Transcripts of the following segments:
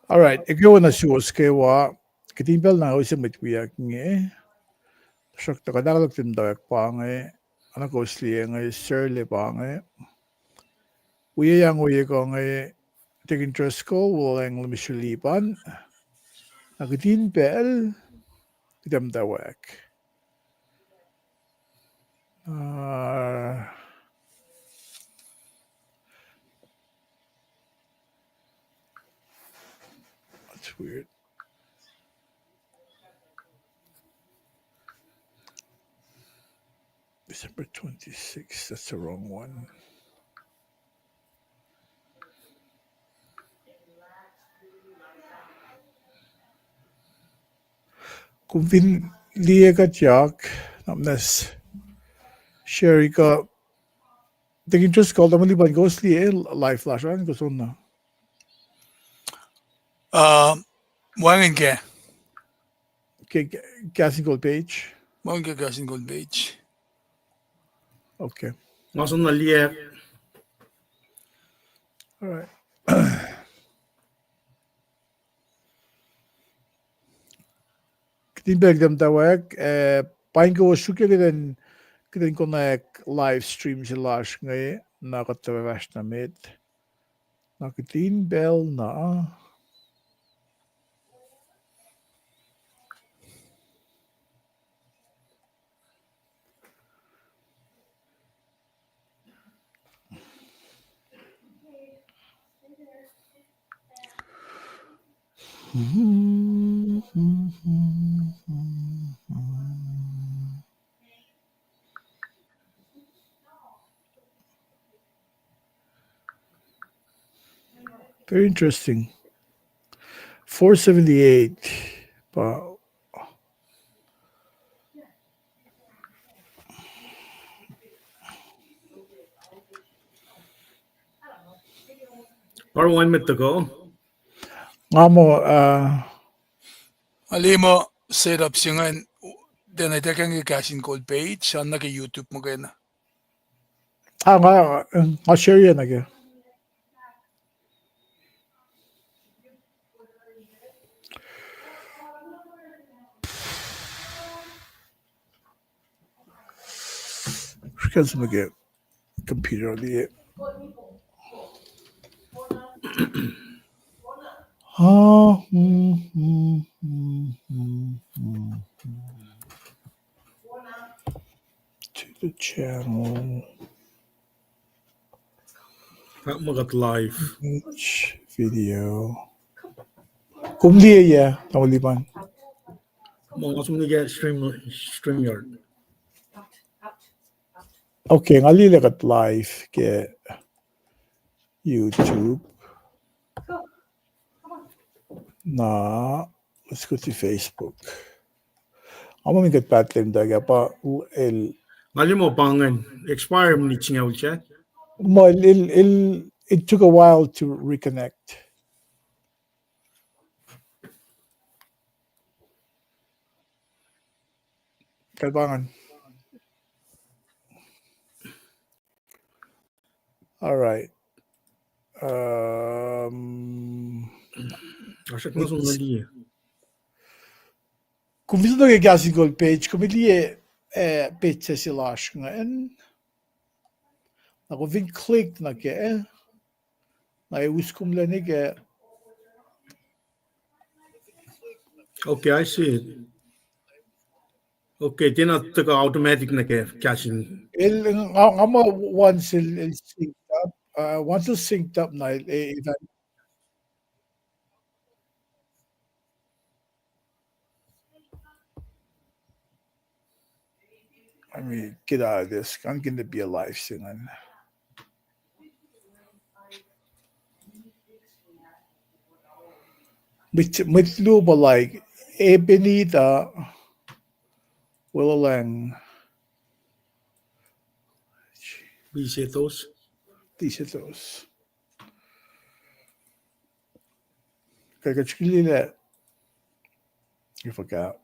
All right, ikaw na siwas kewa ketimbal na usah mitwiak nge. Syak takadalag tindayak pange. Anak ko sliye nge sirle pange. Uye yang uye ko nge take interest ko walang lumisulipan. Nakatin bel kitam dawak. That's weird. December 26th, that's the wrong one. Kung liye ka tiyak, namnes Sherry ka taking interest call naman liban ko liye live flash an gusto na. Wangen Okay, Kahs In Kol page. Kahs In Kol page. Okay. Masuk na liye. All right. Ketimbang dam tawag, paing ko suka keden connect live stream si lash ngay nakatawash na mit. Nakatin bell na. Very interesting. 478. Pa. Or 1 minute ago. Nga mo, Alimo set up siya then I take ang Kahs In Kol page siya na YouTube mo kaya na. nga share yan aga. Because mag computer liye. To the channel. Magat live. Each video. Kumliya ya, tawaliban. Masuk na StreamYard. Okay, ngalila kat live ke YouTube. Na, let's go to Facebook. Amo mi kat pattern daga pa el Ngali mo pangan. Expire mo ni chingaw siya. mo it took a while to reconnect. Kalbangan. All right. Asak masuk na liye. Kung visto che Kahs In Kol page, come lì è pezze si lasciano. Na kung vin click na ke, na iuskum le ke. Okay, I see it. Okay, tinataka automatic na kaya caching. Ngama once il synced up, once it's synced up na event. I mean, get out of this. I'm going to be a live soon. With luba like Benita Willang Bisitos. Kaya chikilila. You forgot.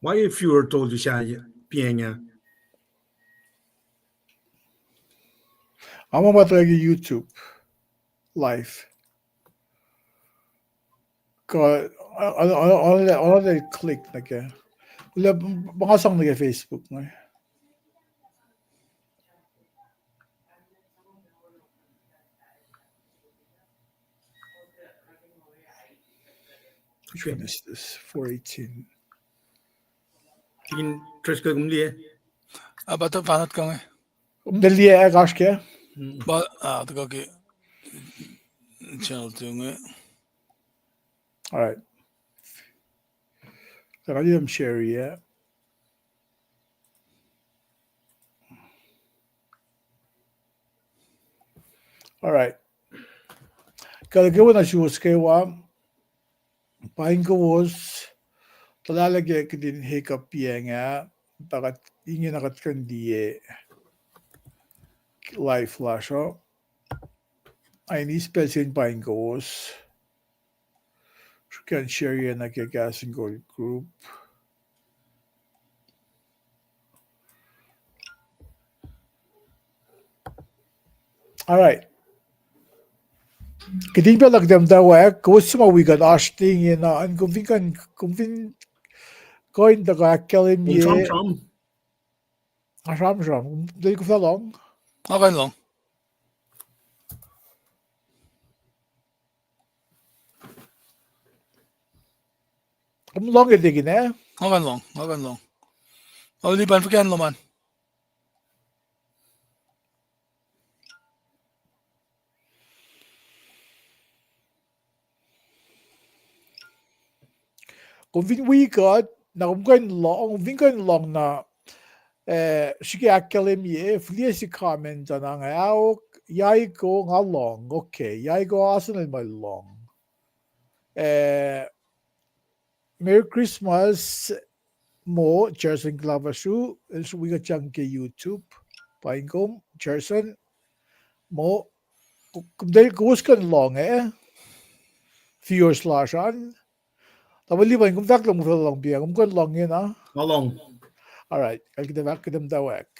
Why if you were told to say Paing? Ama talaga YouTube live. Ano na click na kaya. Wala mga sang na Facebook na. Which one is this? 418. In tres ka gumli. Bato panat ka nga. Dali gash kaya. Ba to ka channel to nga. All right. So I didn't share yet. All right. Kalau gawa na shoes kayo Paing kowos talalagay ka din hiccup nga takat inge nakat kandi live flash I need special paing kowos. You can share your Kahs In Kol group. All right. Kiting pa lagdam daw kowos mawigan ashting na an kumvin coin da kalim ye. Ram. Dili ko falong. Okay lang. Long digin Okay lang. O di ban pakian lo man. Kumvin wigan na kumvin long na sige akalim ye fliya si comment na nga yai ko nga long. Okay, yai ko asan may long. Merry Christmas mo Jerson Clavashu is wikutyang ke YouTube Paing ko Jerson mo dahil kuwas kan long viewers lashan tabali ba kung tak lang mo lang biya kung kan long yun Long. All right kidam dawak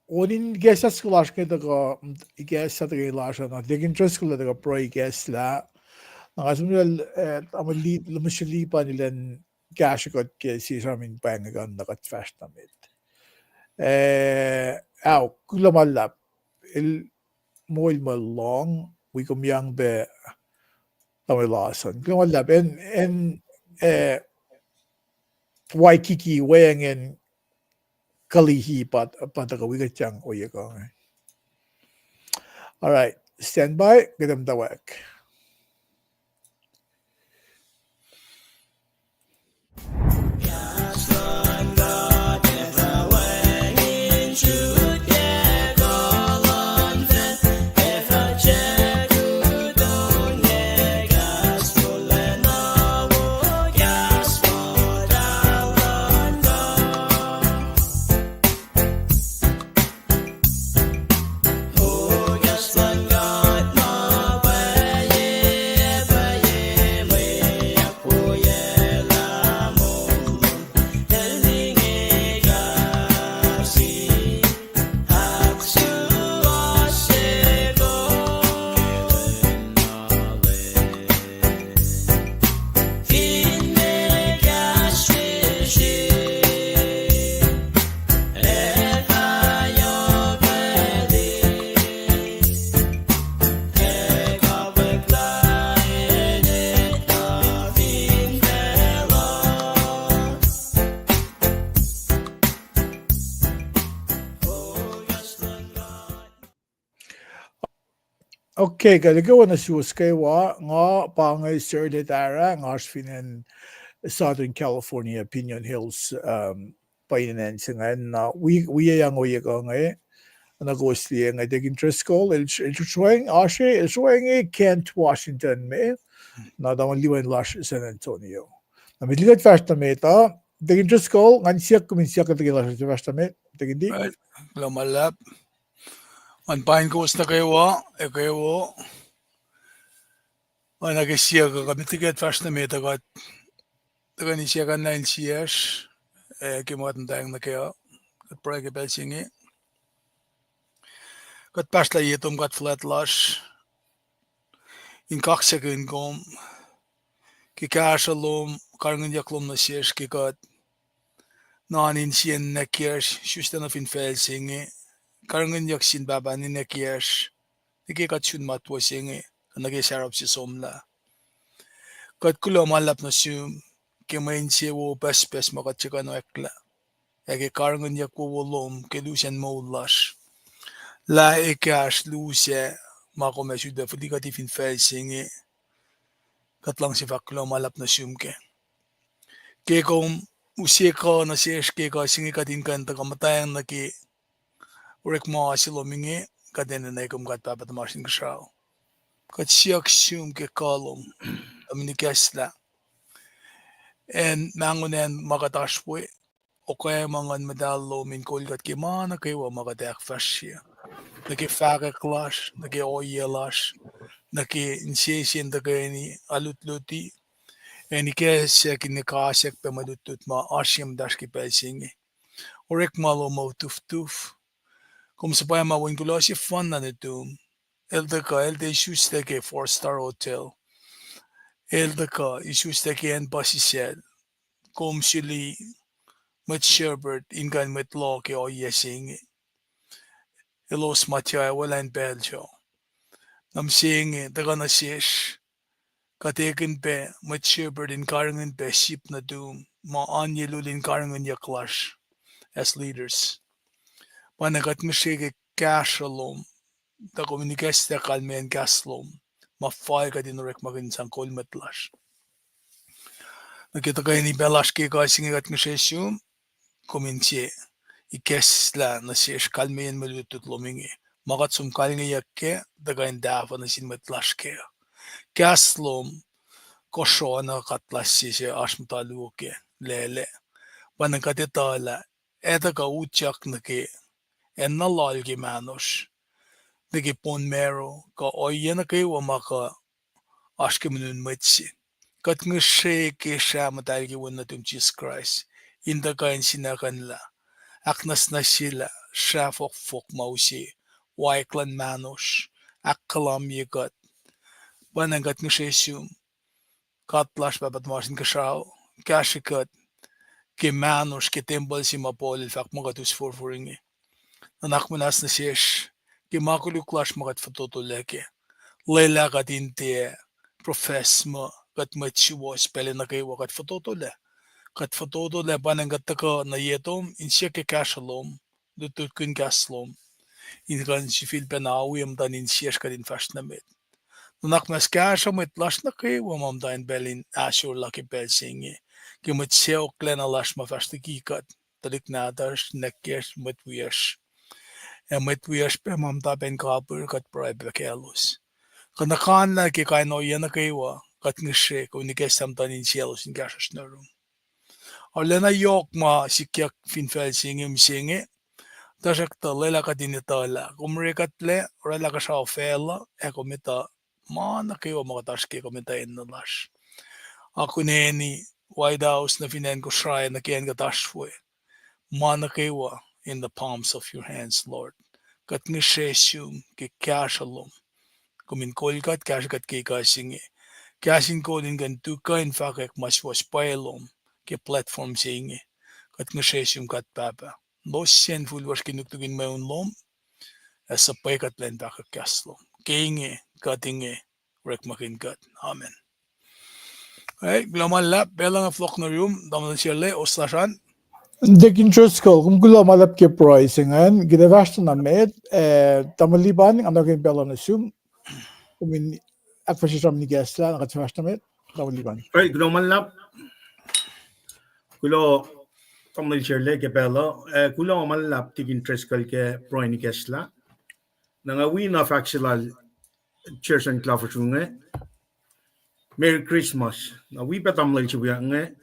onin gesas kulash ke daga iges sa daga lasha na digin interest ko daga pro iges la nakasumil amali lumashili pa nilan cash ko ke si samin pangagan nakat fast namit Kulo malap il moil malong wikumyang be tamilasan Kulo malap en Waikiki weighing in kalihi pat wikutyang oyego. All right, stand by. Gedam dawak. Okay, galagawa na shoes kayo nga pangay Sir Detara nga in Southern California, Pinon Hills, painanensingan na we yang oyego nga nagosli nga dig interest call el swing Kent, Washington me na daman liwan lash San Antonio. Na midligat fast na meta Tegin just call ngan siak kumin siak tegin lasr vasta met tegin di. Right. Kulo malap. An Paing kowos na kayo an nagsiya ka kami tiget fast na meta kat taga ni siya kan 9 years kimot tayong na kayo kat pray ke belsingi kat pas la yetom kat flat lash in kaksekin kom ki kashalom karngan yaklom na siyesh ki kat nanin siyen na kiyers shustan of in felsingi karngan yaksin baba ni na kiyers nikikat shun matwa singi nagisarap si somla kat kulo malap na siyum kimain siya wo bes makat chika no ekla eke karngan yak wo wolom ke lusen moulash la ekash luse mako me shuda fudikatif in felsingi katlang Sifac Lulap malap na siyum ke kom usika na siyesh ke ka singi katin kan takamatayan na ki urek mo asilomingi kaden na ikom kat papat marsin kashaw kat siyak siyum ke kalom aminikasla en mangunen makatashpwe o kaya mga medalo min kolgat ki mana kayo makata akfasrye naki faka clash naki oyelash naki insesien tagani alutluti eni kesek ni kasek pe malutut ma asyam dash ki pelsingi orek malo mo tuf kom sa pa ma wen kulo si fun na netum elde issues ke 4-star hotel elde issues ke en basisel kom sili met sherbert ingan met lo ke oyesing elos matya wala en beljo nam seeing daga na siyesh kateken pe met sherbert in karangan pe ship na doom ma anyelulin karangan yaklash as leaders panagat mishige kashalom da communiques da kalmen gaslom ma fay ka din rek magin sang kol metlash nakita kayo ni belash ke kasing gat misheshum kominche ikesla na siyesh kalmen malutut lomingi magat sum kalngi yakke daga indafa na sin metlash ke gaslom kosho na katlasi se ashmtaluke lele panagkatitala eta ka utyak na ke en nalal ki manos nagi pon mero ka oyen na kayo maka ashkemunun metsi kat ngishe ke siya matal ki Wen Natul Jesus Christ inda kain sinakan la aknas na sila siya fok mausi waiklan manos akkalam yikat panangkat ngishe siyum katlash babat marsin kashaw kashikat ke manos ke tembal si mapol fak magatus forforingi anak manas na siyesh ke makuluklash magat fatotoleke lela kat inte profess mo kat machiwas pele na kayo kat fatotole panangkat taka na yetom insya ke kashalom dutut kun kaslom in kan si Filipinawi am dan insyesh kadin fast na met Nak mas kasha met lash na kayo mam dan belin asur laki belsingi ke matseo klena lash ma fast kikat talik na dash nekesh matwiyash matwiyash pe mam da ben kapur kat praibe kelos kanakan na ke kaino yan na kayo kat ngishe ko ni kesam dan insyelos in kashash na room Orlena yok ma sikyak finfel singi msingi tashakta lela kadinitala kumrikatle orela ka siya fela komita mana kayo makatashke komita innalash ako neni White House na finen ko shrine na kiyan katashfwe mana kayo in the palms of your hands Lord kat ngishesyum ki kashalom kumin kolkat kashakat ki kasingi kasin kolin kan tukain fakek maswas pailom ke platform singi kat ngishesyum kat papa Los sinful was kinugtugin mayon lom as a pay kat len baka kaslo. Kinge, katinge, rek makin kat. Amen. Ay, glaman lap, belang a flock na room, daman siya le, oslashan. Tegin just call kung gulo malap ke pricing gidavashta na med tamaliban ang naging belo na sum kumin akfasrye ni gasla nakatwashta med tamaliban. Right, Kulo Malap. Kulo Tamil Shirley ke pelo. Kulo Malap tigin treskal ke Proini Kesla. Nanga win of actual Church and Claffersunge. Merry Christmas. Na we pa Tamil Chibuyange.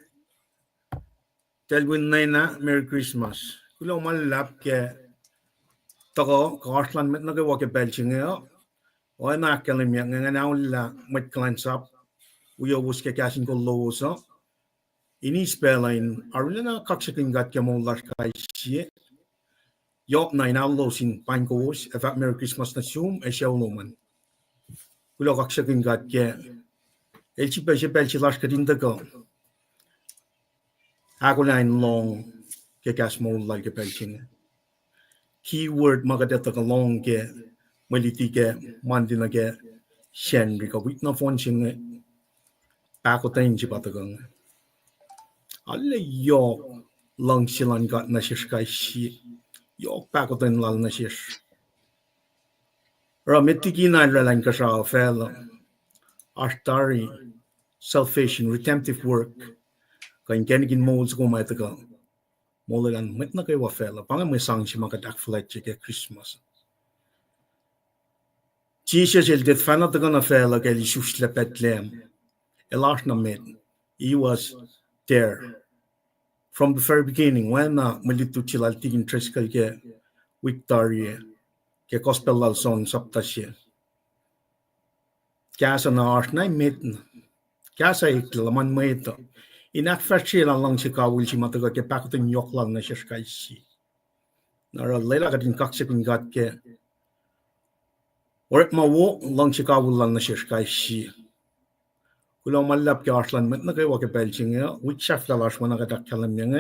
Telwin na Merry Christmas. Kulo malap ke tako karslan met nage wake belchingeo. O na kalim yang ngana ulla met clients up. We always ke Kahs In Kol so. Ini spelling arulana kaksakin gat ke mo kai sie. Yok na inaulo sin Paing kowos efak Merry Christmas na sum e shawloman. Kulo kaksakin gat ke elchi belchi lash kadin dago. Ako line long ke gas mo ke belching. Keyword magadeta ka long ke maliti ke mandina ke shenri ka witna fonching bako tainji batagang. Alle yok lang silan gat na shishkai shi. Yok bako tain lal na shish. Ra mitiki na ralan ka sa fel. Ashtari selfish and redemptive work. Ka inkenigin molds ko maitaga. Molagan mit na kay wafela. Panga may sang si makadak fletche ke Christmas. Jesus el dit fanat de gonna fella ke li shusle Bethlehem. Elashna met. He was there from the very beginning when malitu chilal tigin treskal ke Victoria ke gospel lal son saptasye. Kasa na ashna met. Kasa iklaman meto. In akfasrye lang si kawul si mataga ke pakutin yoklang na siya si. Nara lela ka din kaksipin gat ke Oret ma wo lang si kawul lang na siya si. Kulo malap ke arslan met na kay wake belching which chef la lash mana ka kalam yang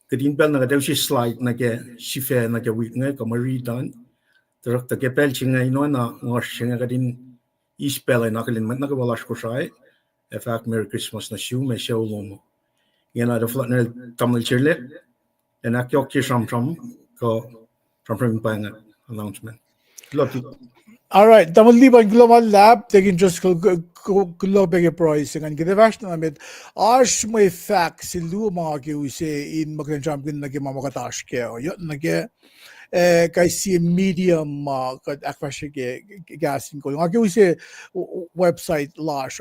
kadin bel na ka si slide na ke sife na ke wit nga ka maritan terak ta ke belching ino na ngorshing kadin ispel na kalin met na ka walash ko sai efak Merry Christmas na siu me show lomo yana da flatner tamil chirle and akyok ki sham ko from Paing announcement. Love you. All right, tamaliban global lab taking just global pricing and the version of it. Arsh may facts in Luma you say in Makan Champion like Mamakatash care. You nage kasi medium kat akfasrye Kahs In Kol. Ako say website lash.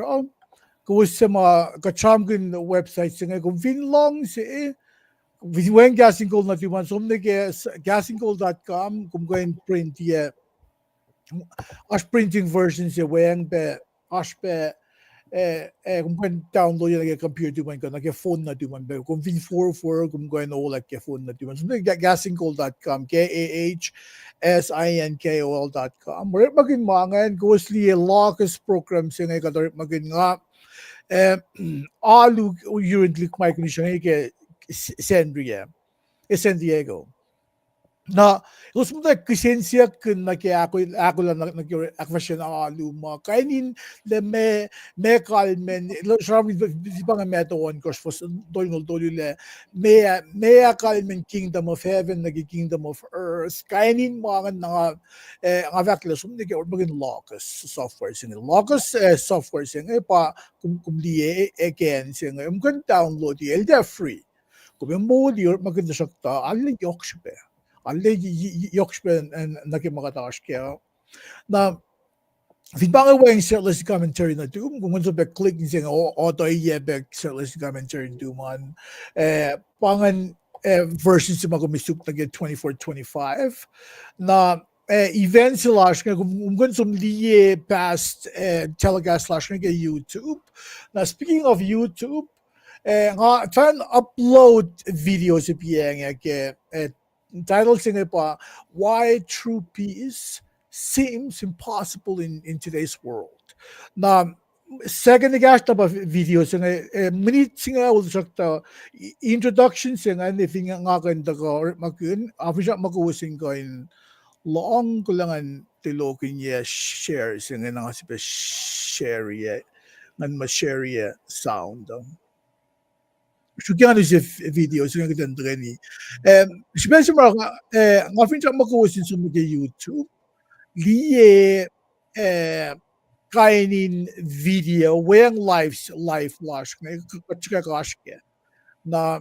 Ko sa mga kachamkin website singa kung long si when Kahs In Kol na tiwan so nage kahsinkol.com kung going print ye as printing versions ye weng be as be kung download yung computer man ko nag phone na tiwan be kung V44 kung going all like phone na tiwan so kahsinkol.com KAHSINKOL.com where magin mangan ghostly locus program singa kadar magin nga alu currently my condition ke San Diego na gusto mo tayo kisensya kun na kaya ako lang nag-akfasyon ang aluma kainin le me kalmen lo sami di ba nga meto one course for doing le me kalmen kingdom of heaven nag kingdom of earth kainin mga nga ang avaklas um nag magin locus software sing locus software sing pa kumliye again sing kan download they're free kung mo di maganda sakta alin yokshbe alle yokshben and nakimagatash kaya na feedback away setlist commentary na doom kung unsa ba click sing auto yebek setlist commentary duman pangan versions sa mga misuk na 24-25 na event slash kung gunsum liye past telecast slash nga YouTube na speaking of YouTube nga fan upload videos sa piyang ke title singa pa why true peace seems impossible in today's world. Na second gash na ba video singa minute singa ul sakta introduction singa anything nga kanda ko makun afisha makuusing ko in long kulangan tilokin ye share singa nga sipa share ye ngan ma-share ye sound. Sugyan is video so nga ganda ni especially nga fin siya makuusin sa mga YouTube liye kainin video weng live flash nga kachika kashke na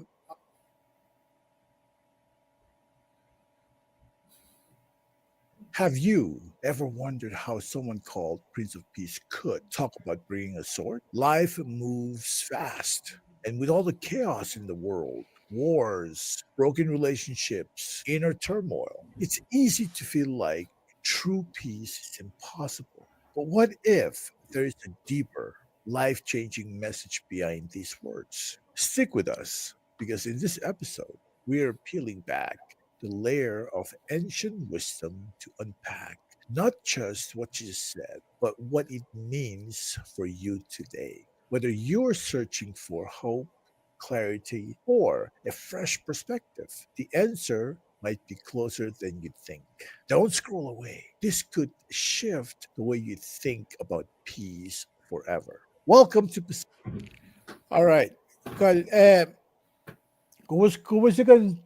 have you ever wondered how someone called Prince of Peace could talk about bringing a sword? Life moves fast, and with all the chaos in the world, wars, broken relationships, inner turmoil. It's easy to feel like true peace is impossible. But what if there is a deeper, life changing message behind these words? Stick with us because in this episode, we are peeling back the layer of ancient wisdom to unpack not just what you said, but what it means for you today. Whether you're searching for hope, clarity, or a fresh perspective, the answer might be closer than you think. Don't scroll away. This could shift the way you think about peace forever. Welcome to All right. Kal, kumusta kan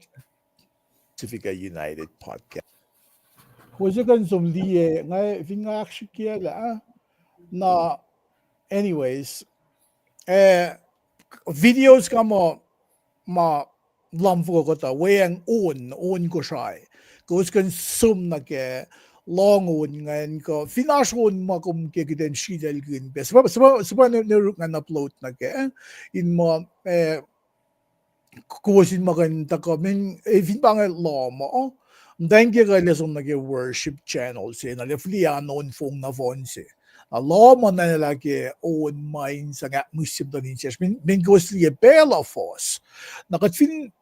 Pacifica United podcast? Kumusta kan somlie nga finga akshikiela na anyways videos ka mo ma lamfo ko ta weyang on ko siya. Kus kan sum na ke long on ngayon ko finish on mo kum ke giden shidel gin bes sabab na upload na ke in mo kusin maganda ka men fin bang law mo then ke gale som na ke worship channel se na le fliano on fong na phone se a law mo na lagi on mind sa nga musib da nin ses men gos li bela force nakatfin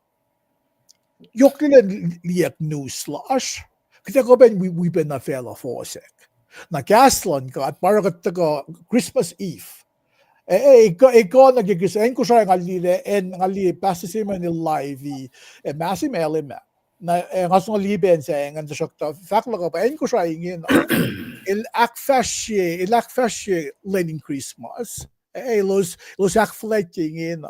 yok liek news slash kita ko ben we been na fela force na gaslan ka at para ka Christmas Eve ikaw nagigisahin ko siya ngali pasisima ni live masim element na ngasong liben sa ngan sa shokta fakla ka pa ko siya ingin il akfasrye lenin Christmas los akfleting in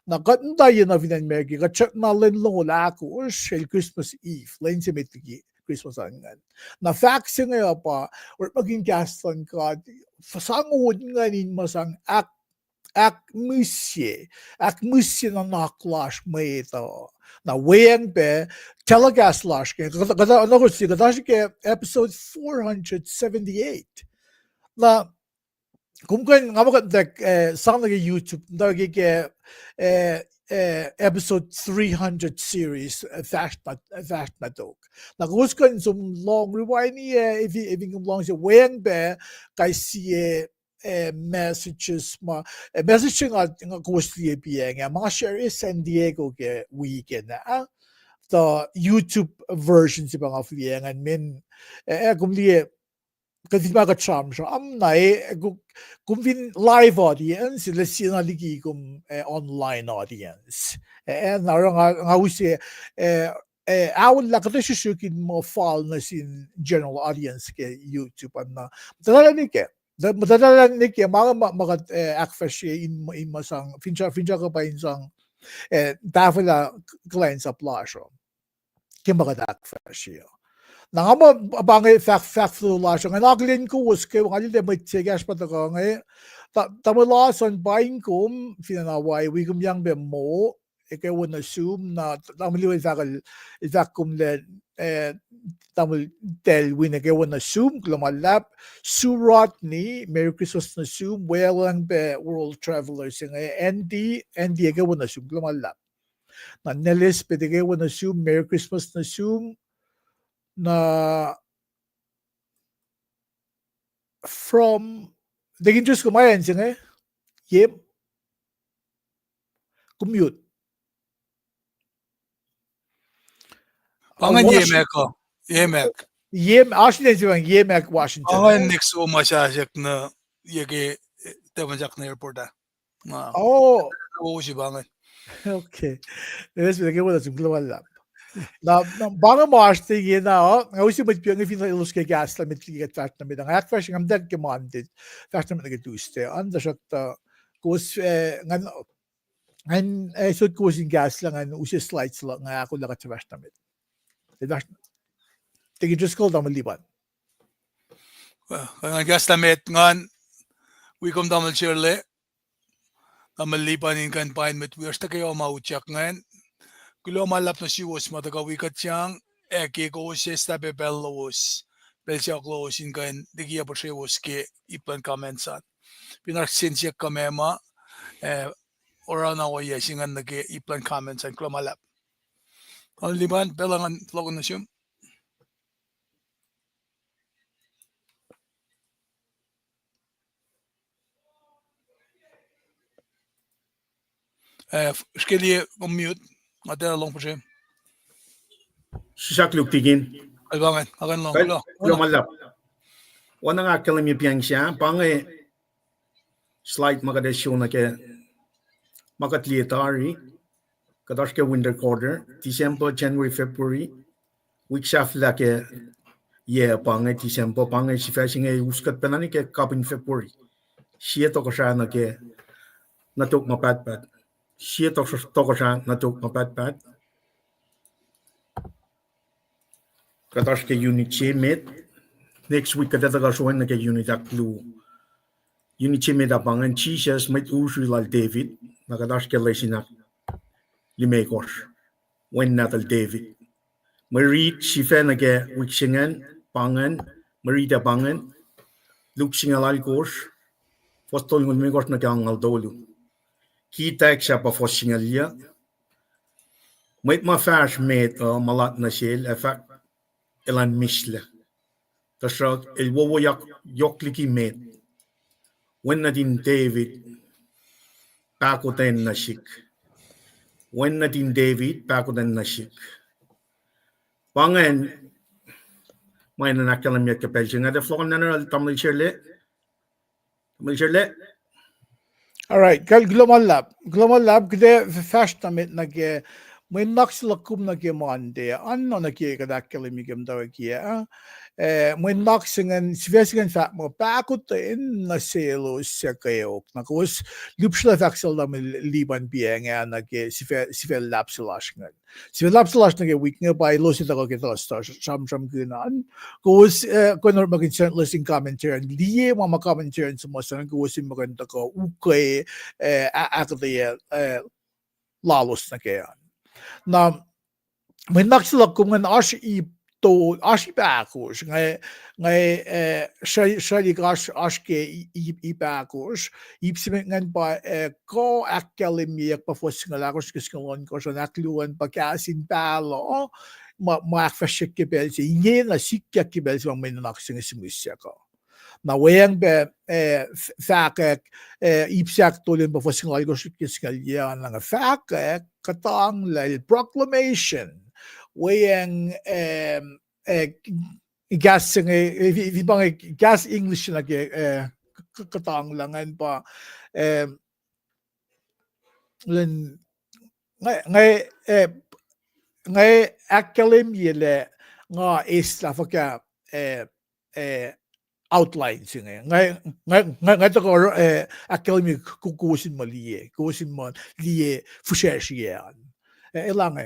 na ganda yun na vinanmergi ka chat na len long akoo shel Christmas Eve len si metigi Christmas angan na fact nga pa or maging gaston ka fasangod nga nin masang akmusye na naklash may ito na weyang be telegaslash ke kada ano ko si kada ke episode 478 na kung kan nga mo sang nag YouTube dagi ke episode 300 series fast na dog na kuskan some long rewind if you long si weyang be kay si messages messaging nga kusti Paing mga share San Diego ke weekend na the YouTube version si mga Paing and min kumli kasi mga charm siya na kumvin live audience sila sinaligi kum online audience narang nga usi awal lang kasi susukin mo fall na sin general audience ke YouTube na talaga ke madadalan ni kaya mga akfasrye in masang fincha ka pa insang tafela clients sa plasyo kaya mga akfasrye na nga mabangay fact lasyo nga naglin ko was kaya nga nila may tigas pa taka nga tamalasan Paing kum finanaway wigum yang be mo kaya won assume na tamaliw izak kum le tamul tel win kaya won assume klumalap surat ni Merry Christmas na assume well ang be world travelers nga ND kaya won assume klumalap na nelis pwede kaya won assume Merry Christmas na assume na from daging Diyos kumayan siya nga yep commute Pangan yemek ko. Yemek. Actually siya Yemek Washington Pangan next o masyasyak na yagi tamanjak na airport oh Oo si pangan. okay nelis pwede kaya won assume klumalap na banga Mars tingin na nga usi mo piang ifin na ilus kay gas la mit ligat fast na mit ang akfasrye ang dag commanded fast na nagatuste anda siya kus ngan sud ko sin gas lang an usi slides lang nga ako lagat fast na mit tigi just call da maliban Ang gas damit ngan wikom damal shirle amalipanin kan pain met wirsta kayo mauchak ngan Kulo malap na siwas mataga wikutyang kowos tabe bellos belsiak losin kan digia po siwas ke ipan kamensan pinarsinsya kamema orang ako yesingan nage iplan comments and klamalap. Ang liman pelangan flogon na siyum. Skal je om mute? At det long på seg. Sifac Lulap. Albangan, akan long. Kulo Malap. Wana nga kalim yung siya, pange slide makadesyon na ke makatlietari, kadash ke winter quarter, December, January, February, week shaft la ke pange December, pange sifacing uskat penani ke kapin February. Siya to ko siya na ke natuk mapatpat. Siya to ko siya natuk mapatpat. Kadash ke unit met. Next week kada taga suwan na ke unit aklu. Unit met abangan chisas met usual David. Nakadash ke lesinak limekos. Wen Natul David. Marit sifa na ke wiksingan pangan. Marit abangan. Luksingal alkos. Fostol ngun mekos na ke angal dolu. Kita siya pa fossingalia. Met ma fars met malat na sel. Effect elan misle. Tasrak el wowo yokliki met. Wen Natul David pakoten nashik. Wen Natul David pakoten nashik. Pangan may nanakalam yak kapelsi nga de flokon nanal tamil shirle. All right, global lab kde fast damit nage may nakselakum nage mande anno nage kadakalimigam dawagia may naksingan sivesigan fat mo pakutin na selo sa kayok nakos lupsla faxel na liban biang nage sivel lab slash nage week nga by losi tako kita star sham gunan kos konor magin sent listing commentary liye mama commentary sa mo sa kos maganda ko ukay akde lalos na kaya na may nakselakum ngan to ashibakos ngay shali gash ashke ibakos ipsimengan pa ko akademia pa fosngalakos kiskalon ko sa nakluan pa kasin palo akfasrye kebelsi inge na sikya kebelsi ang may naksing simusya ko na wayang be fakek ipsak tulin pa fosngalakos kiskalyan ng fakek katang proclamation wayang gas gas English na katanglangan pa ngay akademia le nga isla faka outlines ngay to ko akademia kukusin mo liye fushersiyan ilang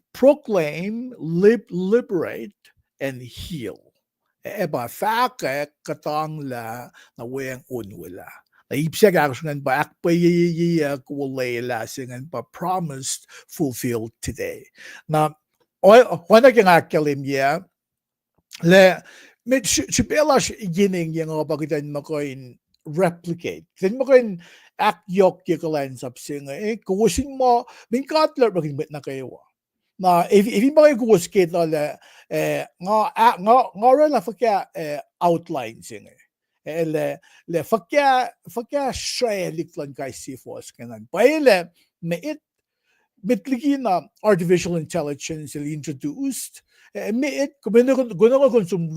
proclaim, liberate, and heal. Eba faka katang la na weng unwala. Na ipsag action ba akpa kulela singan pa promised fulfilled today. Na wana kang akademia le mit sipelas gining yang bagitan makoin replicate. Then makoin akyok kikalan sapsinga kusin mo min katler bagin bet na kayo na if ba kayo kuwas kita le nga la fakya outline singa le fakya shrelik lan kay sifos kanan paile mitligina artificial intelligence introduced guna ko some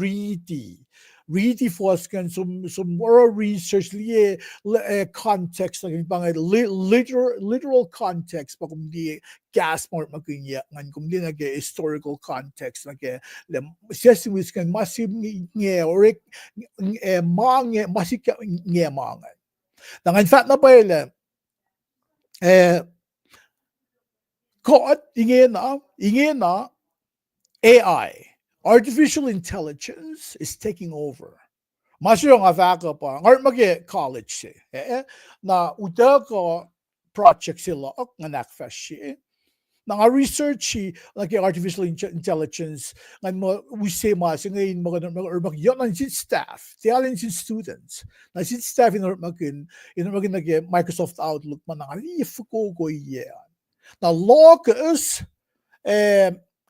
ready foskan some more research liye context like pang literal context pa kung di gas more maginya ngan kung di nag historical context nag le sesiwis kan masib nge or mange masika nge mangan nangan fat na pa ile ko inge na AI artificial intelligence is taking over. Masyo nga faka pa, ngar mag-college na uta ko project sila nga nakfasrye. Nga research like artificial intelligence ngan mo usay mas ngayon mag yon ang sin staff tialin sin students na sin staff in magin nag Microsoft Outlook man nga if ko yan na locus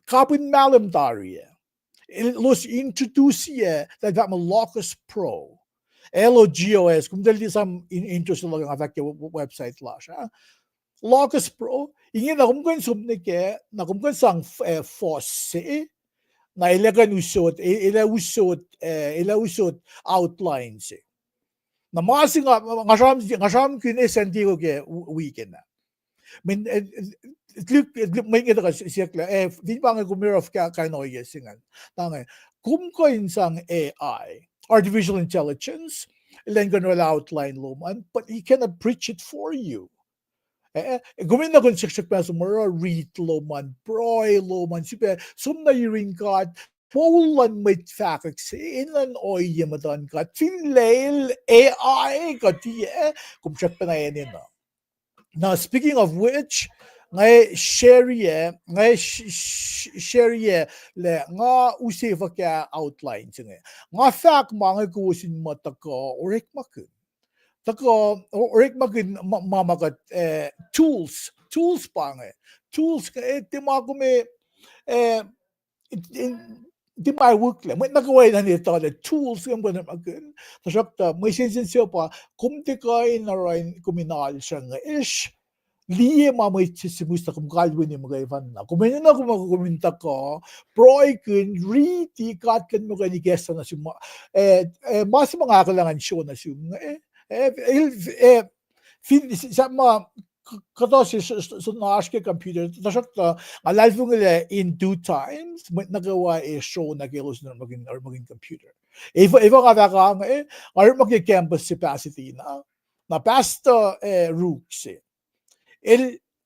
kapin malam daria los introduce that mo locus pro LOGOS kung dali sam interest lang ang atak website la siya locus pro ingin na kumkan sumnike na kumkan sang fosse na ilagan usot outlines na masi ngasham kin Santiago ke weekend na men may ngita ka siya di ba nga kumir of kanoye singan tanga kumkoin sang AI artificial intelligence ilan ganun outline luman but he cannot preach it for you. Gumin na kung siksik pa sumara read loman, proy loman, sipe sumna yiring kat, Polan may fakak si inlan oy yamadan kat, finlail AI kat kung siyak pa na yan na. Now speaking of which, ngay share le nga usifa kaya outline singe. Nga fak mga kusin mataka orek makun. Tako orik magin mamagat tools pange tools di magume di mai workle may nagaway na nito the tools yung gonna magin tasakta may sensiyo pa kumtikay na rin kuminal siya nga ish liye mamay simusta kum galwin yung mga ivan na kumain na kumakuminta ko proy kun riti katlan mo kani gesta na suma mas mga kailangan show na suma sama katos so naashke computer tasakta alive in due time nagawa show na kilos na maging computer if nga ka maging campus capacity na pasta rooks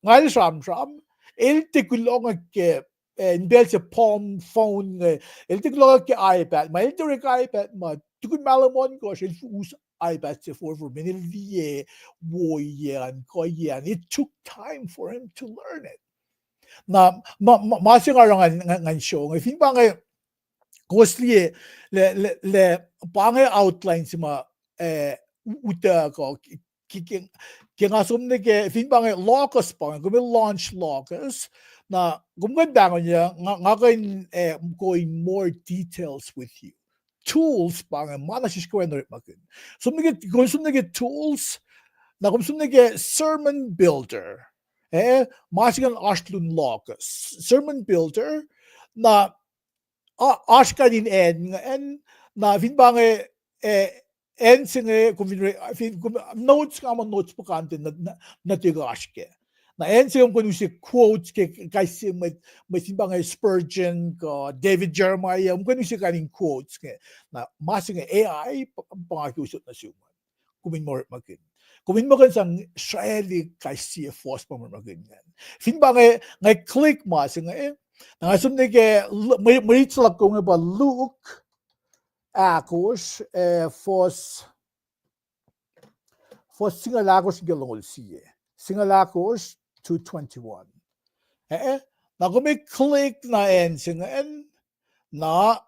ngal sham tikulong ke in sa palm phone tikulong ke iPad may direct iPad tukun malamon ko siya iPad for minilye woyan ko yan. It took time for him to learn it. Na masing arangan show. If yung pangay costly le pangay outline si ma uta ko kingasum ne ke if yung pangay locus pangay kung launch locus na gumganda ko niya ngayon going more details with you. Tools pangan mana siskwen rit makin. Sumnige tools na sumnige sermon builder. Masigan ashlun locus. Sermon builder na ashkanin en na finbange en singe notes kama notes po kantin na tigashke. Na en siya kung si quotes kasi may simbang Spurgeon ko David Jeremiah kung si kaning quotes na masing AI pangakusot na siya kumin mo magin sang shayli kasi force pa mo magin simbang ngay click masing nangasum ni may itselak ko nga ba Luke akos force singalakos galol siye singalakos 2:21. Na kung may click na singan na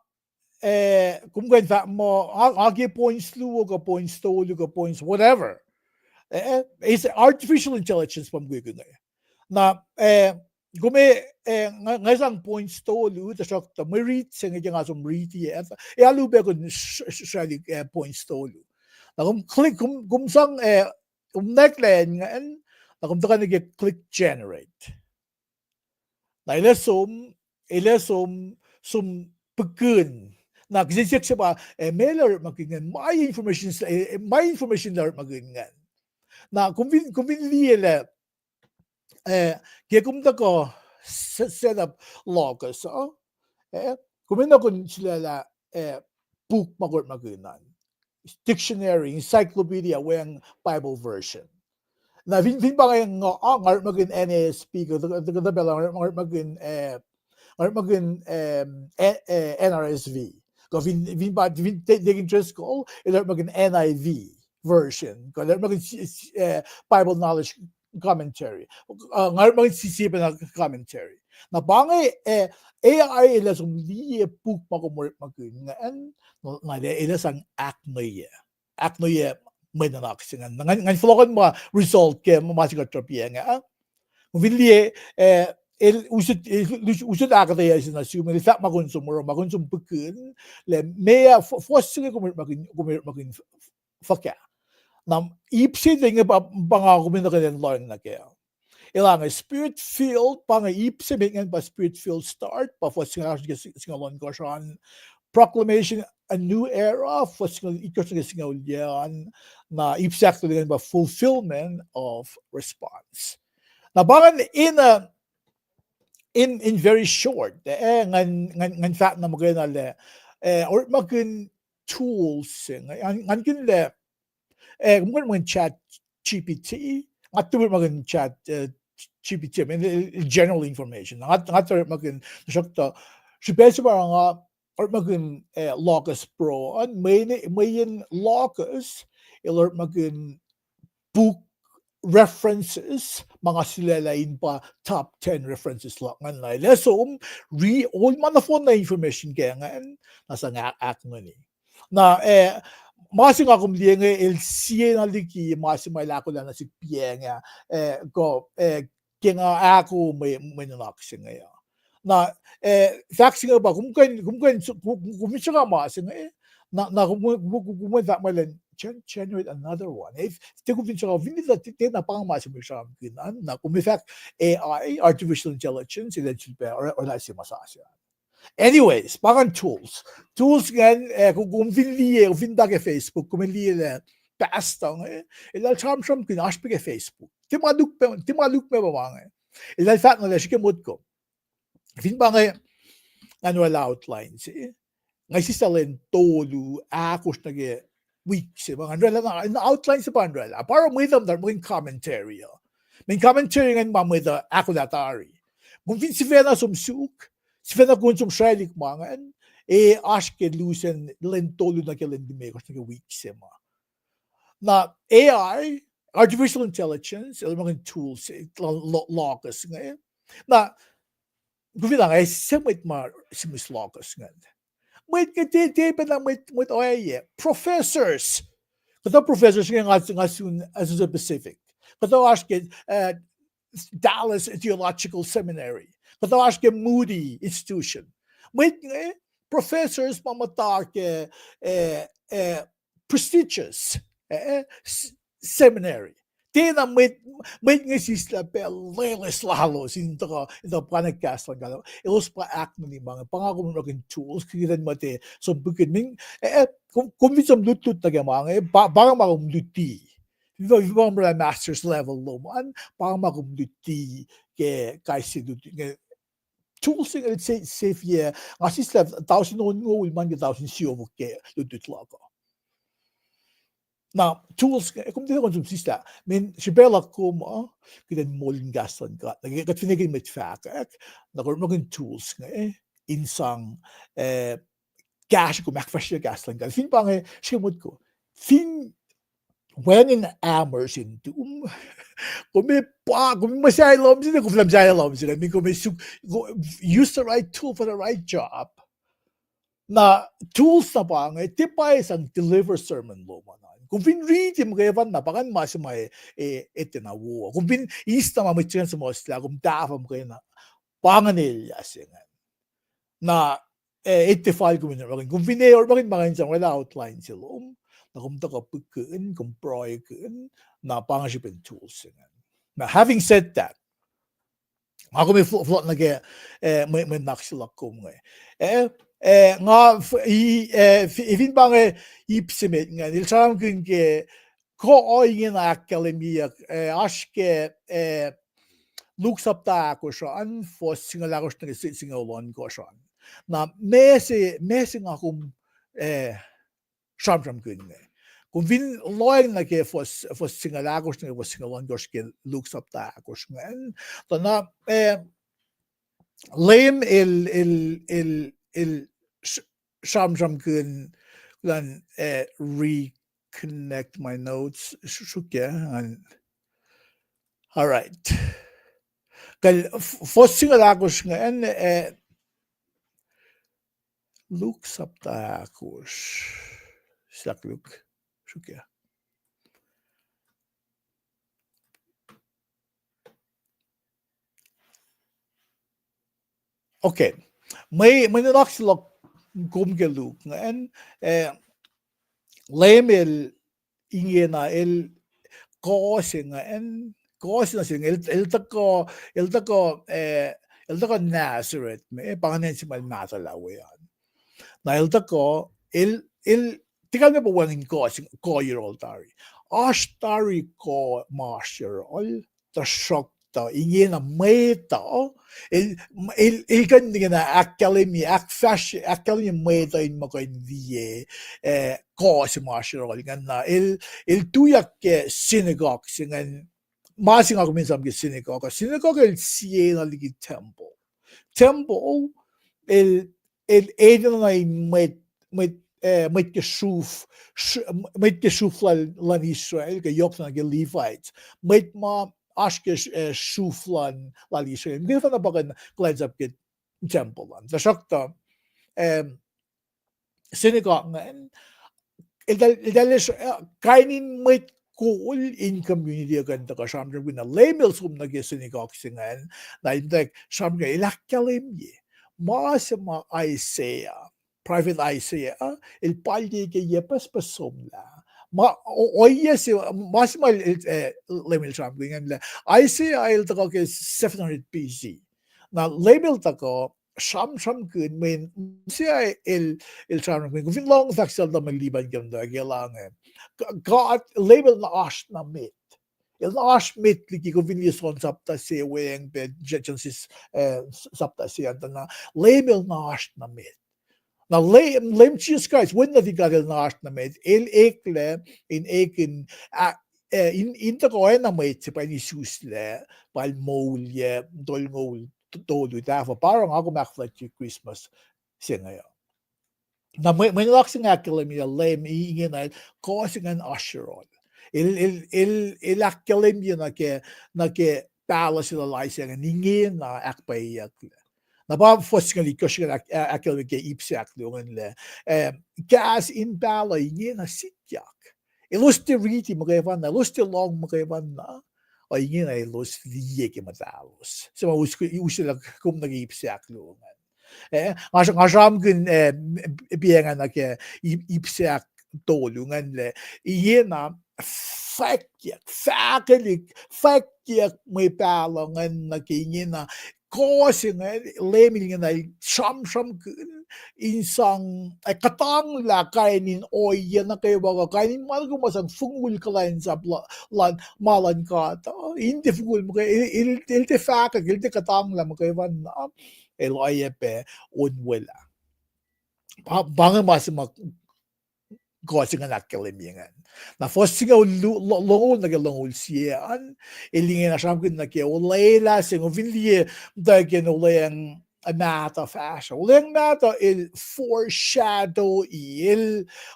kung ganyan mo agi points luo ka points tolu ka points whatever it's artificial intelligence pam gwe na kung may ngasang points tolu ta shokta may read singa nga som read alube ko shali points tolu na kung click kung sang neckline nga na kung ka nag-click generate. Na ilasum pagkun. Na kasi siya ba, mailer magingan, may information lar magingan. Na kung biniliya kaya kung ko set up locus, kung sila book magingan. Dictionary, encyclopedia, weng Bible version. Na fin pa ngayong ngar magin NASP ko the bell ngar magin NRSV ko fin pa taking interest ko ilar magin NIV version ko ilar magin Bible knowledge commentary. Ngar magsisipan na commentary. Na bangay AI ila som liye puk makumurt magin ngan ila sang aknoye. Aknoye may nanaksingan. Ngan flokan mo result ke masigatropiya nga. Vinliye usut akataya sin assume ni fat makonsum pukun le meya fossinge kumurt fakya. Nam ipsi dinge pangako min na lang na kaya. Ilang spirit field pang ipsi bingen pa spirit field start pa singalon ko siyan proclamation a new era for singalon na ipsi actually ba fulfillment of response. Na bangan in very short ngan fat na magana le or magin tools ngan kin le kung chat GPT, at tuwid maging chat GPT, I mean, general information. At tuwid maging, si Pesa parang or maging Locus Pro, and may yung Locus, ilor maging book references, mga silalain pa, top 10 references lang nga na. So, all man na phone na information kaya nga, nasa nga-act nga ni. Na, masing akong liya nga LCA na liki, masing may lako lang na si Piya nga, kaya nga ako may nanaksin nga. Na, fax nga ba, kung siya nga masing nga, kung that may lang, generate another one. If kung siya nga, hindi na pang masing mo siya na, kung in fact, AI, artificial intelligence, or na si masasya. Anyways, parang tools. Tools gan, kung vinliye, kung vinda ke Facebook, kung vinliye na pastang, ilal charm kinash pe ke Facebook. Timaluk pe ba mga. Ilal fat na siya kemut ko. Vin ba nga, annual outlines, ngay si salen tolu, akos na ke weeks, mga andrela na, outlines pa andrela. Parang may them, may commentary. May commentary nga mamay da, ako datari. Kung vin si Vena sumsuk, Sifena konsum shrelik mangan, aşke lusen lentolu na kelen dimekos na weak sema. Na AI, artificial intelligence, mga tools, locus nga. Na, gufila nga, semit ma simis locus nga. May katipa na may oye, professors. Kata professors nga as a Pacific. Kata aşke Dallas Theological Seminary. Kata acho que Moody Institution. May professors mamatar ke prestigious seminary. Tina may nga sisla pe leles lalos in the podcast lang galo. Ilos pa act ni mga pangako mo naging tools kiran mate so bukid ming kung bisam lutut na mga baka makumluti. Viva mga master's level loman parang makumluti ke kaisi tools nga safe yeah kasi sa 1,000 ngul man 1,000 siyo mo ke lutut lako. Na tools kung dito kung sumsista men sibela ko mo kitan molin gaston ka nagikat finigin mit fakak na kung maging tools nga insang cash ko akfasrye gaston ka fin pa nga simut ko fin when in Amers in Doom, kung masaya lom sila, kung masaya lom sila, kung may use the right tool for the right job, na tools na pa nga, tipay isang deliver sermon lomanan. Kung read mo kaya na, pakan mas may etinawo. Kung ista may chance mo sila, kung dafa mo kaya na, panganilya singan. Na 85 ko minarakin. Kung or bakit mga insang wala outline sila, na kumta ka pagkaan, kung proyektaan, na pangashipin tools. Now, having said that, ako may flot na kaya, may naksilak ko mga. Nga, ifin ba nga ipsimit nga, nilsaram kong ke, ko oingin na akademiyak, aske, luksapta ako siya, anfos singalakos na singalon ko siya. Na, mesi nga akong, Sham kun nga. Kung vin loyang na ke fos singalagos na fos singalongos ke looks up ta akos nga. To na lame il sham kun lan reconnect my notes shukya and All right. Kal fossing alagos ngayon Luke saptakos. Slak Luke. Şükür. Okay. May nalaksilok kumke Luke ngayon lemel inge na kowos ngayon kowos na sing el tako Nazareth me panganen si malmata lawe yan. Na el tako tikal me po wangin ko year old tari. Ashtari ko master all the shock ta inge na meta il kan na academy academy meta in mo kan vie ko si master all kan na il tuyak ke synagogue singan masing ako minsan ke synagogue el siena ligi temple el eden na met geschuf lan Israel ke yok na ke Levites met ma aske schuflan lan Israel hindi na bagan cleanse up ke temple lan da shakta synagogue nga el kainin met cool in community kan ta shamdra bin label sum na ke synagogue singan na indak shamga ilakkalim ye ma Isaiah private Isaiah el paldi ke yepas pasomla ma oye se masma label shamga ngan Isaiah el ta ke 700 BC na label ta ko sham kun men siya el shamga kun fin long faksal da maliban kan da gelangan God label na ash na mit. Il na ash mit ligi ko vinis on sapta se weng be Genesis sapta se na label na ash na mit. Na lem Jesus Christ when na digal na ash na mit el ekle in eken in ta ko na mit pa ni susle pal molje dol ngol todo dafo parang ako makflat Christmas singa na may nalaksing academy lem ingin na causing an usheron il academy na ke palace la laisang ingin na akpayak na ba fosking kushin academy ke ipsak lungan le gas in bala ingin na sityak ilusti riti magavan na ilusti long magavan na o ingin na ilus liye ke matalos so usila kum nag-ipsak lungan ngasham kun biengan na ke ipsak tolungan le iena fakyak may palangan na kingina causing leming na sham kun insang katang la kainin oy na kay baga kainin mal gumasang fungul kalain sa lan malan ka hindi fungul mo kay ilte fakak ilte katang la mo kay van LIP unwala. Bangan masih causing an akalimingan. Na fosing longol nagalongol siyan, ilingin na siyang kinaki ulayla sing uvinliye dagin ulayang mata fashion. Ulayang mata il foreshadow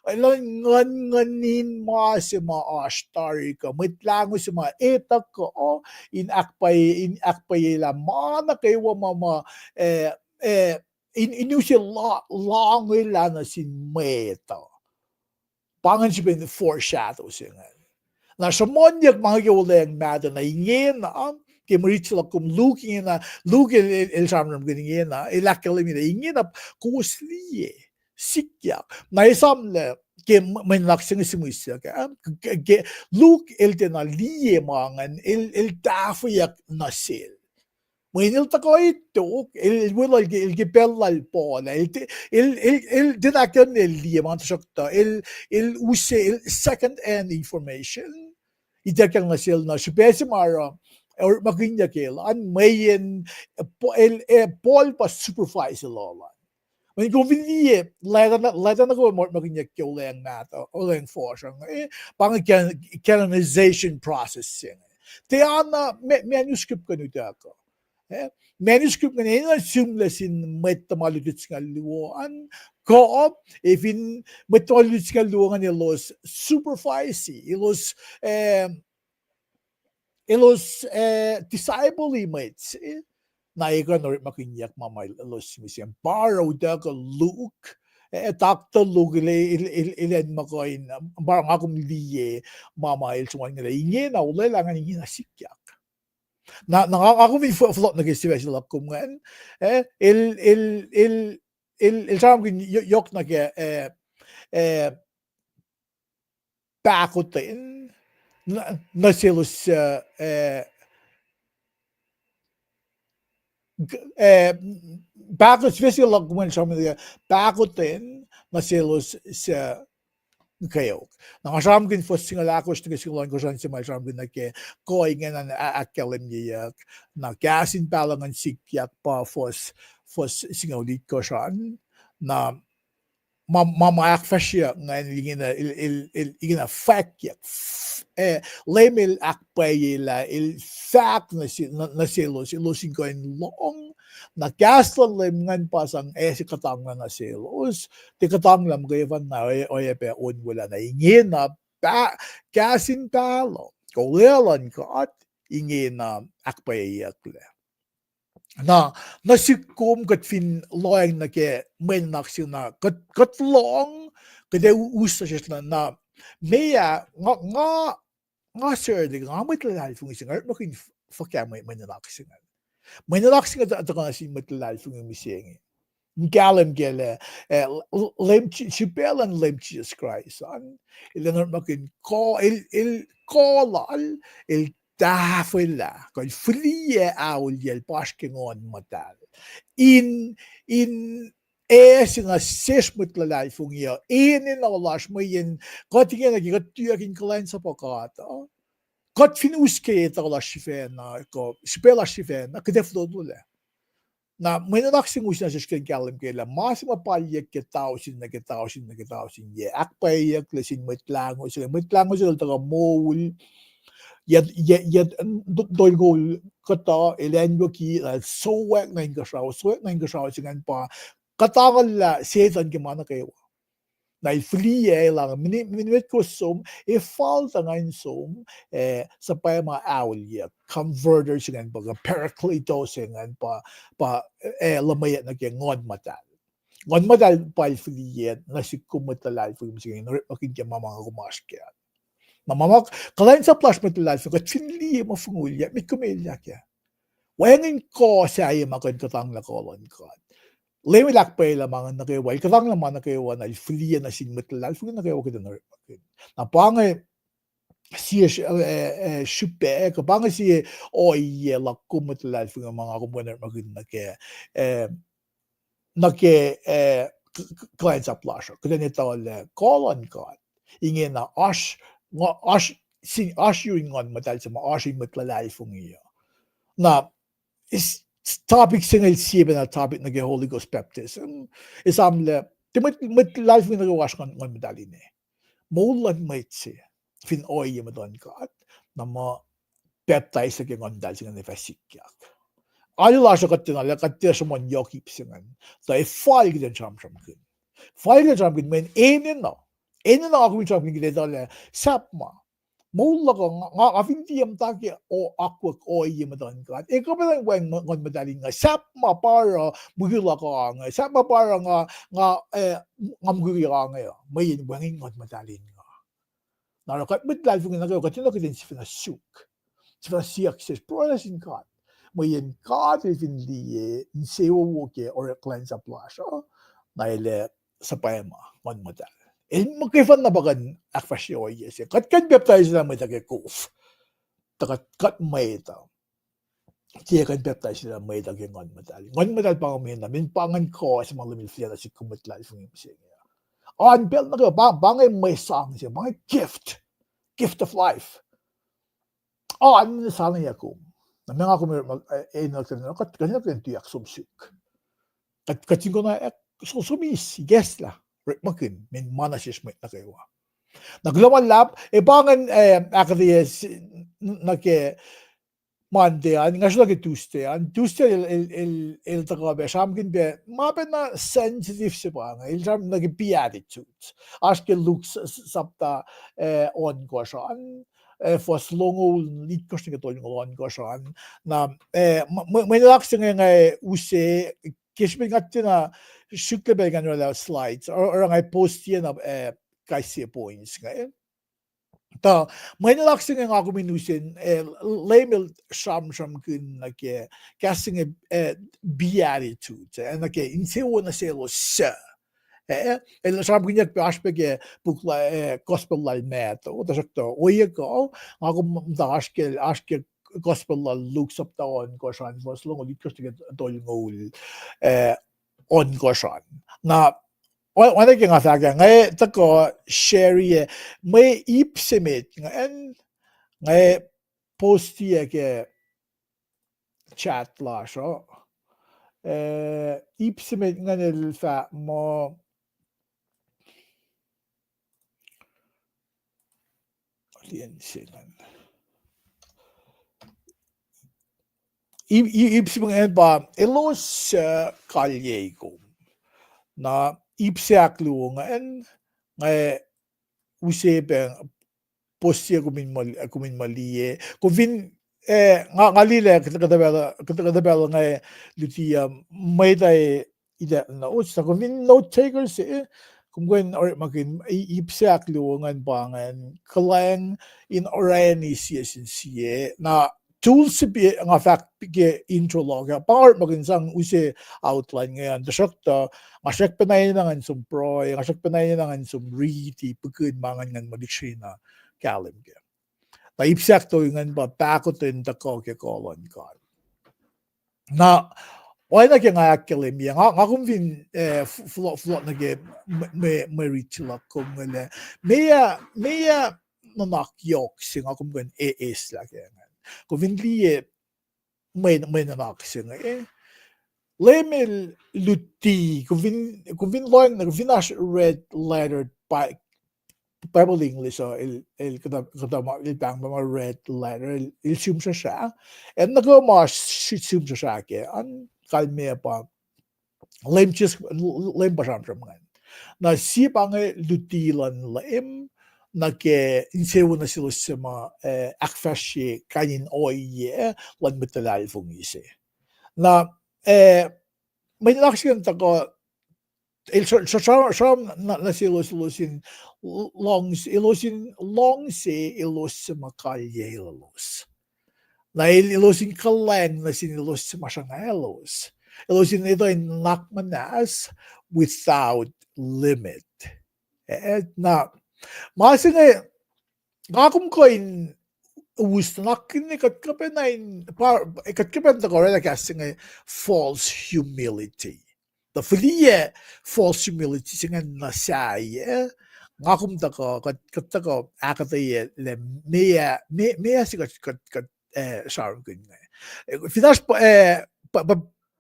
nganin masih ashtari ka mitlango si etak ko in akpay la mana kayo mama inusil long ila na sin meta. Pangan siya bin foreshadow siya nga. Na sa monyak mga kiwala yung mata na ingin na kimaritsi lang kum looking na looking el samram ganingin na ilakalim na ingin na kusliye sikyak na isamle ke manlaksing si Musa ka look el na liye mangan el tafuyak nasil. When tako ito, wala il gipellal po na il dinakan el liyaman sakta il use second hand information itakang nasil na spesi mara or maginya kel an mayen Paul pa supervise lola. When go vinie leta na ko mo maginya kel lang nata o lang force pang canonization processing. Tiana manuscript kanita ko. Manuscript nga na sumlasin metamalulit nga luwan ko if in metamalulit nga luwan nga los supervise ilos elos disciple mates na ikan or makinyak mamay elos misem baro daga Luke Dr. Luke ilen makoin barang akum liye mama il suwan nila inge na ulay langan inge na sikyak na ako may flot na kisiwa sila kuman il sam kin yok na ke bakotin na silos bakos sila kuman sam nila bakotin na silos sa kayo. Nakasam kin fos singala ko sting singlan ko san si may sam kin nake koy nga na akalam niya na gasin palangan sikyak pa fos singalit ko san na mama akfasrye nga igina fakyak lemil akpayela il fak na silos ko in long na gaslan lem ngan pasang si katang na silos ti katang lam gayon na pe on wala na ingin na gasin palo kolelan ko at ingin na akpayak le na nasikum kat fin loyang na ke men naksin na kat long kade usa siya na meya nga sir de nga matlal fung singar makin fakya may naksin at ka si matlal fung miseng galam gele lem chipelan lem Jesus Christ an ilan makin ko il kolal il dafela kon frie aul yel paskengon matal in nga ses mutlalay fung iyo in alash mo yin kotingin nagi kotuyakin kalain sa pakata kot finuske alash shifen na ko spela shifen na kedeflo dule na may nalaksing usna sa skin galim kela masima palyek ke tausin ye akpayak lesin mutlango sila taga mowul yet doy go kata elenyo ki sowek na ingashaw singan pa katangal la setan ki mana kayo na flie lang minit ko som falta ngayon som sa pa mga awil converter singan pa paracletos singan pa lamayat na kaya ngon matal pa flie na si kumatalal fung singan makin kaya mamang kumaskya Mamamak, kalain sa plus matalal so kat finli mafungulya may kumelya kya. Wangin ko sa ay makon katang la kolon ko. Lemilak pa ila mga nakeway katang naman nakewa na finli na sin matalal so nakewa kita na. Na pangay siya shupe kapangay siya oy la kumatalal so mga kumuner magin nake kalain sa plus. Kada nito kolon ko. Ingin na yung ngon matal sa yung matlalay fung iyo. Na is topic single siya na topic na Holy Ghost baptism. Esam le matlalay fung nagawas ngon madali ne. Maulan mait siya. Fin oy yung madon ka at na baptize sa ngon dal sa nga nefasikyak. Ayula siya katinala katira sa mon yokip siya nga. So fall gidan cham kin. Fall gidan cham kin men enin no. Enen ako yung sabi nila sapma. Mula ko nga afintiyam taki o akwak o iyamadon ka. Ikaw ba lang wang madaling nga sapma para mugila ka nga. Sapma para nga mugila ka nga. May wangin nga madaling nga. Narakat midlal fung nagawa katino kitin si finasuk. Si finasiyak says pronasin ka. May ka tin liye insewo woke or cleanse up lash. Na ile sa paema man madal. Magkifan na bagan akfasrye yes. Kat baptize na may tagakuf. Kat may ita. Tiya kan baptize na may tagangon madal. Ngon madal pa kami na min pangan ko sa mga lumilfiya na si kumatlal fung yung siya. On belt na kayo bangay may song siya, bangay gift of life. Ano na sana yakum. Na mga ako kat kanina tiyak sumsuk. Kat ko na sumis yes la. Makin min manasis met na kayo. Naglaman lap bangan akadiye nake Monday nga sila ke Tuesday il tagabe samkin be mapen na sensitive si pa nga il nage attitudes aske looks sapta on ko siya fos longol litkos ni katol ngolon kosan na may nalaksing ngay use kishbin gatina shuklebe ganwala slides or ngay post yan kaisi points ngay ta may nalaksing nga ako minusin lemel sham kun nake casting beatitude nake insewo na selo sa eller sabi niya aspeke bukla gospel lal met o da sakto oye ko ako da aske gospel lal looks up down ko shan was long lit kostiget dol ngol on ko shan na wala nga saga ngay tako share may ipsimit ngay posti ke chat la so ipsimit nga nil fa mo ipsimit ba elos kalyego na ipsiak lu ngay usebe postia kumin malie kuvin ngalile kadabela ngay lutia may tay ida na usta kuvin note takers kung or makin ipsiak lu ngan bangan kalang in orani siya na tools bi nga fact pige intro log part makin sang use outline ngayon dasakta masak panay nangan sum pro masak panay nangan sum read pagkud mangan ngan madiksina kalim ge na ipsiak to ngan ba pakotin ta ko ke kolon ka na wala na nga kalim ya nga kung vin flot na ge me reach la kung ngale meya nanak yok sing ako kung EPS la ge kung vin liye may nanak sing lemel luti kung vin long kung vin red letter by Bible English il bang ma red letter il sum sa and nago ma sum sa ke an kalme pa lem pa sam na si pang lutilan lem na ke insewo na silo sama akfasrye kanin oye lan metalal fungise na may laksyon ta ko Sam na ilusin long se ilos makalye ilos. Na ilusin kalang na sinilos masangalos. Ilusin ito in nakmanas without limit. Na masing ngakum ko in nakin ikatkapen na korela kasing false humility. The filie false humility singan na saya ngakum tako katako akataye le meya sikat sarang kun finas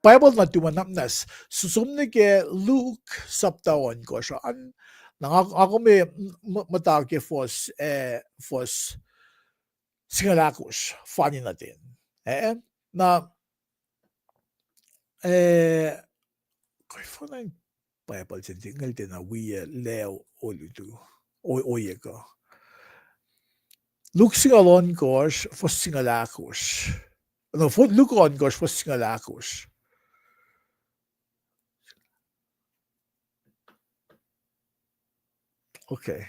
Bible na tumanamnas susumne ke Luke saptawan ko saan nang ako may matake fos singalakos funny natin na Kailan Bible sa tinggal din na wiya leo oludu oye ko. Luke singalon kos fos singalakos. No, Luke on kos fos singalakos. Okay.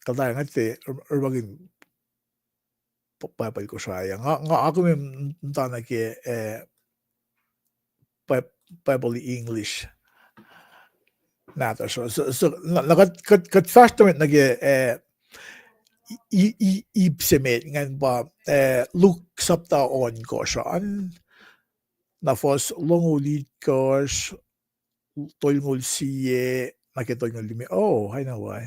Kadang ate urbagin Bible ko saya. Nga ako may tana ke Bible English nato so kat testament nage ipsemet ngan ba Luke sapta on ko saan na fos longulit kos tolngol siye nakitolngol limi hay na why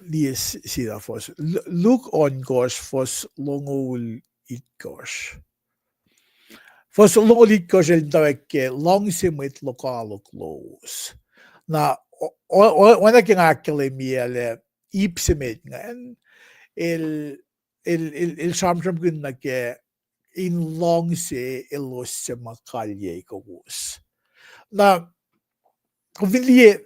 lies sida fos Luke on kos fos longol it kos fos longol it kos el tawek longsimit lokalo close na wana kinakili miele ipsimit ngan il samsam kun nake in long se ilos se makalye kowos na kuvinliye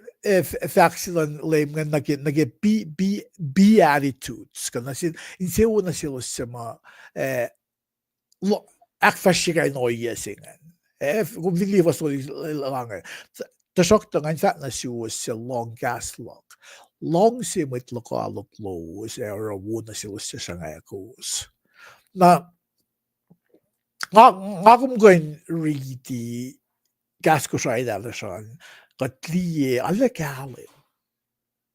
factsilan lem nga nage be attitudes kana sin insewo na sila sama akfasrye noye singen kom vi lever så lange tasokta nga fat na siwo sa long gas lock long si mit lokal close era wona sila sa nga kowos na nga kom going really gas ko siya ida san katliye alle kale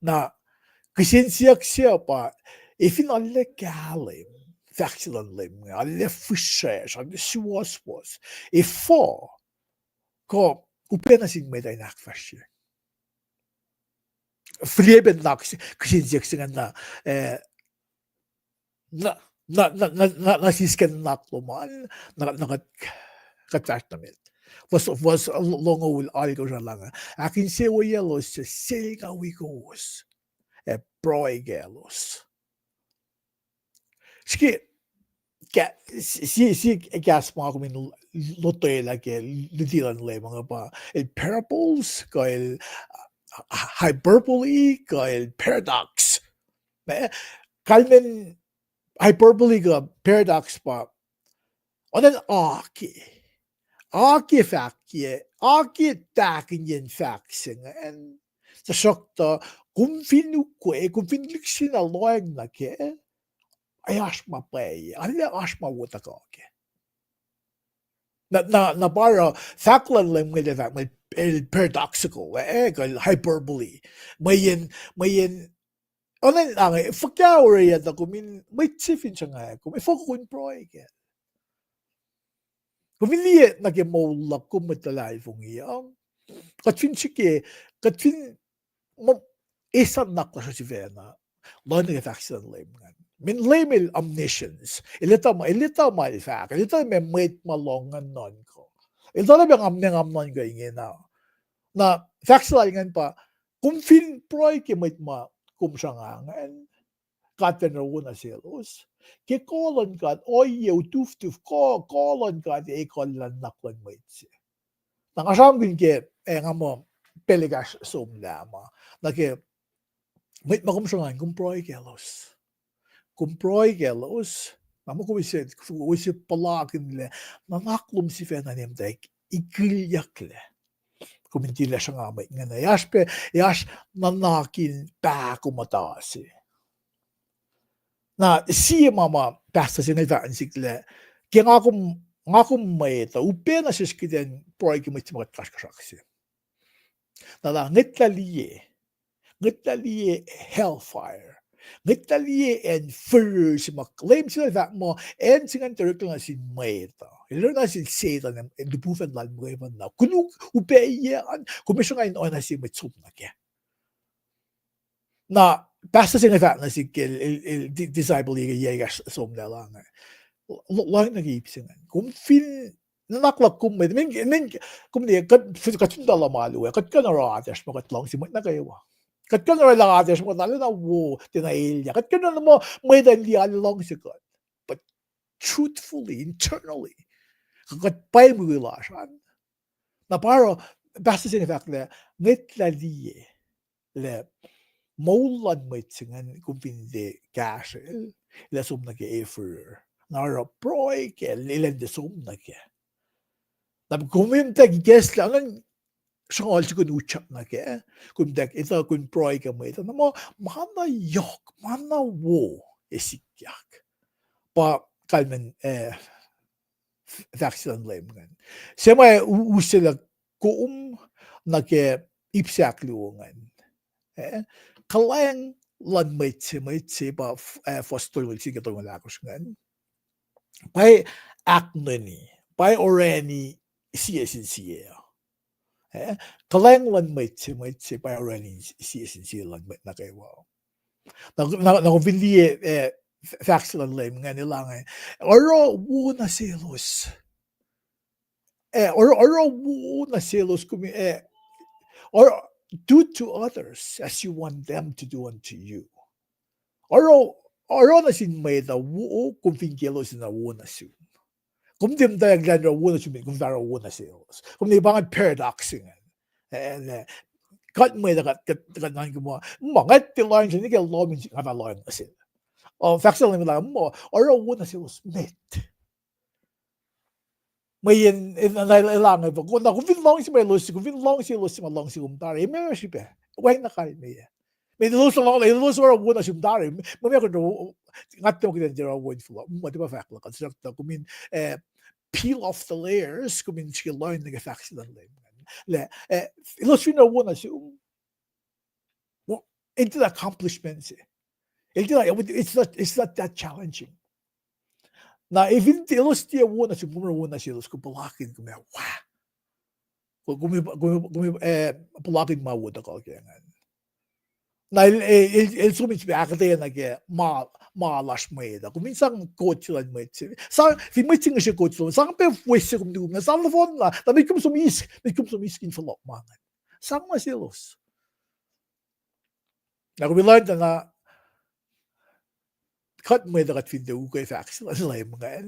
na kisinsiak siya pa ifin alle kale factsilan lem alle fushes alle suwas ifo ko upena sin med ein akfasrye Frieben nak kisinsiak singa na sisken nak loman na katvartamit was longo will algo lang akin se wo yelos se selga wikos proigelos ski si gas mga kumin lotoy lagi litilan le mga pa el parables ko el hyperbole ko el paradox kalmen hyperbole ko paradox pa onen aki takin yen faxing and sa shokta kung finliksin a loeg na ke ay asma pay alle asma wota ka ke na para faklan lem ngede that may paradoxical hyperbole mayen onen ang fakawre ya da kumin may tifin siya ko may fokun proy ke Kumilie nage molla kummetalai fungiang. Katfin chike, katfin Esam nakla sa sivena. Lani faxan lemgan. Min lemil omniscience. Ilita ma ilfak. Ilita me mait malongan non ko. Ilita na bang amnon ko ingin na. Na faxan pa, kumfin proy ke mait ma kumsangangan. Katen na selos. Ke kolon kat oye tuf kolon kat kolon naklan maitse. Nakasam din ke nga mo peligas som lama. Nake mait makumsangan kumproy kelos. Kumproy kelos. Namo ko wisi palakin le. Nanaklum si fenanim dek ikilyakle. Kumintila siya nga may nga na yash nanakin pa kumatasi. Na si mama pasta sinaytaan sikle kaya nga kum may ito upena siskiden proy ki may timagat kaskasaksi na ngitaliye hellfire ngitaliye and fur si maklaim sila that mo and singan teruk lang si may ito ilo na si satan and lupufan lan mo evan na kunu upeyan kumisyon ngayon o na si may tsum na kaya na basta singa na si el disciple yega som na lang lang nag-iipsingan kung fin nanaklak kum med men kum ni kat tunda la malu kat kan rates mo kat lang si na kayo kat kan la rates mo na wo tinail kat kan mo may dan di long si kat but truthfully internally kat pay mo wilasan na para basta singa na ngitlaliye le Maulan may tsingan kumpinde kasel ila sum na ke efer nara proy ke ilan de sum na ke tab kuminte ges lang sangol si kun uchap na ke kumdak ito kun proy ke mo ito na mo mana yok mana wo esikyak pa kalmen vaccine lemgan sema usila na ke ipsak luongan kalang lan maitse ba fostol sige to malakos ngan by acneni by orani siya kalang lan maitse by orani siya lan na kayo na konvinlie vaccine lem ngan ilangan oro wo na selos oro wo na selos kumi or do to others as you want them to do unto you. Oro na sin may da wo kung fingelos na wo na sin. Kung dim da glan wo na sin kung daro wo na sin. Kung ni bangan paradoxing and kat may da kat nan mo mangat ti line ni ke lo min ka ba line asin o factual ni la mo or wo na sil smith may in na lang ba ko na ko vin long si may lo si ko vin long si ma long si tari me si pe wai na kai me may lo so long lo so wo na si tari mo me ko do ngat to ko den wo flo mo di ba fact la construct ko min peel off the layers ko min si line ni factual le lo si no wo na si into the accomplishments it's not that challenging. Na even telos dia wona si bumro wona si los ko palakin ko wa ko gumi palakin ma woda ko kengan na el sumit be akate na ke ma lash meda ko minsan coach lan met sa fi meeting si coach sa pe wese ko du na sa phone la da mi kum so mis in for lot man sa ma si los na ko learned na cut me dat vind de ook even alleen maar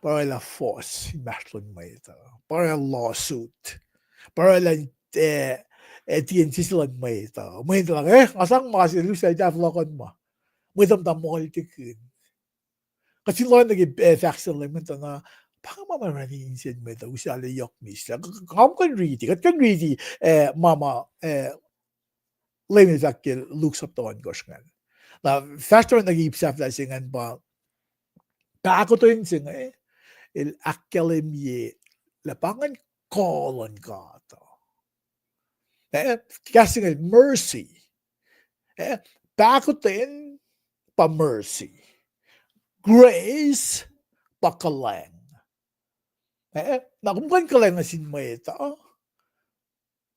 para la force matlon me para lawsuit para la TNT lan me lang asang mas lu sa da vlogon mo mo dam mo tikin kasi lo nag fax element na pang mama rani insin me daw sa le yok mis kam kan ready mama lemme zakkel looks up on goskan na faster nag-iipsaf na singan ba ako to yung singa il akkalemye lapangan kolon ka to kasi nga mercy ako to yung pa mercy grace pa kalang na kumkan kalang na sinmayeta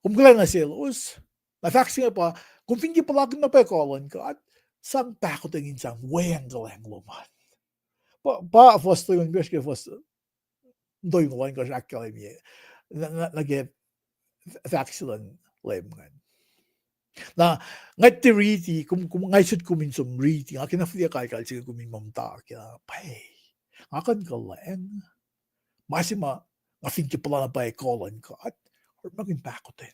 kumkan na silos na faxing pa kung hindi pala na pa kolon ka sang tako tingin sang weng galang luman. Pa fosto yung English ke fosto doy mo lang kasi akademia nag faxilon lemgan. Na ngat ti ready kung ngay should kumin som reading akin na fia kay sige kumin mamta kaya pay. Akan galang masima mafinki pala na pa kolon ka or maging tako din.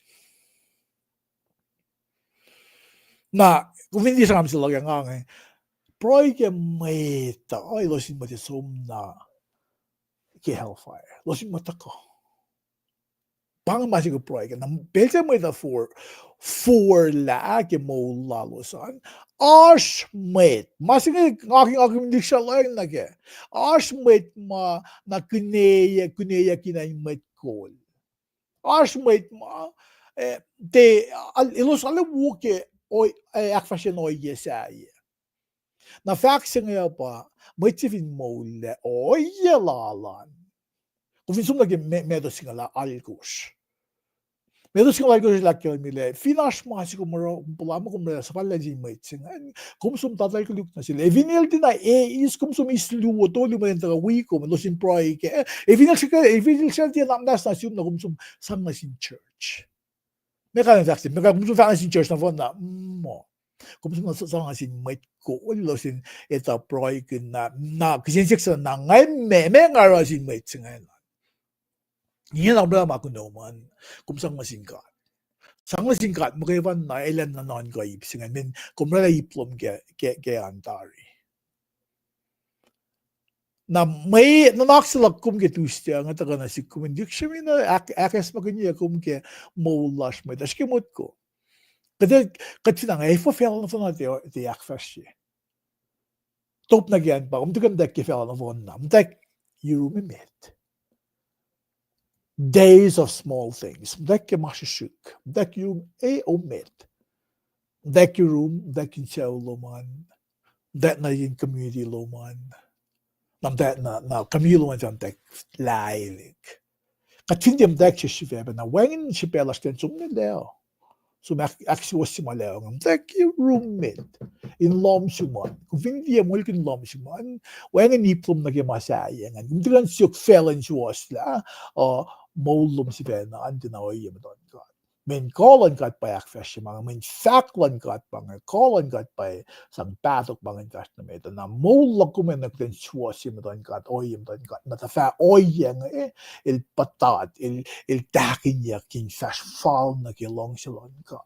Na kung hindi sa kami sila nga proy ke meta ay losin mo ti somna ke hellfire losin mo tako pang masig ko proy ke na belte mo ita for la ke mo lalosan ash met masig aking hindi siya lang na ke ash met ma na kuneya kinay met kol ash met ma te ilos alam wuke oy akfasrye säye. Na faxing nga pa, may tifin mo le oy lalan. Kung finsum lagi medos nga la algos. Medos nga algos la kyo mile, finash masi ko maro, pulamo ko mara sa palaji may tsinga. Kung sum tatay ko luk na sila. Evinil din na is kung sum isluwo to liman taga wiko, losin proy ke. Evinil siya din namnas na siyum na kung sum sang na sin church. Meka na faxing, meka kung sum na sin church na fon na mo. Kung sum sa sin may ko losin eta proy na kisinzik sa na ngay me ngara sin may tsinga. Yan ang problema ko naman. Kung sang masingkat. Sang masingkat, magkaiban na ilan na non-gaib. Singa, min, kung mara iplom ke antari. Na may nanaksilak kum ke tuste, ang taga na si kumindik siya min na akas maganya kum ke maulash may. Das kimot ko. Kasi na nga, ifo-fel na po na ti akfasrye. Top na gyan pa, umtukan dek ke fel na po na. Umtek, you remit. Days of small things. Dek ke masishuk. Dek yung omit. Dek yung room, dek yung chow loman. Dek na yung community loman. Dek na community loman dyan dek lailig. Katindiyam dek siya shiveba na wengin siya pelas ten sumnileo. So actually si maleo ng dek yung roommate. In lom suman. Kung hindi yung mulkin lom suman, wengin iplom na kimasayangan. Kung di lang siyok felon siya wasla, maulom si Pena, andi na oy yung doon ka. Men kolon ka at pa akfasrye, mga men faklan ka at mga kolon ka at pa sang patok mga inkas na meto, na maulog ko men nagten suwas yung doon ka at oy yung doon ka. Natafa oy yung il patat, il takin niya king fash fall na kilong silon ka.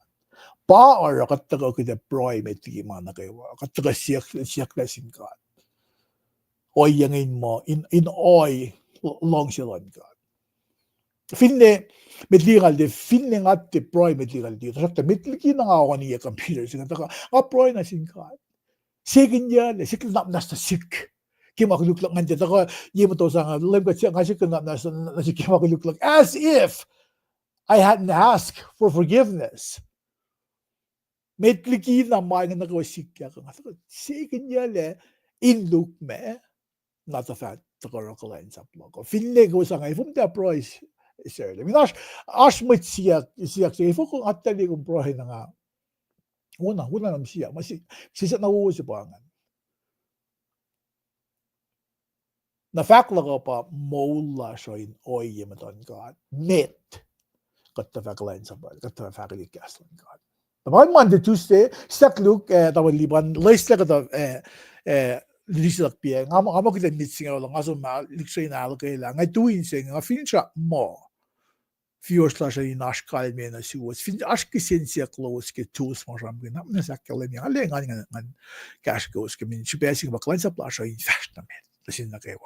Pa or kataga ko the proy met ti mana kayo. Kataga siyak na singkat. Oy yangin mo in oy long silon ka. Finne medligal de finne at the proy medligal di. Sakta medliki na nga ako niya computer singkat ka. Proy na singkat. Second yan, second na nasa sik. Kimakuluklang nga dyan. Ako, yung to sa nga, live ka siya, kasi kung nasa kimakuluklang, as if I hadn't asked for forgiveness. May kliki na mga nagawasik ka. Second yan, inlook me, not a fact, takarakulan sa plug. Finne ko sa nga, ifong the price, sir. I mean, as much siya, ifong kung atali kong prohe na nga, una naman siya, siya nauusi pa nga. Na fact lang pa mola siya in oy yamaton God met kat the fact line sa bal kat the fact LiveCast lang God. Taman Monday Tuesday stak look tawag liban list lang ito list lang piya ngamo kita missing lang aso ma liksay na alkay lang ay tuwin sing nga fin siya mo viewers la siya inash kalme na siwas fin ash kisin siya close ke tools mo ram gina na sakal niya ale nga cash goes kamin siya sing baklan sa plasha in fast na men tasin na kayo.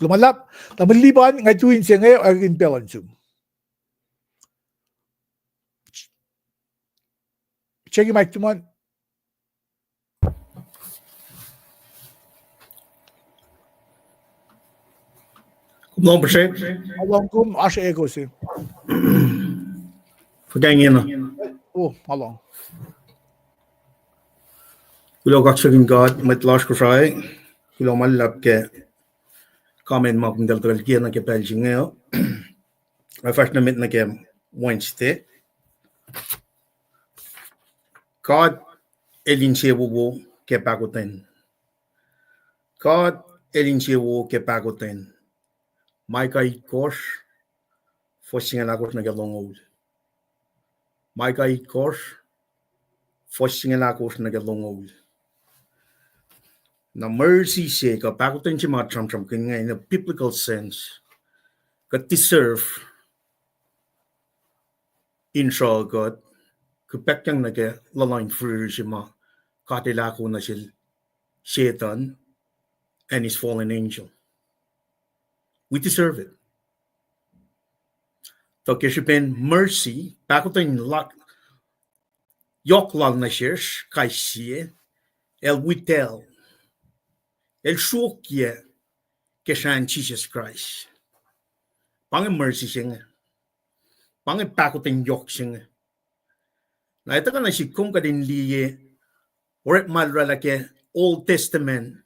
Lumalap, namaliban nga tuwin siya ngayon ay in balance. Check yung mic tuman. Kumlong ba siya? Along kum, asya ego siya. Pagkaingin na. Oh, along. Kulo kasreacng God, may lasr. Kulo malap ke comment mo kung dal kia na ke Paing ngayon. May first na mit na ke Wednesday. God elin siya ke pagutin. God elin siya ke pagutin. May kay kors fossingan akos na ke longol. May kay kors fossingan akos na ke longol. Na mercy siya ka pagutin siya mga tram kanya in a biblical sense. Ka deserve intro God. Kupekyang nage lalain free siya mga katilako na siya Satan and his fallen angel. We deserve it. So kasi ben mercy, pakutin yoklal na siya kay siya el witel el shokye kesan Jesus Christ. Pangin mercy siya nga. Pangin pakutin yok siya nga. Na ito ka na si kung ka din liye or malralake Old Testament.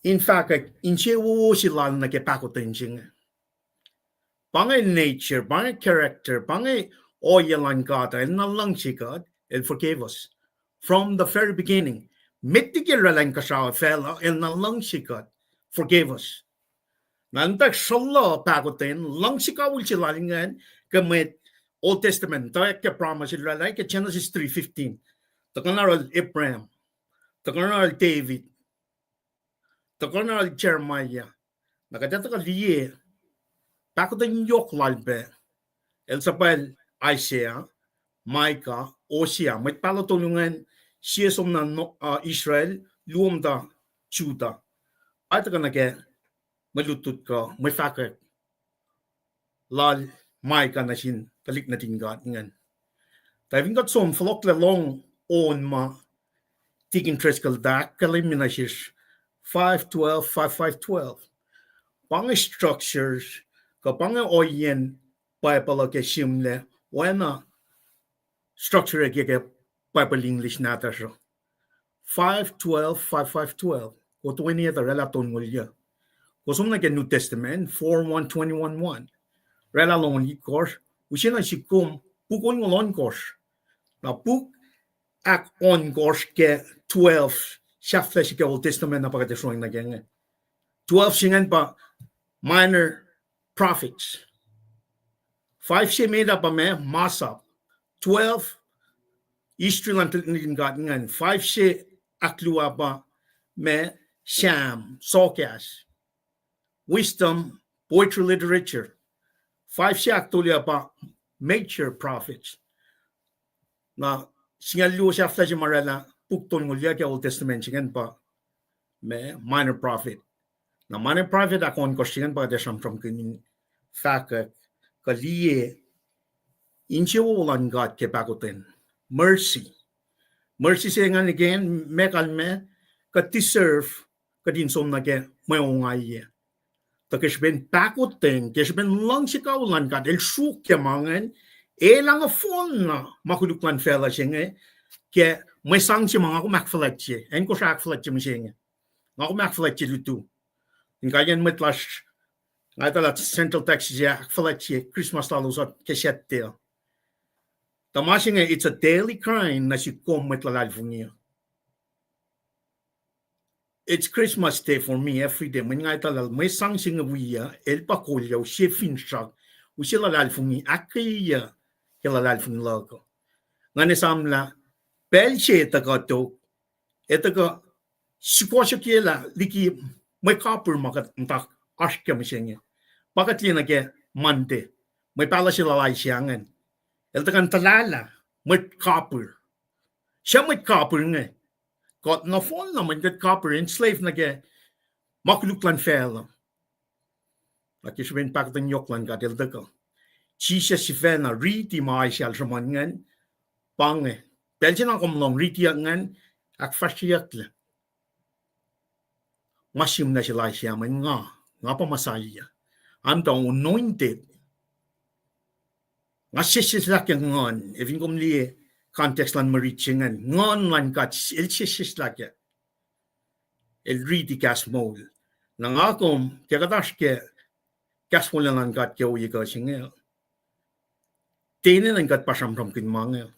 In fact, in siya sila na pakutin siya nga. Pangay nature, pangay character, pangay oyalan God, and nalang si God, and forgave us. From the very beginning, mitigiralan ka siya, fella, and nalang si God, forgave us. Nantak shala pagutin, lang si kawul sila lingan, kamit Old Testament, tayo ka promise sila, like Genesis 3:15, takanaral Abraham, takanaral David, takanaral Jeremiah, nakadata ka liye, pakutin yok lalbe, el sapal Isaiah, Micah, Osea, may palatulungan siya som na Israel, luom da Judah. Ay taka na ke, malutut ka, may fakak, lal, Micah na sin, talik na tinggat ngan. Tayo vingat som, falok lalong on ma, tikin treskal dak, kalim na siya 5:12, 5:5:12. Pang structures, kapang oyen, Bible ke simle, wena structure ke Bible English nata siya. 5:12, 5:5:12. Ko 20 ata relaton ngulya. Ko sumna ke New Testament 4:1, 21:1. Relalon ni course, usina si kum pukon ngolon course. Na puk ak on course ke 12 siya ke Old Testament na pagkatisuang na genge. 12 singan pa minor prophets. 5 siya made up me masa. 12 Israel ang gatingan. 5 siya akluwa pa me sham, sarcasm, wisdom, poetry, literature. 5 siya aktulia pa mature prophets. na singal lu siya flash marala puktol ngulya ke Old Testament singan pa me minor prophet na minor prophet akon ko singan pa desam from kin fact ka liye inche wolan God ke pakoten mercy singan again me kalme ka deserve ka din som na ke mayongay takish ben pakoten kish ben lang si kaulan God el suk ke mangen lang phone na makuluklan fella singe ke may sang si mga ko makflatche en ko sa akflatche msinge ngako makflatche lutu ngayon metlash ngatalat Central Texas ya akflatche Christmas talos at kesette tamashinge it's a daily crime na si kom metlalalfunia it's Christmas day for me every day when ngatalal may sang singe wiya el pakolya o shefin shak o sila lalfuni akiya kila lalfuni lago ngane samla Belche tagato etaga squash kela liki may copper makat mtak ashka machine bakat lina ke mante may pala sila laisyangan etagan talala may copper siya may copper nga got na phone naman get copper enslaved na ke makuluklan fela nakiswin pakatan yoklan ka deldaga chisya si fena riti maaysyal samangan pange Belgian ang long ritiangan akfasrye masim na sila siya man nga pamasaya I'm the anointed nga sislak yang ngon even kumli context lan marichingan ngon lan kat el sislak el riti kasmol nang akom kagadash ke kasmol lan kat ke uyi ka singe tenen ang kat pasam from kinmanga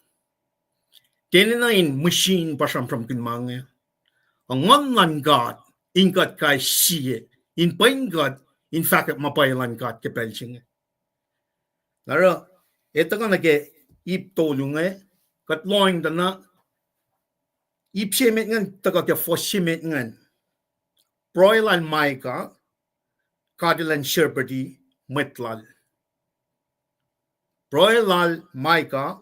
Tenenain machine pasam from kinmanga. Ang ngan God ingat kay siye in Paing God in fact mapailan God ke pelching. Lara ito ka nage ip tolung kat loing dana ip simet ngan taga ke fosimet ngan. Broilan maika kadilan sherpati metlal. Broilal maika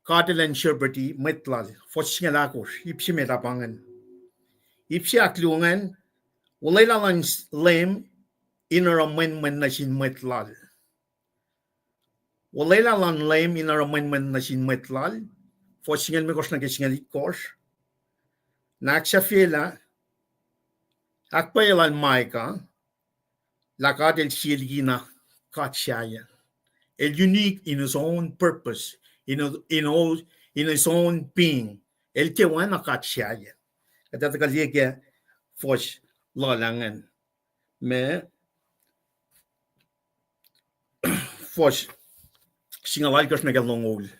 Kadilan sherbeti metlal fossinga lakos ipsi metapangan ipsi aklungan ulay lang lem inaramen na sin metlal ulay lang lem inaramen na sin metlal fossinga mekos na kesinga likos naksha fela akpayalan maika lakadel silgina katshaya el unique in his own purpose in his own being. El que wana katshaya. Kata kali ke fosh lalangan. Me fosh singalal kas nagalongol.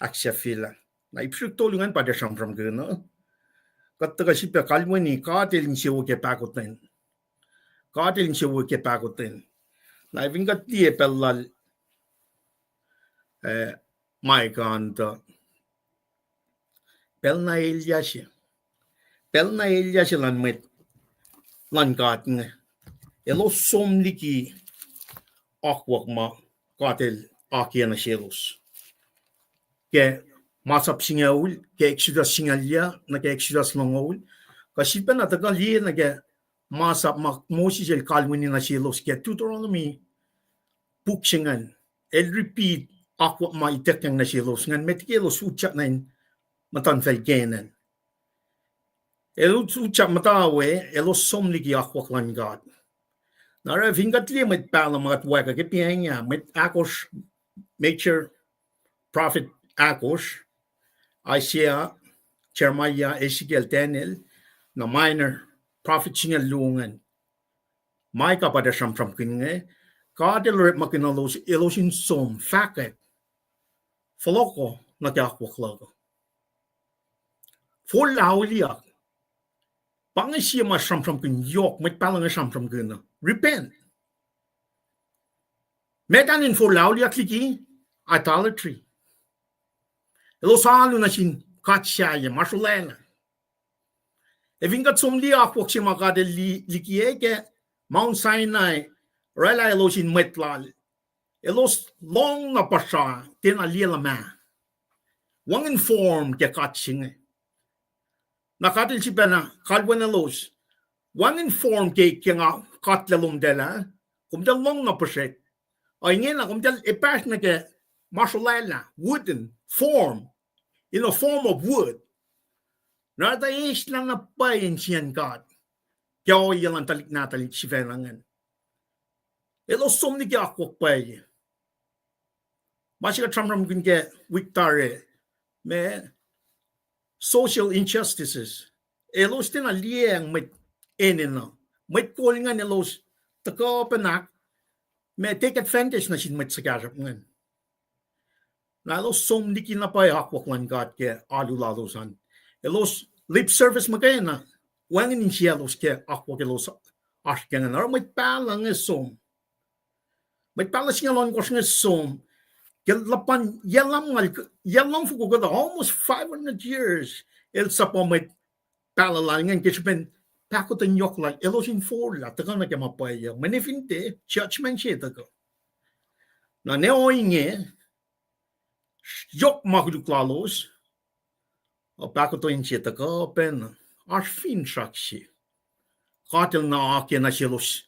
Aksya fila. Na ipsuk tolungan pada samram gena. Kata kasi pe kalmoni katelin siwo ke pakoten. Katelin siwo ke pakoten. Na vingat tie pelal Mike and Pelna Eliashi lan met lan gatne elo somliki akwak ma katel akiana shelos ke masap singaul ke exodus singalia na ke exodus longol kasi pa natagali na ke masap mak Moses el kalwini na shelos ke Deuteronomy book singan el repeat Ako maitek yang nasilos ngan metikelos ucap nain matan felgenan. Elos ucap matawe elos somligi ako klan God. Nara vingat li met pala mga tuweka ke pianya met akos major prophet akos Isaiah Jeremiah Ezekiel Daniel na minor prophet singa lungan. Mai kapada sam kinge kadeler makinalos elosin som faket Foloko na tiakwak For lauliak. Pangasiya masam kin yok met palang asam kin. Repent. Metanin for lauliak liki idolatry. Elosalo na sin katsaya masulena. Evingat somli akwak si makade likieke Mount Sinai rela elosin metlal. Elos long na pasha tinalia ma. Wangen form ke katsinge. Nakatil si pena kalwanelos. Wangen form ke nga katlalom dela. Kumdal long na project. Ay ngena kumdal ipas na ke marshallala wooden form in a form of wood. Nada is lang na payin siyan God. Kaya o yalan talik natalik si Velangan. Elo somni ke akwak payin. Masika tramram kun ke wiktare me social injustices. Elos tin a liang mit enina. Mit calling an elos tako penak me take advantage na sin mit sagarap ngan. Na elos somni ki na pay akwak lan God ke alulalosan. Elos lip service magayana. Wangin in sielos ke akwak elos ashkengan. Or mit palang esom. Mit palas ngalon kos ngesom. Yalam fuko gada almost 500 years. El sapomit palalangan kispen pakot en yok like elosin for la takana ke mapaya. Manifinte judgment siya tako. Na neoinge yok makuluklalos o pakot en siya tako pen arfin saksi. Katil na ake na silos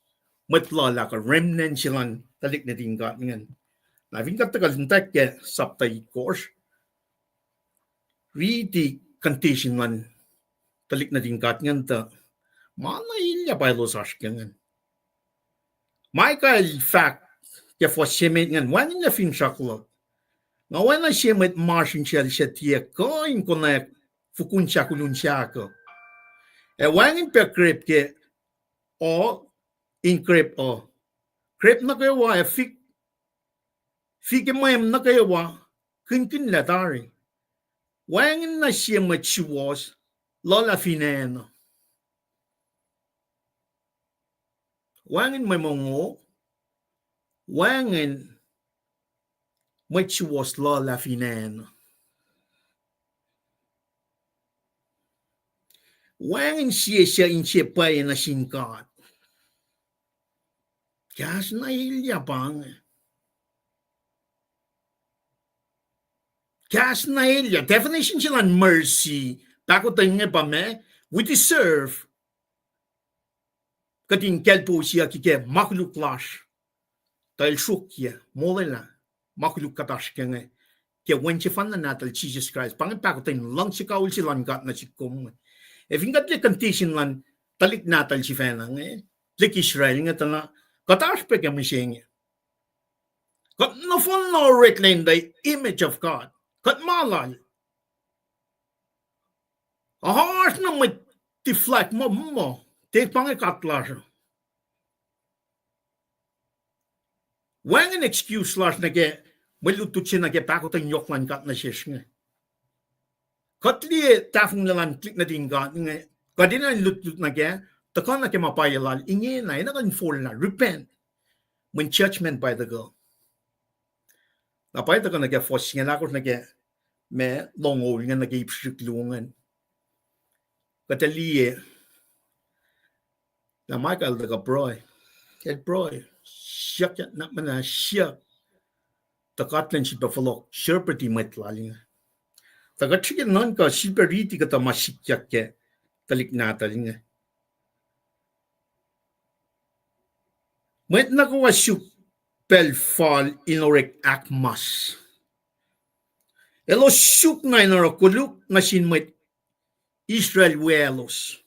matlala ka remnant silang talik na tingkat ngan. Na vinkat takal tintak ke saptay course. Really condition man talik na tingkat ngan ta. Mana ilya pa los ashkengan. Michael fact ke for shemet ngan wangin na fin shaklo. Nga wana shemet marshin shel shetia ko in konek fukun shakulun shako. E wangin pe krep ke o in krep o. Krep na kayo wa e fik mayam na kayo wa kin latari. Wangin na shemet shiwas lola fineno. Wangin may mongo, wangin may chiwas lola fineno. Wangin siya in siya pay na singkat. Kas na ilya pang. Kas na ilya. Definition sila mercy. Bako tingin pa me, we deserve. Kating kelpo siya kike makuluklas. Dahil shukya, molela, makuluk katash kenge. Kaya wenche fan na natal Jesus Christ. Pangit bako tingin lang si kaul silang gat na si kum. If ingat le condition lan talik natal si fenang lik Israel nga tala katash pe kami siya. Kat no fun no reclaim the image of God. Kat malal. Ahas na may tiflak mo. Take pangit katlas. Wang an excuse las na ge malututsin na ge pakotang yoklan kat na siya nga. Katli tafung nalan klik na din kat nga. Kadina lut na ge takan na ke mapayalal inge na inakan fall na repent when judgment by the girl. Napay takan na ge fos nga lakos na ge me longol nga na ge ipsiklungan. Kataliye na Michael daga broy. Ket broy. Siyak na mana siyak. Takatlan si bafalok. Sherpati matlaling. Tagatchikin non ka siperiti kata masikyak ke talik nataling. Met nakawa syuk pelfal inorek akmas. Elo syuk na inarakuluk na sinmet Israel welos.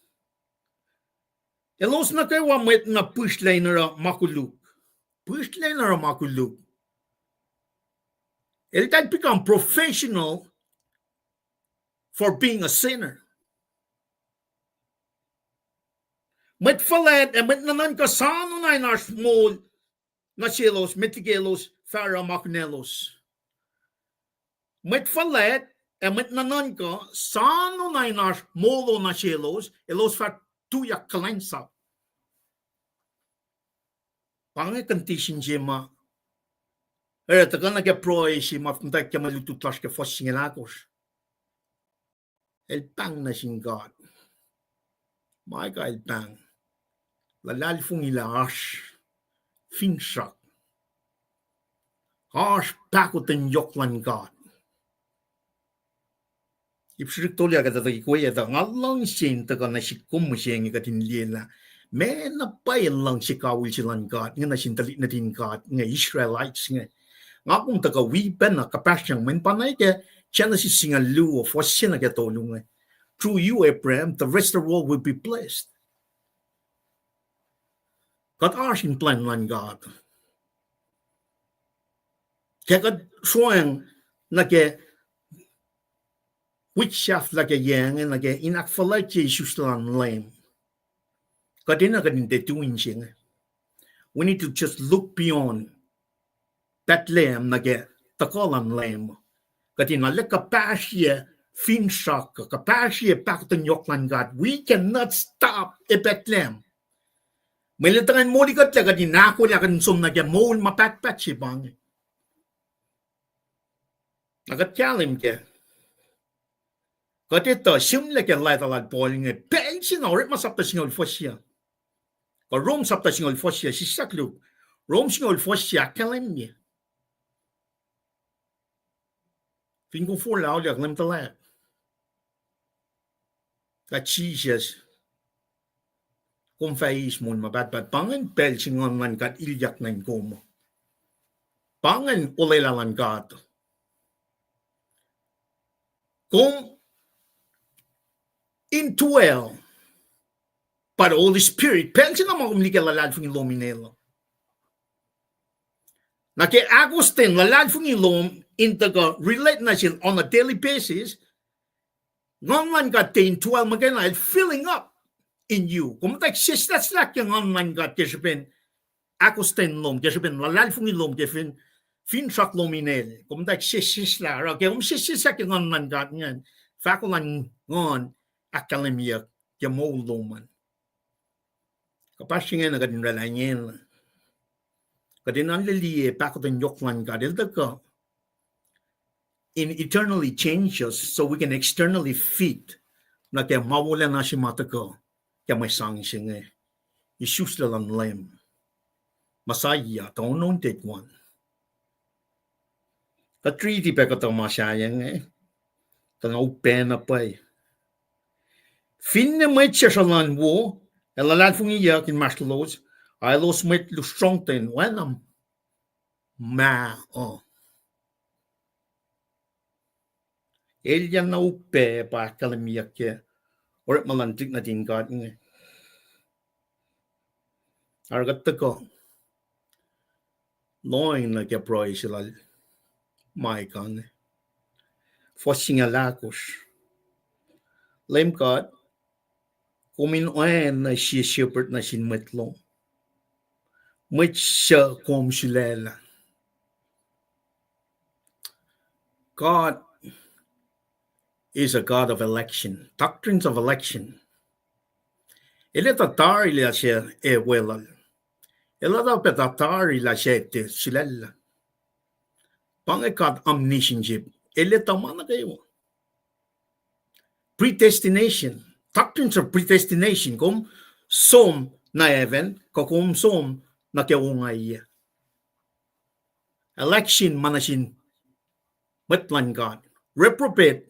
Elos na kayo met na pushlay na makuluk. Pushlay na makuluk. It had become professional for being a sinner. Met falet and met nanan kasano na inar small na silos, metigelos, fara makunelos. Met falet and met nanan ka sano na inar molo na silos, elos fat tuyak kalensa. Pange condition jema. Takan na ke proy si mafuntak ke malututlas ke fosing elakos. El pang na sing God. My God, el pang. Lalal fung ilash. Finsak. Harsh pakoten yoklan God. Ipsrik tolia ka tatay kuya da ngalang sin ta ka na si kumuseng ka tinlila. Me na payan lang si kawil silang God nga na sintalit na din God nga Israelites nga. Nga kung ta ka wipen na kapasyang men panay ka siya na si singalu of was siya na katulong nga. Through you, Abraham, the rest of the world will be blessed. God are sin plan lang God. Kaya ka suwang na ke which shaft like a yang and like a inakfasrye Jesus lang lame. Kadina kadin de doing sing. We need to just look beyond that lamb nage takalan lamb. Kadina le kapasya fin shock kapasya back to Yoklan God. We cannot stop a Bethlehem. Militangan mo dikat la kadina ko la kan sum nage mo mapatpat si bang. Nagat chalim ke. Kadito simle ke lai talat boiling e pension or masap ta singol fosya. Ka Rome sap ta singol fosya Sifac Lulap. Rome singol fosya kalim niya. Fin kong for lao liak lim talat. Ka Jesus kung fais mo mabatbat pangan pel singon man kat ilyak na komo. Pangan ulelalan kat. Kung intuel para Holy Spirit pel sinama kumlika lalad fung ilom inelo. Na ke Agustin lalad fung ilom intaga relate na siya on a daily basis. Ngon kat tein 12 magana filling up in you. Kung tak sistas lak yung ngon kat kesipin Agustin lom kesipin lalad fung ilom kesipin fin sak lominel. Kung tak sistas la kaya kung sistas lak yung ngon kat ngan fakulan ngon akademia ke mo loman. Kapag siya na kadin ralanyen. Kadin ang liliye pakutan Yoklan kat ilta in eternally changes so we can externally fit na kaya mawala na si mata ko kaya may sang siya nga isus lang lem masaya ta anointed one ka treaty pa ka ta masaya nga ta nga open na pa fin na may siya sa lan wo elalat fung iya kin maslos ay los met lu strongten when ma Ella na upe pa kalamiyak ke or malantik na din God nga. Argat ko loin na ke proy sila my kan. Fosing alakos. Lem God kumin oen na si shepherd na sin metlong. Mit siya kom silela. God is a God of election, doctrines of election. Ele tatar ila siya welal. Ele tatar ila siya te silala. Pangakat omniscientship. Ele tama na kayo. Predestination, doctrines of predestination. Kung som na heaven, kung som na kiungay. Election manasin matlan God. Reprobate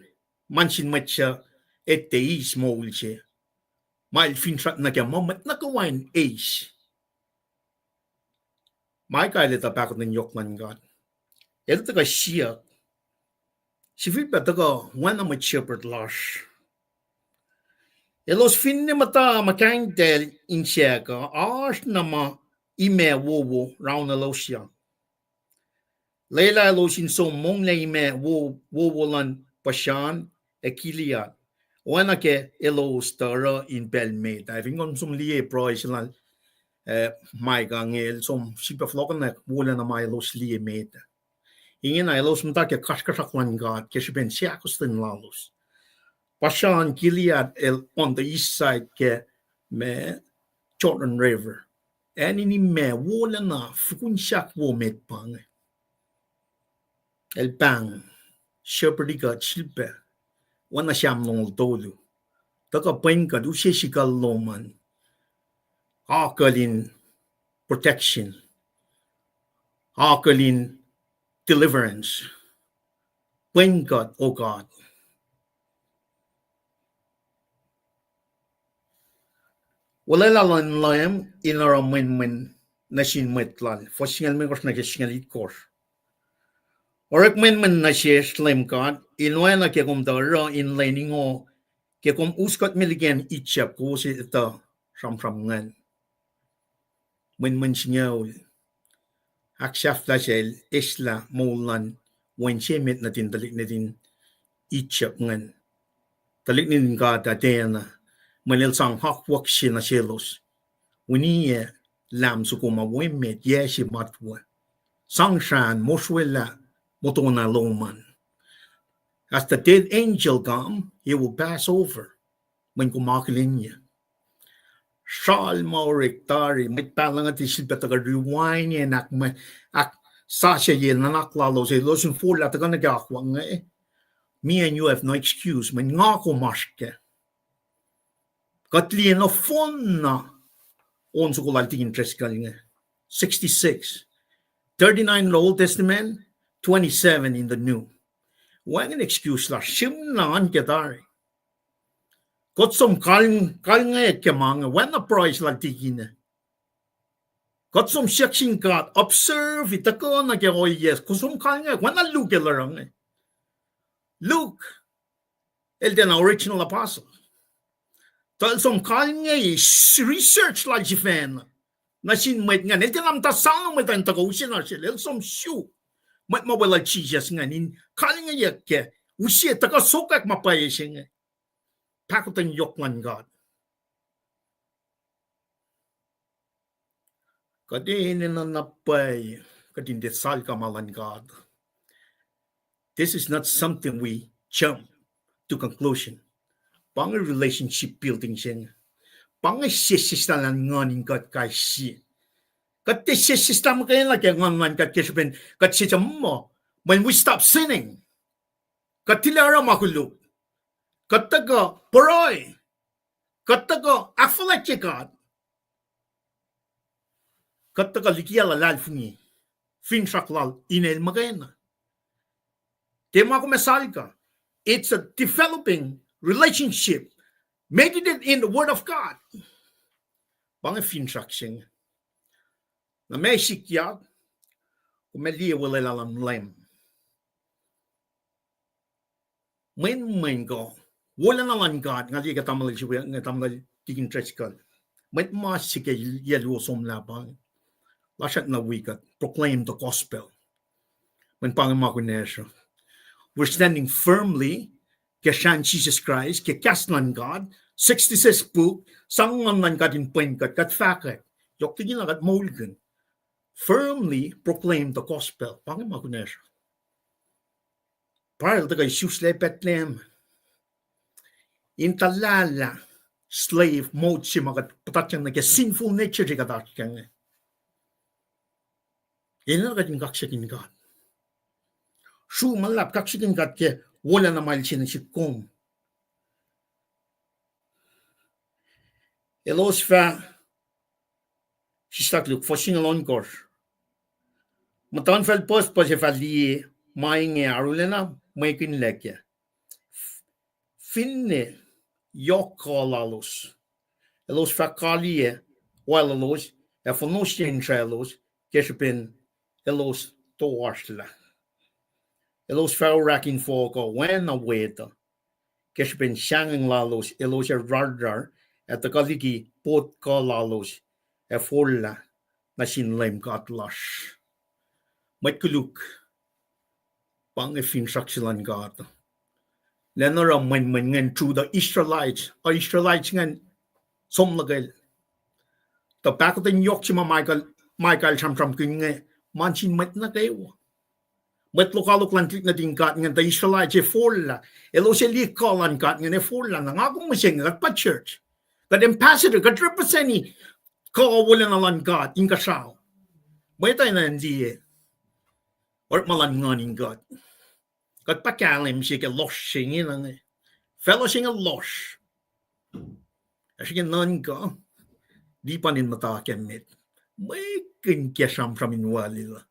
mansin matcha eteismo ulche. Mail finstrat na kaya mamat na kawain age. May kaya lita bakit ng Yoklan God. Ito taga siya. Si Fipa taga wana shepherd lash. Elos finne mata makain del in siya ka. Ars na ma ime wowo round na lo siya. Leila lo sin so mong na ime wowo lan pasyan ekiliat. Wana ke elo stara in belme. I think on some liye price lang mai gangel som sipa flokan na wala na mai los liye meta. Ingin ay los mta ke kaskasaklan God ke siben siakustin lalos. Pashan Gilead on the east side ke me Jordan River. And ini me wala na fukun siak wo met pang. El bang shepherd God silpe. Wana siyam long tolu. Taka Paing ka du shishikal loman. Akalin protection. Akalin deliverance. Paing God, oh God. wala lalan layam inara men nasin metlal for singal me kos na singal itkor orek men na shesh lem kad inwa na ke kom dara in lining o ke kom uskot miligen itchap ko si ita ram ngan men singaw akshaf la shel isla molan when she met natin dalik natin itchap ngan dalik nin ka datena manil sang hak wak na shelos wini lam sukuma wemet yeshi matwa sangshan moswela motona loman as the dead angel come he will pass over when kumakilinya shal maurik tari mit palang at isilbeta ka rewind yan ak sasha yen nanaklalo say losin full at ka nagakwa nga me and you have no excuse man nga ko maske katlien no fon na on so kulati interest kalinga 66 39 in the Old Testament 27 in the New wang an excuse la shim na an ketari got some kalng kemang when the price la tikine got some section got observe it ko na ke oy yes kusum kalng when na Luke larang Luke el den original apostle tal some kalng research la jifen na sin met nga el den am ta sang met an ta ko sin ar el some shoe mat mawala Jesus nga nin kalng ke usia ta ka sokak mapay sing pakutan yokman God kadin na napay kadin de sal kamalan God. This is not something we jump to conclusion. Pang relationship building sing. Pang system nganing God kay si. Kat system kayo like ngan kat kesben kat si mo when we stop sinning. Kat tilara makulo. Kat taga poroy. Kat taga akfasrye God. Kat taga likiala lalfungi. Finsaklal inel magana. Tema ko mesalka. It's a developing relationship. Making it in the Word of God. Bang finsaksing. Na may sikyak. Kumeliya wala lalam lem. Men go. Wala na lang God. Nga di ka tamal siya. Nga tamal tikin tresikal. May masike yelo som labang. Lasat na wikat. Proclaim the gospel. When pangamakunesyo. We're standing firmly keshan Jesus Christ, ke kasnan God, 66 book, sangan nan kadin poinkat, kat fakat, yok tigin agat mulgan. Firmly proclaim the gospel. Pangamakunesyo. Paral tagay susle Bethlehem. Intalala, slave mode si magat patatyang nagka sinful nature di katatyang. Yan na kadin kaksakin God. Shu malap kaksikin God ke wala na mahal siya ng sikong. Elos fa Sifac Lulap for singalon kor. Matan fel post pa siya fali maing arulena may kinlekya. Finne yokkalalos. Elos fa kaliye walalos e fonosyen tralos kesipin elos toarsla. Elos fa rakin foko when a weta. Kesipin siyang lalos elos radar at the kaliki pot kalalos e fola na sinlaim katlash. Matkuluk pang finsaksilan God. Lenara man ngan through the Israelites ngan somlagel. The back of the yok si Michael Shamsham kung manchin mat na kayo. Mat lokalok lang na din God ngan the Israelites e fola. Elo siya likalan God ngan e fola na nga kung masing at pa church. That ambassador kat representi kawalan na lang God in kasaw. May tayo na hindi or malanganin God. Kat pakalim siya ka losh singin lang fellow siya losh. Siya nan ka. Di pa nin matakemit. May kinkesam from inwalila.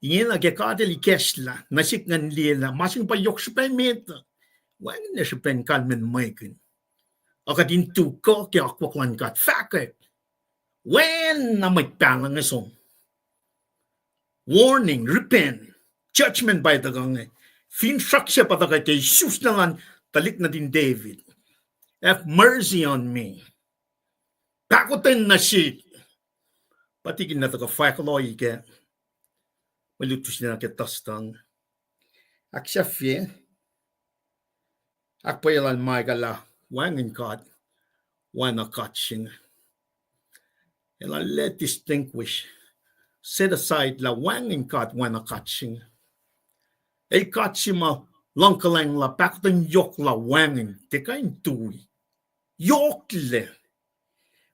Iyan na kakadali kesla. Nasik ngan lila. Masing pa yok sa pemit. Wang na siya pen kalmen maykin. Akadin tuku kaya akwaklan kat fakit. When na may palang Esam. Warning, repent, judgment by the gang. Finstruction pa tayo kay Jesus na lang talik na din David. Have mercy on me. Pakutin na shit. Patigin na tayo fakaloy ka. Malutos na kitastang. Aksafye. Akpayalan maigala. Wangin kat. Wana katching. And I let distinguish. Set aside la wangin kat wana katching. Ay katchima langkalang la pakutin yok la wangin. Tekain tui. Yok le.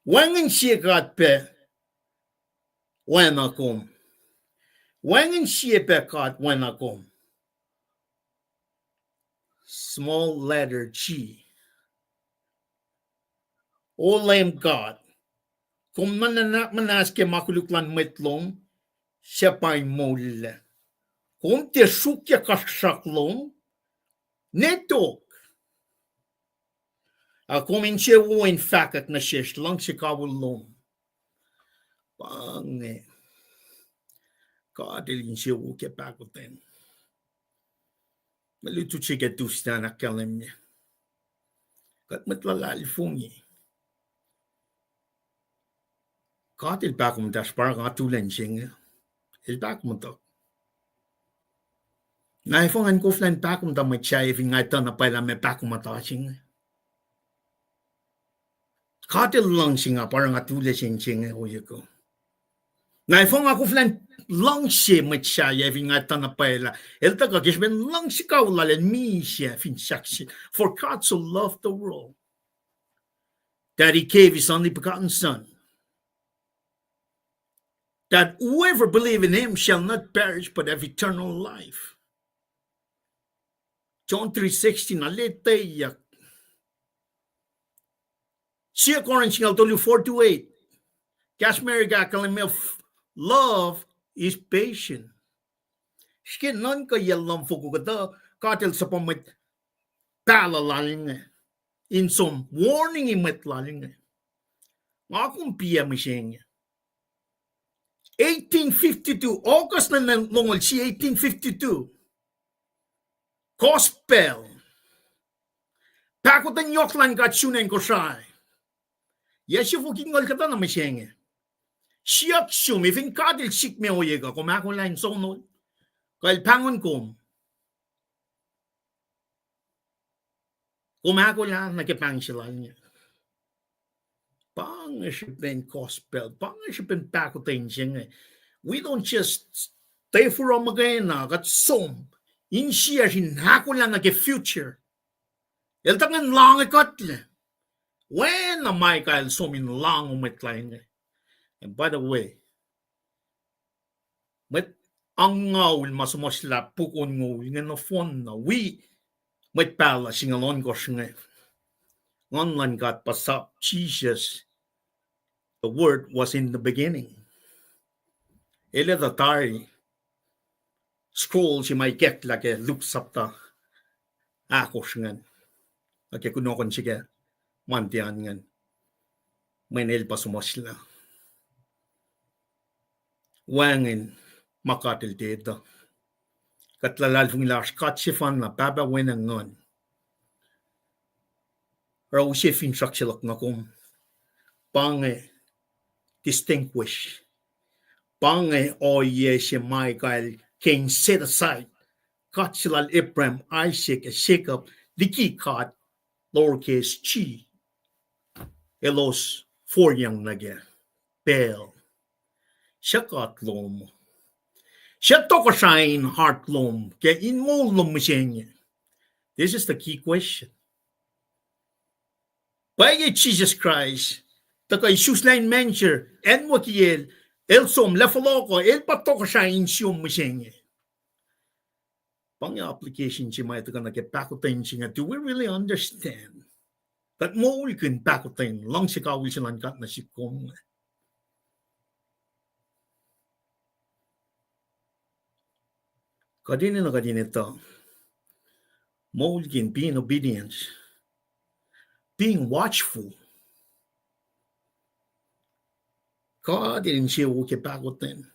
Wangin siya kat pe. Wana kom. Wangin siya pe kat wana kom. Small letter G. O Lamb God. Kung manas ke makuluklan metlong, siya pa'y mole. Kung tesukya kasreacng, netok. Kung siya uwin fakak na siya, lang siya kawulong. Pange. Kadilin siya uke pakutin. Maluto siya kadusta na kalam niya. Kat matlalalifong niya. Kadil pakum das parang atulan siya. Il pakum to. Naifongan ko flan pakum da may siya if ngay to na pala may pakum mataching. Kadil lang siya parang atulan siya hoy ko. Naifongan ko flan lang siya may siya if ngay to na pala. Il ta ka kisben lang siya kaulalan mi siya fin saksi. For God so loved the world that he gave his only begotten son. That whoever believe in him shall not perish but have eternal life. John 3:16, aleteyak. Siya koran singal tolu 4-8. Kasmeriga kalimel love is patient. Skin non ka yalam fuku kada katil sa pamit palalaling. In some warning imet laling. Akong PM PST. 1852, August na nangol si 1852. Gospel. Pakutan yoklan katsunen ko siya. Yes, you fucking ngol kata na masyenge. Siyak sum, if in kadil sik me oyega, kumakulain sonol. Kail pangon kom. Kumakulan nakipang sila niya. Pangasipin gospel, pangasipin pakutin siya. We don't just stay for a magana, kat som. In siya, hinakulan na future. Eltangan lang ikatle. When na Michael sumin lang umitlain. And by the way, met ang ngawil masumasla pukon ngawil nga na phone na we met pala singalon ko siya. Online got pasap Jesus. The word was in the beginning. Ele the tari scroll si may get like a look sapta akoo siya. Ake kunokon siya mantian ngan. May nel pasumasla. Wangin makatil dito. Katlalal fung lars katsifan na baba wenang ngon. Raw siya finstructilak na kum. Pange distinguish. Pange oye si Michael can set aside. Katsilal Abraham, Isaac, Jacob, the key card, lowercase g. Elos foryang nage. Bel. Shakat lom. Shatokashain heart lom. Kaya in mo lom masyenge. This is the key question. By Jesus Christ, taka Isus lain mention, en wakiel, el som lefaloko, el patokashain siyom masyenge. Pang application si may taka nagpakutin siya. Do we really understand that mo can pakutin lang si kawil silang kat na si kong. Kadini na kadini ito. Mo can be in obedience. being watchful. God didn't say okay back then.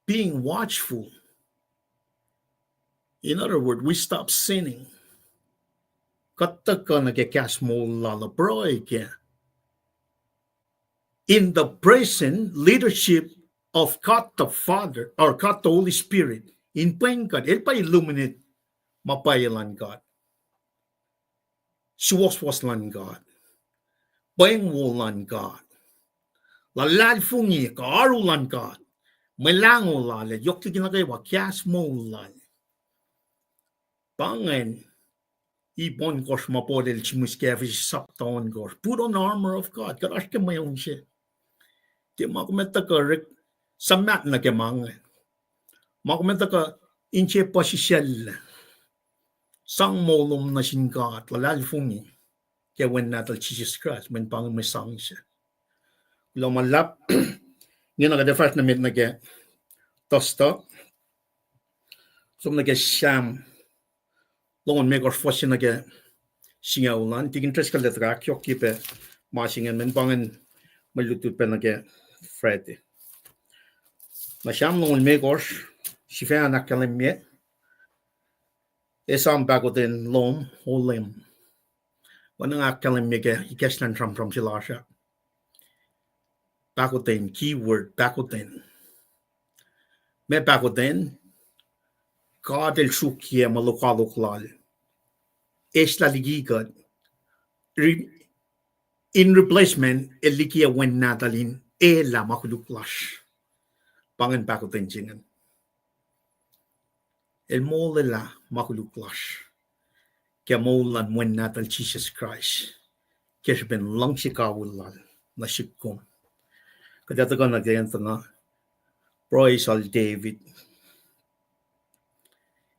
Being watchful. In other words, we stop sinning. In the present leadership of God the Father or God the Holy Spirit, in Paing God, El pa illuminate mapayalan God. Suwaswaslan God. Paingwolan God. Lalalfungi kaarulan God. Melangolale yoktiginagay wa kias molal. Pangen ibon kos mapodel chimuskevis saptaon gor. Put on the armor of God. Karash ke mayon siya. Di makumenta ka samat na kemang. Makumenta ka inche pasisel. Sang molom na sin God. Lalalfungi. Kaya Wen Natul Jesus Christ. Men pangen may sang siya. Lumalap. Ngayon nakadefas na mit nage tosto. Som nage Esam. Longon megor fossi nage singaulan. Tigin tres kaletra kyok kipe masingen men pangen malutut pe nage Freddy. Na Esam longon megor sifea nakalemme. Esam bagoten lom holem. Wanang akalemme ge ikeslan from silasha. Bagoten keyword bagoten. Me bagoten God el sukie malukaluklal. Es la ligigad. In replacement, el likia Wen Natalin e la makuluklas. Pangan bagoten jingan. El mole la makuluklas. Kaya molan Wen Natal Jesus Christ. Kaya ben lang sikawulal na sikom. Kaya ito ka nagayanta na Praise al David.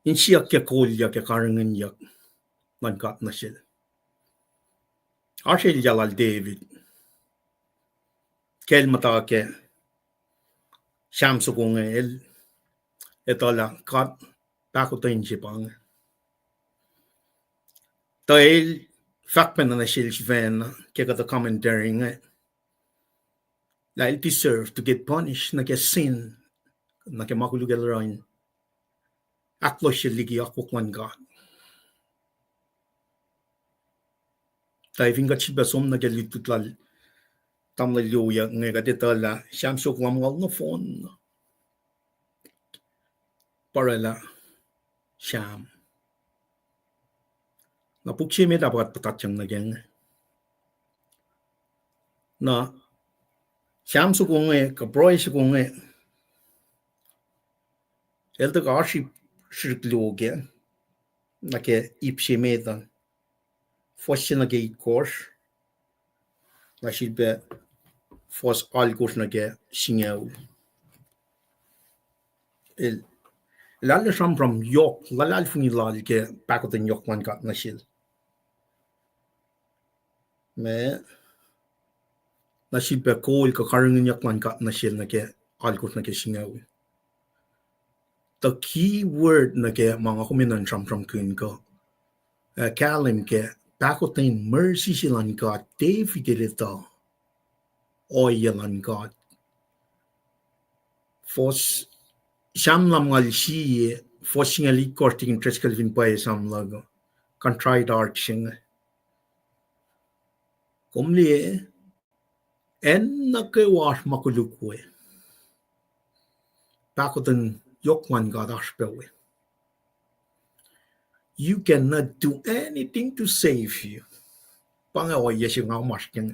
In siya kya kolya kya karangan yak nangkat na siya. Asyil jalal David. Kel mata ke Shamsu kong el. Ito la kat pakutin siya pang. Dahil fakpan na siya siya kaya kata commentary nga. Dahil deserve to get punished na kaya sin na kaya makulugal rin. Aklo siya ligi akukwan God. Dahil vingat siya basom na kaya litutlal tamla liuya nga katita la Shamsu kong amal na phone. Para la Sham. Napuksi may dapat patatyang na geng. Na Shamsu kong kabroy siya kong elda ka ashi shirkluge na ke ipsi medan fossi na ke kors na shilbe fos algos na ke singaw el lal sham from yok lalal fungi lal ke pakoten yok man kat na shil me na shilbe kol ka karangin yok man kat na shil na ke algos na ke singaw. The key word na ke mga kuminan from kun ko kalim ke pakotin mercy silan God David ito oyalan God fos shamlam ngal siye fos ngali korting tres kalvin pa Esam lago contrite arching kumli en na ke was makulukwe pakotin Yokwan God Ashpewe. You cannot do anything to save you. Pangawa yesi nga umasking.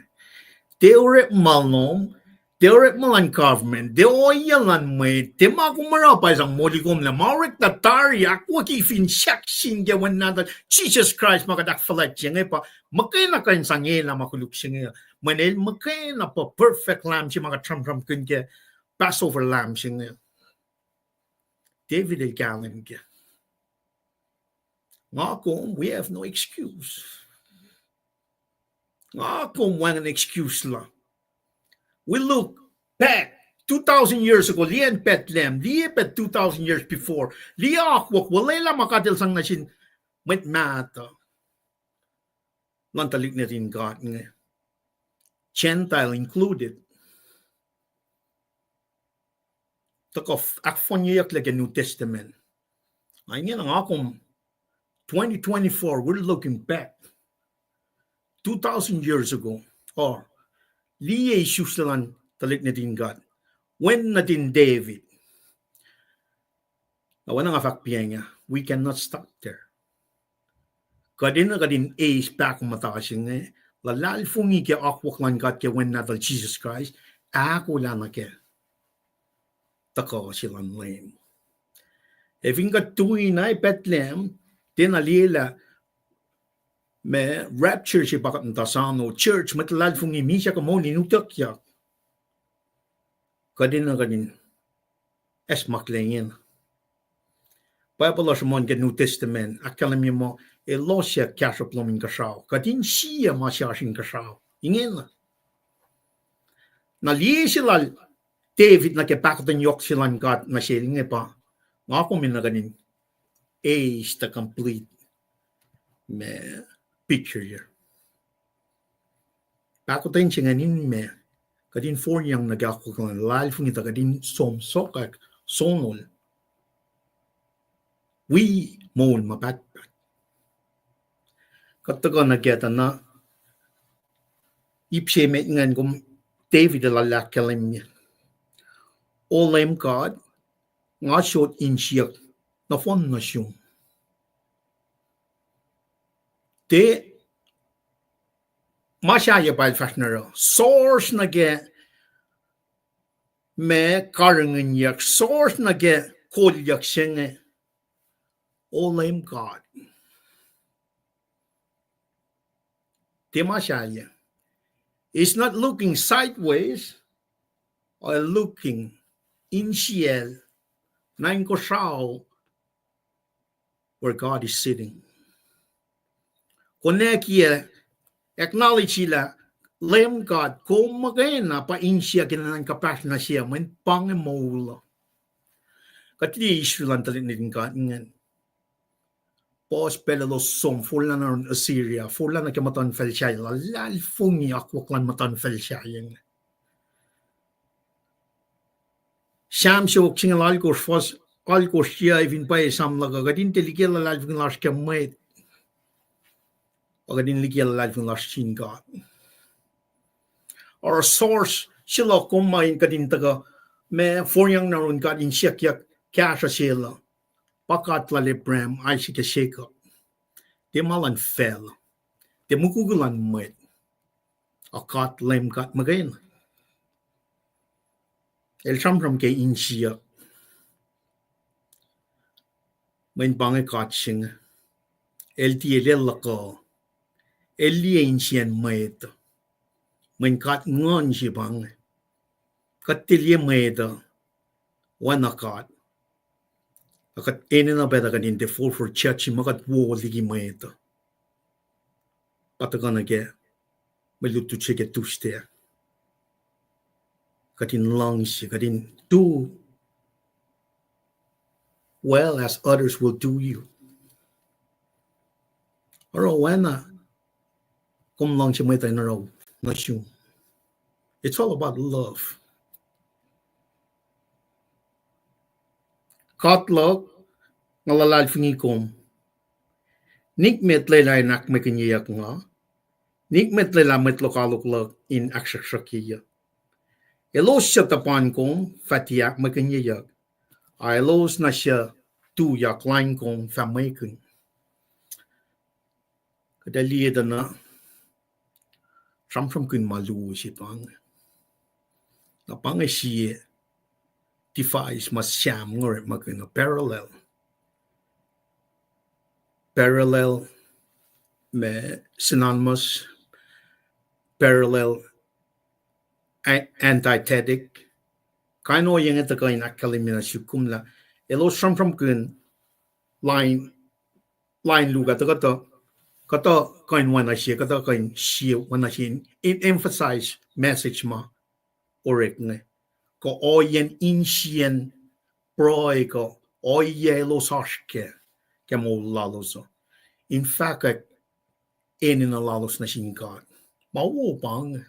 Teoret malnom, teoret malan government, de oyalan may, te makumarapay sang molikom na maurik na tari, akwa ki fin shaksin Wen Natul Jesus Christ makadakfalat siya pa, makina kain sang ela makuluk siya manel makina pa perfect lamb siya makatram kun ke Passover lamb siya David el Galim ke. Ngakom, we have no excuse. Ngakom, wang an excuse la. We look back 2,000 years ago, liyan Bethlehem, liyan pet 2,000 years before, liya akwak, walay la makadil sang nasin, met mata. Lantalik na rin God nga. Gentile included. Takof akfonyak like a New Testament. Ay nga ang akong 2024, we're looking back 2,000 years ago. Or liye susalan talik na rin God. Wen Natul David. Nawan nga fakpiya nga, we cannot stop there. Kadin na kadin ace back matasin nga. Lalal fungi ke akwak lang God ke Wen Natul Jesus Christ. Ako lang na ke. Tako silang lame. If inga tuwi na Bethlehem, tinalila me rapture si bakat ng tasano church matalal fungi misya ka mo ninutak ya. Kadin na kadin esmak lengin. Bible sa mon ke New Testament akalam mo elosya kasya plomin kasaw. Kadin siya masyasing kasaw. Ingin na. Naliye sila David na kepakatan yok silang God na siling pa. Nga ako minaganin is the complete picture here. Pakatan siya nganin kadin for yang nagako kang lal fungita kadin somsokak sonol. We moon mapatpat. Kataga nagyata na ipsemet ngan kum David lalakalim niya. Olem God nga shot in siya na fon na siya. Te masyaya pa fashion source na ge me karangan yak source na ge kolyak siya Olem God. Te masyaya is not looking sideways or looking in siya nine ko sao where God is sitting. Connect here, acknowledge sila, lem God, kung magayana pa in siya kinanang kapas na siya, man pangamula. Katli issue lang talit nito God ngan. Pos pelalos som, full na Assyria, full na kamatan fel siya, lal fungi akwak lang matan fel siya yung. Sam siya singal alkos fos, alkos siya even pa Esam laga, kadin telikil lalal fungi las kamay, pagkadin likil lalal fungi las sin God. Or source, sila kumain kadin taga, may foryang naroon kadin siya kaya kasha sila, pakat lalibrem ay siya shake up. Di malan fel, di mukugulan met, akat lem kat magayin. El samram kay insiya. Main bangay katsing. El tiyelel lako. El liya insiyan mayet. Main kat ngon si bang. Kat tilya mayet. Wanakat. Akat ene na beda kanin de full for church makat wo ligi mayet. Patakan age. Malutu chike tuste. Katin lungs, katin do well as others will do you. Aro wana kum lang siya may tayo na raw na siya. It's all about love. Katlog ngalalal fingi kum. Nik metle la inak me kanyiyak nga. Nik metle la metlo kaluklog in akfasrye. Elos siya tapan kong fatiyak makanyayak. Elos na siya tuyak lain kong famaykan. Kadaliya na samsam kun malu si pang. Napang siya defies mas siyam ngor magana parallel. Parallel me synonymous parallel antithetic kaino yang ito kain akalimina syukum la elo from kun line luga to kato kain wana siya kato kain siya wana siya emphasize message ma orek ne ko oyen insien proi ko oye lo saske kemo laloso in fact enin na lalos na singkat. Mauupang.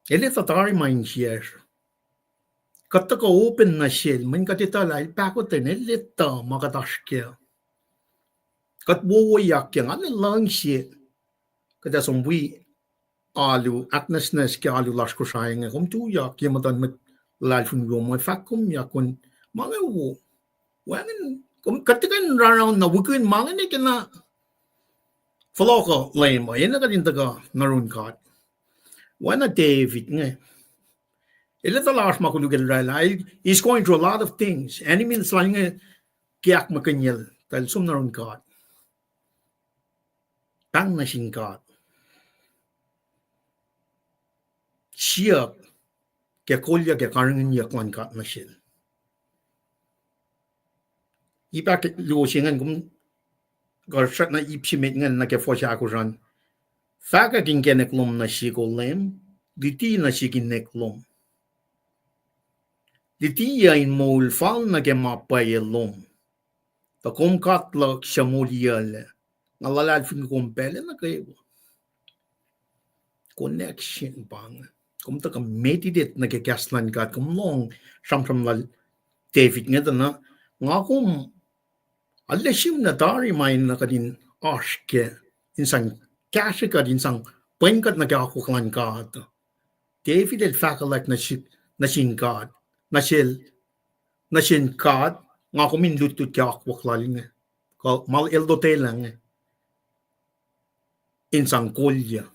Elita tari mind share. Kataka open na shell, man katitala ipakotin elita makatashkya. Katwoyak yang ano lang siya. Kada sumbui alu aknasnas ke alu laskusayang kum tuyak yang matan met lalfun gomay fakum yakun mga wo. Wangan kum katikan round na wukun mga ni kina floka lame yan na kadin taga narun kat. Wana David nga. Ilata last makulugan rala. He's going through a lot of things. And he means like nga kiyak makanyal. Tal sum narun kat. Tang na singkat. Siya kaya kolya kaya karangin niya kwan kat na siya. Ipak luosingan kum garsat na ipsimit nga na kaya fosya ako ran. Faka king keneklom na siya kolem, diti na siya kineklom. Diti yain mol fal na kaya mapayelom. Takom katlak siya moliyal. Ngalalad fin kumpele na kayo. Connection bang. Kum taka meditate na kikaslan kat kum long samsam lal David nga na nga kum alasim na tari main na kadin aske insang kasi ka insang pengkat na kakuklan kat David el fakalak na singkat na singkat nga kumin lutut kakuklan nga mal eldote lang insang kolya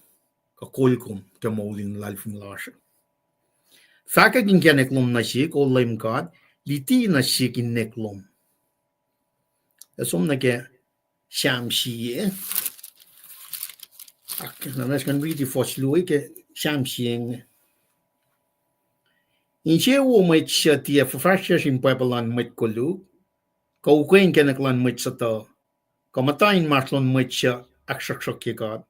kakolkom kamolin lalfin lasr. Faka king keneklom na siya kolem kat liti na siya kineklom. Esam na ke shamsiye. Names kan read for slui ke shamsiyeng. Inche wo met siya tiya fafasya simpepalan met Kulo. Kaukwen keneklan met sata. Kamatayin maslon met siya aksaksak kat.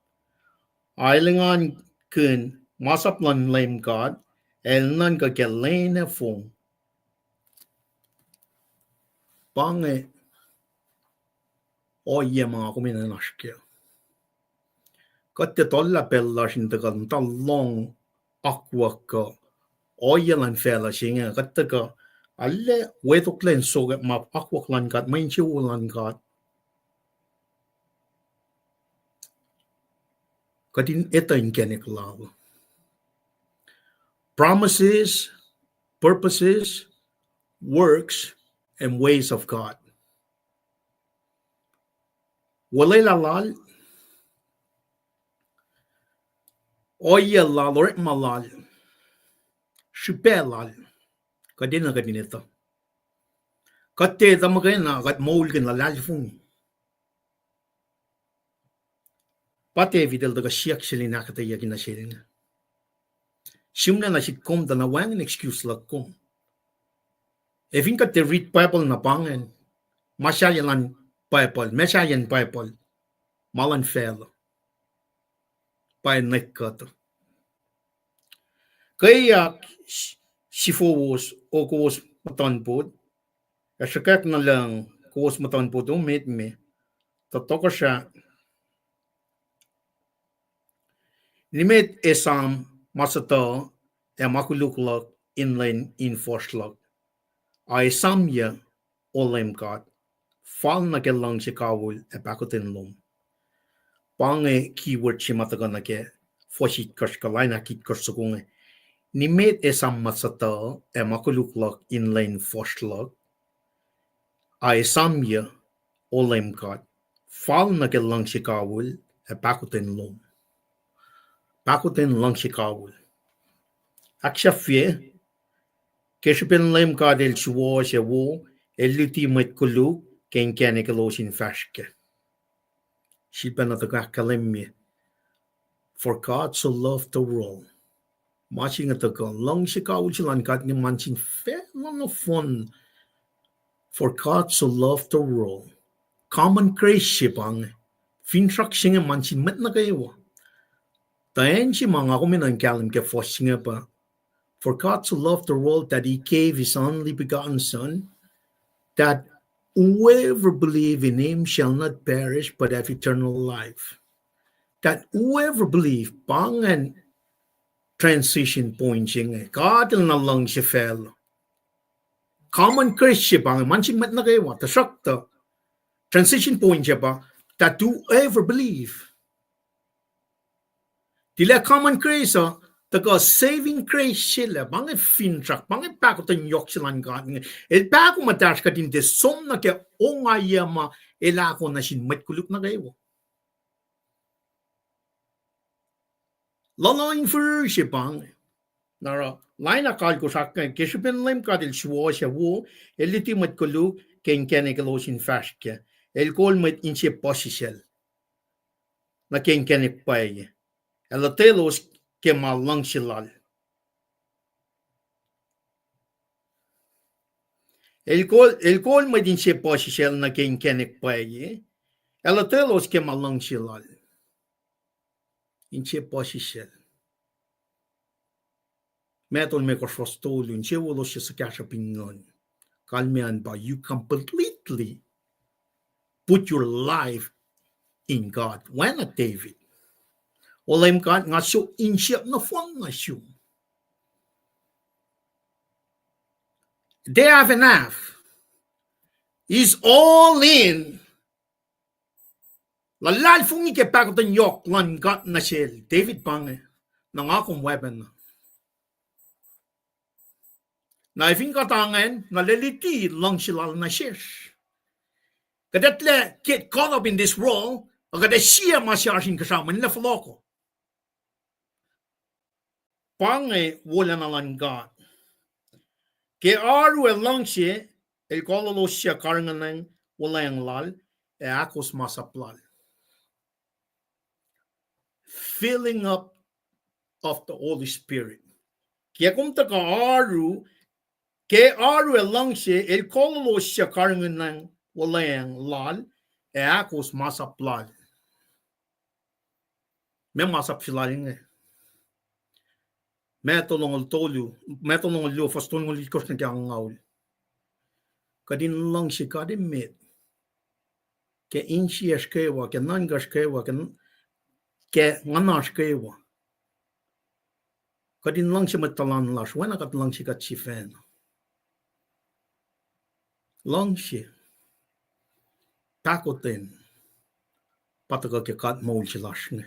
Ailingan kun masaplan lem kat. Elnan ka kelene fong. Pange oye mga kuminanaskya. Katte tolla pellasin takan tallong akwakka oye lan fela singa kattaka alle wetuklen soga ma akwaklan kat mainchiulan kat. Katin ito in keneklaw. Promises, purposes, works, and ways of God. Walay lalal, oye lalor malal, shupelal, kadina kadinito. Katte tamagay na kat maulkin lalal fung. Pate videl daga siyak sili nakataya kinasiling. Simna na sitkom da na wang an excuse lakom. Evin ka te read Bible na pangen, masyayan Bible, mesyayan Bible, malan fel, pa nekkat. Kaya sifowos o kowos matanpod, kasakak na lang kowos matanpod umit me, totoko siya, nimit Esam masata makuluklak inline inforslak. Esam ya olem kat fal na ke lang si kawul pakutin lom. Pange keyword si mataga na ke fosit kas kalay na kit kasukung nimit Esam masata makuluklak inline forslak. Esam ya olem kat fal na ke lang si kawul pakutin lom. Pakutin lang si kawul. Aksyafye Kesupin lem ka del suwo siya wo, ultimate Kulo, ken kenikalosin fashke. Sipa na tagakalimye. For God so loved the world. Matching at the long sikaw silan kat ni manchin fe no fun. For God so loved the world. Common grace sipang. Finrak singa manchin met na kayo. Tayan si mga kuminang kalim ke fosinga pa. For God so loved the world that he gave his only begotten Son, that whoever believe in him shall not perish but have eternal life. That whoever believe, pangan transition point siya kadal na lang siya fellow. Common Christian bang mancing mat na kayo ta sakta transition point siya ba that whoever believe. Dila common Christian taga saving grace sila bang fintrack bang pakotan yok sila God el pako matash ka din de som na kaya ongayama elako na sin matkuluk na kayo. Lalain for siya bang nara line akal ko sa kan kesipin lim kadil suwo siya wo eliti matkuluk ken kenekalosin fast kya el kol mat inche posisel na ken kenek pay elatelos ke malang silal el kol mat inche posisel na ken kenek pay elatelos ke malang silal inche posisel meton me korfostolu inche wolo siya sa kasha pingon kalmian ba you completely put your life in God. Wen Natul David. Olayim God nga so insiap na fong nga siyo. They have enough. He's all in. Lalal fong ikepakotan yok lan God na siya. David pange. Nang akong weapon. Na ifing katangan, nalaliti lang sila na siya. Kadatle get caught up in this world, agad siya masyasing kasama nila faloko. Pange wala na lang God. Ke aru lang siya, el kololo siya karangan wala yang lal, akos masaplal. Filling up of the Holy Spirit. Kaya kung taka aru, ke aru lang siya, el kololo siya karangan wala yang lal, akos masaplal. May masap sila rin Metolong tolu, metolong lo faston ngol ikos na kang ngaul. Kadin lang si kadin met. Ke inchi eskewa, ke nangas kewa, ke nganas kewa. Kadin lang si matalan las, wena kat lang si kat si fen. Lang si takoten pataga ke kat maul si las ne.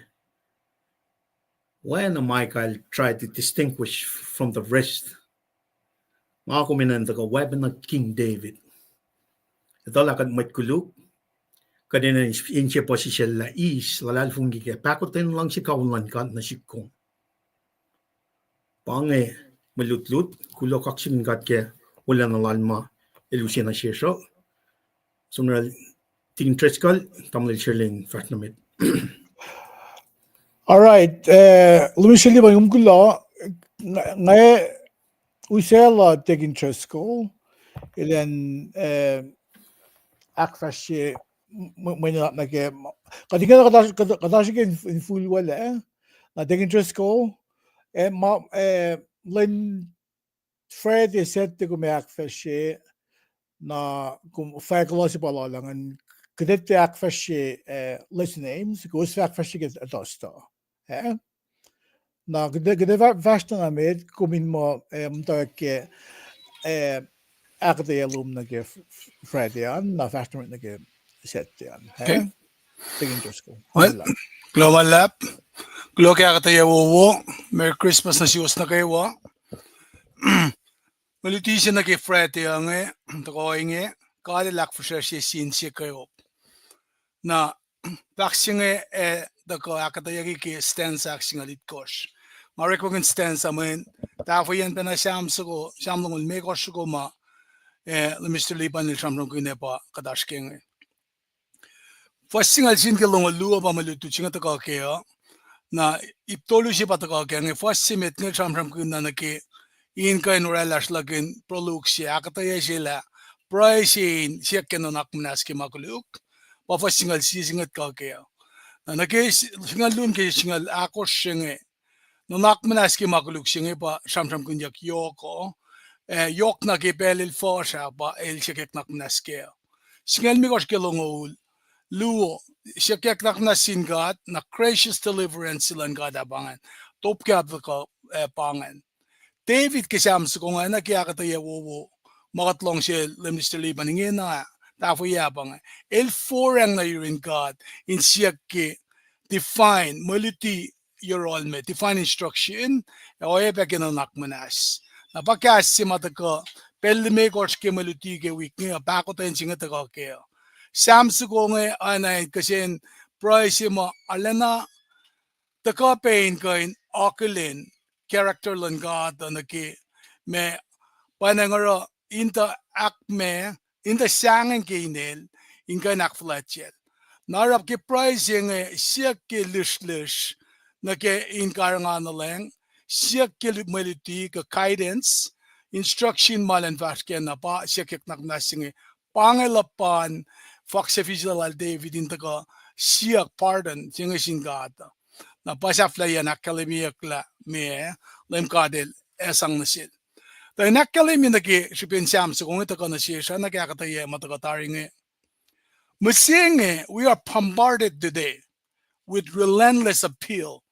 When Michael tried to distinguish from the rest, ako minandaga weapon of King David. Ito lakad matkuluk, kadina inche po si siya is, lalal fungi kaya, pakotin lang si kaulan ka na si kong. Pange, malutlut, kulo kaksin kat kaya, wala na lalma, ilusin na siya so. Sumral, ting treskal, tamlil siya ling fast na mit. All right. Lumishali ba yung Kulo ngay usela taking Tresco ilan akfasrye manila nage kadinga kadashi in full wala na taking Tresco len Fred said to me akfasrye na kung faculty pala lang an kadet akfasrye list names goes akfasrye get adosta. Na gde värsta na med komin mo mtake akde alumna ge Fredian na värsta na ge settian. Okay. Tingin Josko. Well, Global Lap. Kulo kaya kataya wo. Merry Christmas na siyos na kayo. Malutisi na kay Fredian tako inge. Kali akfasrye sinsi kayo. Na vaccine dako akataya ki stanza action alit kosh. Marekogin stanza men dafo yan pena shamsugo shamlong me koshgo ma Mr. Liban il shamlong kunepa kadashking. First singal sin ke long lu ba malutu chinga taka ke na iptolu si pataka ke nge first simet nge shamram kunna na ke in ka inuralash lagin proluxi akataya sila price in siya kenon akmnas ke makuluk. Pa first singal si singat ka ke na ke singal lun ke singal akos singe no nakmanas ki makuluk singe pa shamsham kunyak yoko yok na ke pelil forsa pa el chekek nakmanas ke Singelmi kosh kelongol. Luo, siya kyak na singat, na gracious deliverance silang gadabangan. Top kaya ko pangan. David kasam sa kung ano kaya kataya wowo. Makatlong siya lemnister liban. Hingin na nga. Tafo yabang. El forang na yun God. In siya ki define, multi your all me. Define instruction. O ebe kinanak manas. Napakas si matako. Pwede may kors ke multi ke week niya. Bako tayo singa tako kaya. Samsu ko nga anay kasi price mo alana taka pain kain akulin character lang gata na ki me panangaro inta akme inta sangen kinel inka nakflatchel narap ki price nga siya ki lish na ke inkaranga na lang siya ki maliti ka guidance instruction malan vasken na pa siya ki naknasing pangalapan Fox official David into ka siya pardon singa singata. Na pasaflaya nakalimiyak la me lem kadel esang nasil. Dahil nakalimi na ki sipin siyam sa kung ito ka na siya siya nakakataya matakataring we are bombarded today with relentless appeal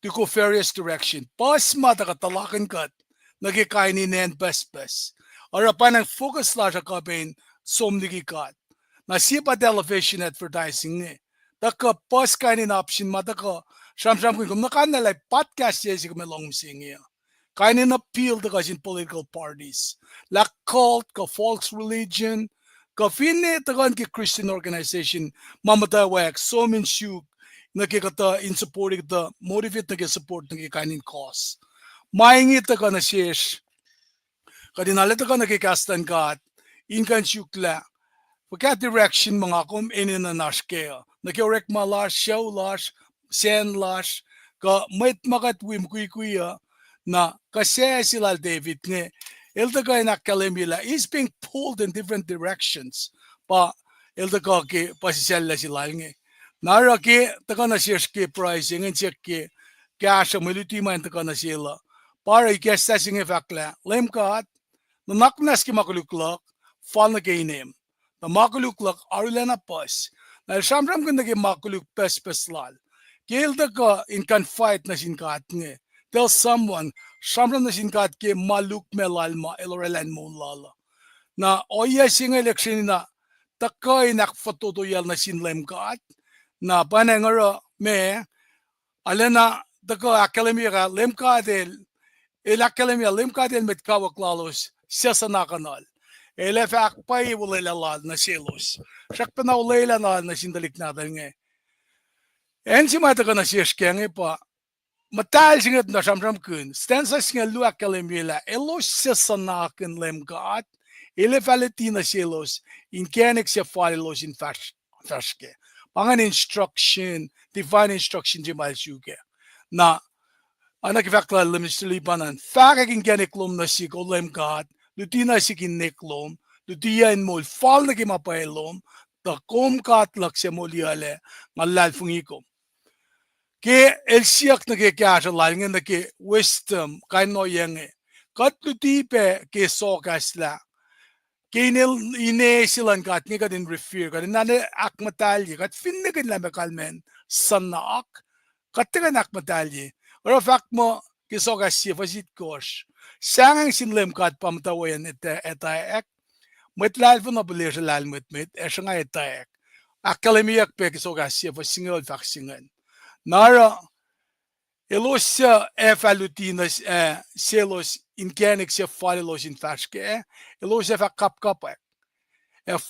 to go various direction. Pas matakatalakan kat nagkikainin and best. Arapan ang focus la sa kapin somnigikat. Nasipa television advertising Daka pas kainin option mataka sham kum nakanalay podcast yes kum long sing kainin appeal daka in political parties. La cult ka false religion ka finne takan ki Christian organization mamatawak so min shuk nakikata in supporting the motivate na support na kainin cause. Maingi taka na shesh kadinala taka nakikastan kat inkan shukla Pagka direction mga kum ininanas kaya. Nakiorek malas, show las, sen las, ka mait makat wim kuya na kasi sila David nga. Ilta ka nakalimila is being pulled in different directions. Pa ilta ka ki pasisela sila nga. Nara ki taka na siya ki pricing and siya ki cash militi man taka na sila. Para ikesta singa fakla. Lem kat nanaknas ki makuluklak fall na kainim. Na makuluklak arulana pas. Na samram kun nagi makuluk pes lal. Kilda ka in confide na sinkat nge. Tell someone samram na sinkat ke maluk melal ma elorelan mo lala. Na oya singa election na takay nakfatutoyal na sinlem kat. Na panangara me alana taka akademia lem kadel el akademia lem kadel met kawak lalos siya sa nakanal. Elef akpay ulalal na silos. Sakpa na ulala na sindalik natin nga. En si mata ka na siyeskeng pa. Matal singat na samsam kun. Stansa singa lu akalimila. Elos siya sa nakin lemgat. Elef aliti na silos. Inkenik siya falilos in faske. Pangan instruction. Divine instruction si malsuke. Na anak ifakla lemistilipanan. Fakak inkenik lum na siko lemgat. Lutina sikin neklom, lutia in mol fall na kimapailom, ta kom katlak siya moliale, ngalal fungikom. Ke el siyak na ke kaya lalingin na ke wisdom, kain no yang kat lutipe ke sokas la, ke ine silan kat ni kadin refer, kadin nane akmatalye, kat finne kin lame kalmen, sanak, kat tigan akmatalye, or fact mo, ke sokas siya fasit kosh, Sangang sinlem kat pamtawayan etaek. Met lal van op leer lal met esanga etaek. Akademiak pek so gasje voor single vaccinen. Nara elosja efalutinas selos in kenik se falilos in faske. Elosja va kapek.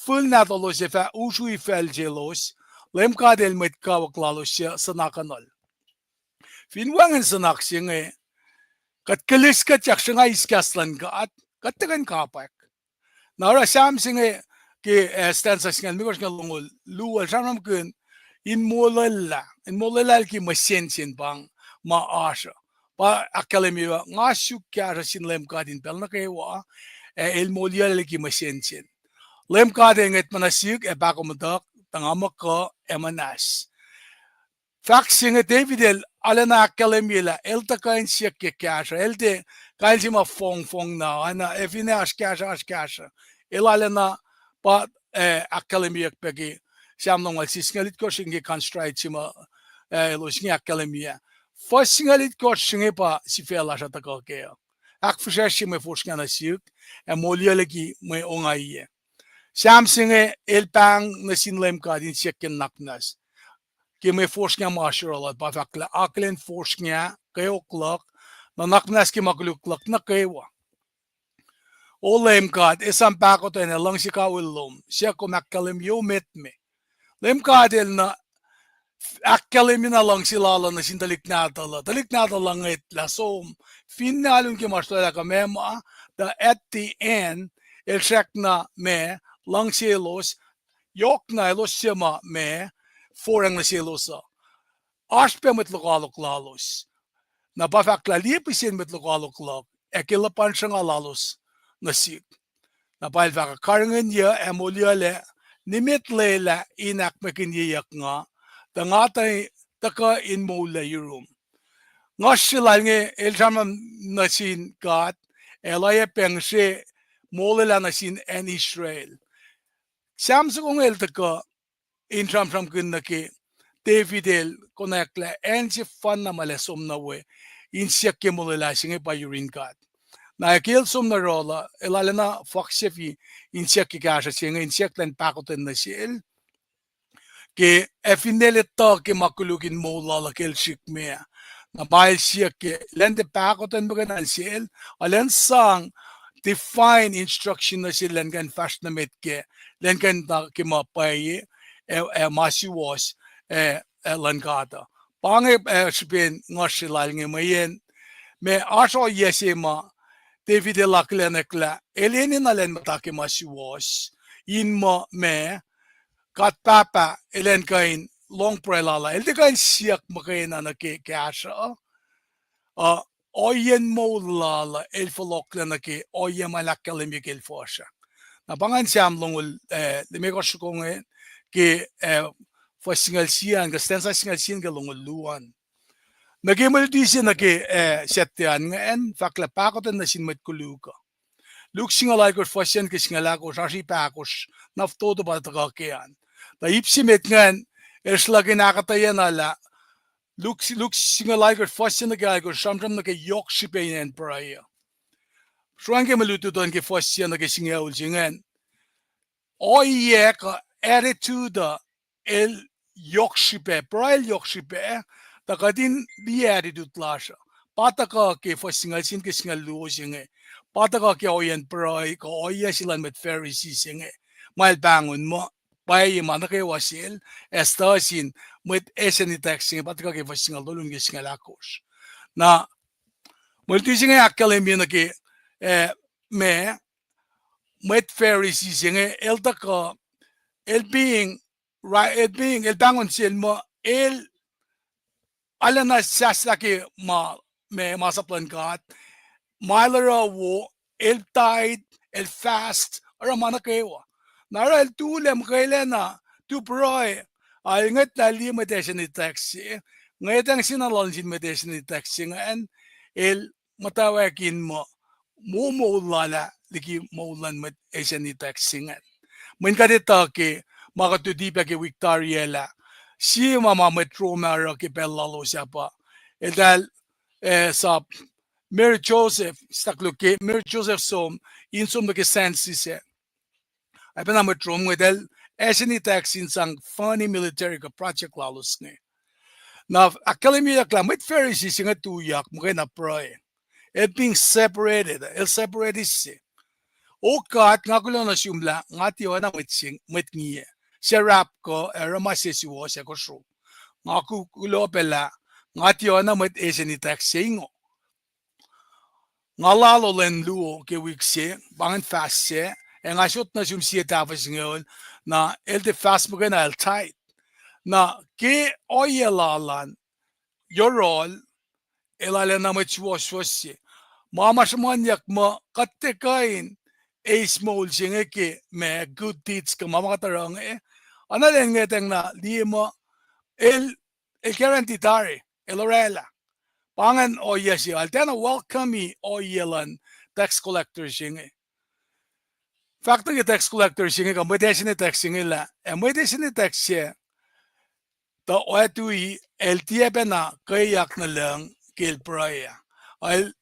Full nat elosja va usui fel jelos. Lem kadel met kawak lalosja sanakanol. Finwangan sanak singe. Kat kalis kat yak siya nga iskaslan kat tegan kapak. Nara sam singe ki stansa singa migos nga lungol luwal samram kun in molala ki masensin bang maasha. Pa akademia nga syukya sin lem kadin pel na kaywa el molala ki masensin. Lem kadin nget manasik bako madak tangamak ko emanas. Fact singa David el alana akademia elta kain siya kekasha elte kain sima fong na ana efine askasha el alana pa akademiyak peki siamnongal sisngalit ko singi constraint sima lo singi akademia fasingalit ko singi pa si fela sa tako kaya akfasrye me forskning na siuk molialegi me ongai siam singe elpang na sinlem ka din sikken naknas ki me forskning mashallah pa fakla aklen forskning kayo klok na naknas ki magluklok na kayo Olem kad Esam pakoten lang si kawilom siya ko makkalim yo metme lem kadel na akkalim na lang sila na sin talik natala ngit la som finalun ki mastola ka mema da at the end el check na me lang silos yok na los sima me forang na silosa aspe met lokalok lalos na bafakla lipisin met lokalok lok ekilapan siya nga lalos na sik na pail vaka karangan ya emolia le nimit lela inak makinyak nga da nga tay taka in mola yurum nga shilal nge eljaman nasin kat elaya pengshe mola nasin en Israel samsa kong el taka in sam kun naki David el konakla en si fan na malesom na we in siya ke mola singe pa yurin kat na akil som na rola elala na foxefi insiak ki kasha singa insiak len pakoten na sil ke efinele to ke makulukin mo lala kel shikmea na bail siak ke len de pakoten bukan sil alen sang define instruction na sil len kan fast na met ke len kan ta ke mapai masiwas len kata pange spin ngasilal nge mayen me aso yesema David elaklenekla eleni nalen matake masiwas in mo me kat papa elen kain long prelala elde kain siak makain na ke kasha oyen mo lala el folokla na ke oyen malakale mikel fosha na bangan siam longul de meko shukong ke fosingal sian gastensa singal sian ke longul luan Nagimul di siya setyan nga en fakla pakotan na sinmet kuluka. Luk singalay ko fasyan ke singalako sashi pakos naftodo ba tagakian. Da ipsimet ngan eslagi nakatayan ala luk singalay ko fasyan na kaya ko samsam na kay yok sipayin en paraya. Suan ke malututan ke fasyan na ke singaul singan. Oye ka attitude el yok sipe, parayal yok sipe takadin liari dutlasha pataka ke fasingal sin ke singal luo singe pataka ke oyen pray ko oya silan met pharisee singe mal bangun mo pai mana ke wasil estasin met eseni taxing pataka ke fasingal dolun ke singal akos na multi singe akademia na ke me met pharisee singe el taka el being right el being el bangun sil mo el Alana sasaki me masaplan kat Mylara wo el tide el fast ara mana kewa nara el tulem kailena tu proy ay ngat na limitation ni taxi ngatang sinalon sin meditation ni taxi ngan el matawakin mo lala liki maulan met asian ni taxi ngan min kadita ke makatudi pa ke Victoria si mama metro mara ke pelalo siya pa dahil sa Mary Joseph staklo ke Mary Joseph som insom na ke sensi siya ay pa na metro mo dahil esini taxin sang funny military ka project lalos nga na akademia klang may Pharisee siya nga tuyak mo kaya na pray it being separated el separated siya o kat nga kulo na siyumla nga tiyo na met ngiye siya rap ko ramasisiwo siya ko so nga kulo pala nga tiyo na met esini taxingo nga lalo len luo ke wikse bangan fast siya nga shot na siyum siya tapos ngayon na el de fast mo na el tight na ke oyelalan yorol elala na met siwo siya mamasmanyak mo katekain small siya ke me good deeds ka mamakatarang Analen ngeteng na di mo el garantitari el orela pangan o yes altena welcome me o yelan tax collectors yung factor ke tax collector singe ka motivation tax singe la motivation tax se to oatui LTP na kayak na lang kil praia al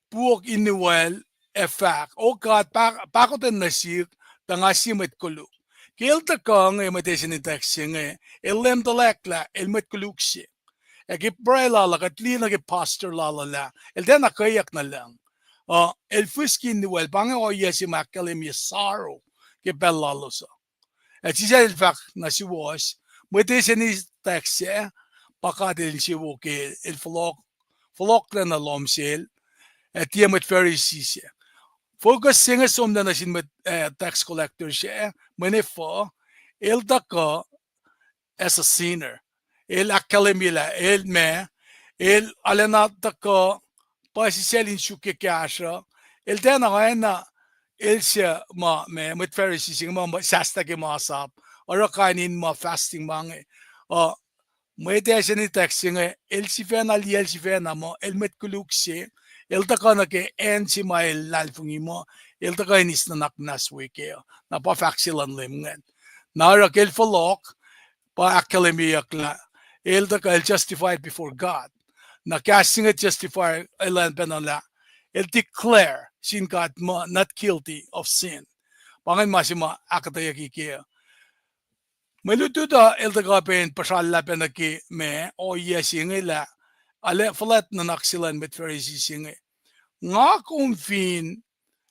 puok inuel effect o kat pakoten na sik tanga simet Kulo kil ta kang motivation tax singe elem dalekla elmet Kuluksi Eki praia la katlina ke pastor la el dena kayak na lang el fuskin nuel bange o yesi makalem yesaro ke bellalosa Etiza el fac na si was motivation tax pakadel si wo ke el flok na lomsel etiamet very sise focus singa som na sin met tax collector siya menefo el daka as a sinner el akalemila el me el alena daka pasisel in shuke kasha el dena na el siya ma me met very sise ma sasta ke masap or kainin ma fasting mange motivation taxing el sifena li el sifena mo el met kuluksi el takana ke ensi ma el lalfungi mo el takanis na naknas wike na pa faxilan limngen na ra kel folok pa akademia kla el taka el justified before God na casting it justify el penala el declare sin God mo not guilty of sin pangan masima akataya kike Malutuda el tagapen pasalla penaki me o yesinge la ale flat na naksilan met ferisi singe nga konfin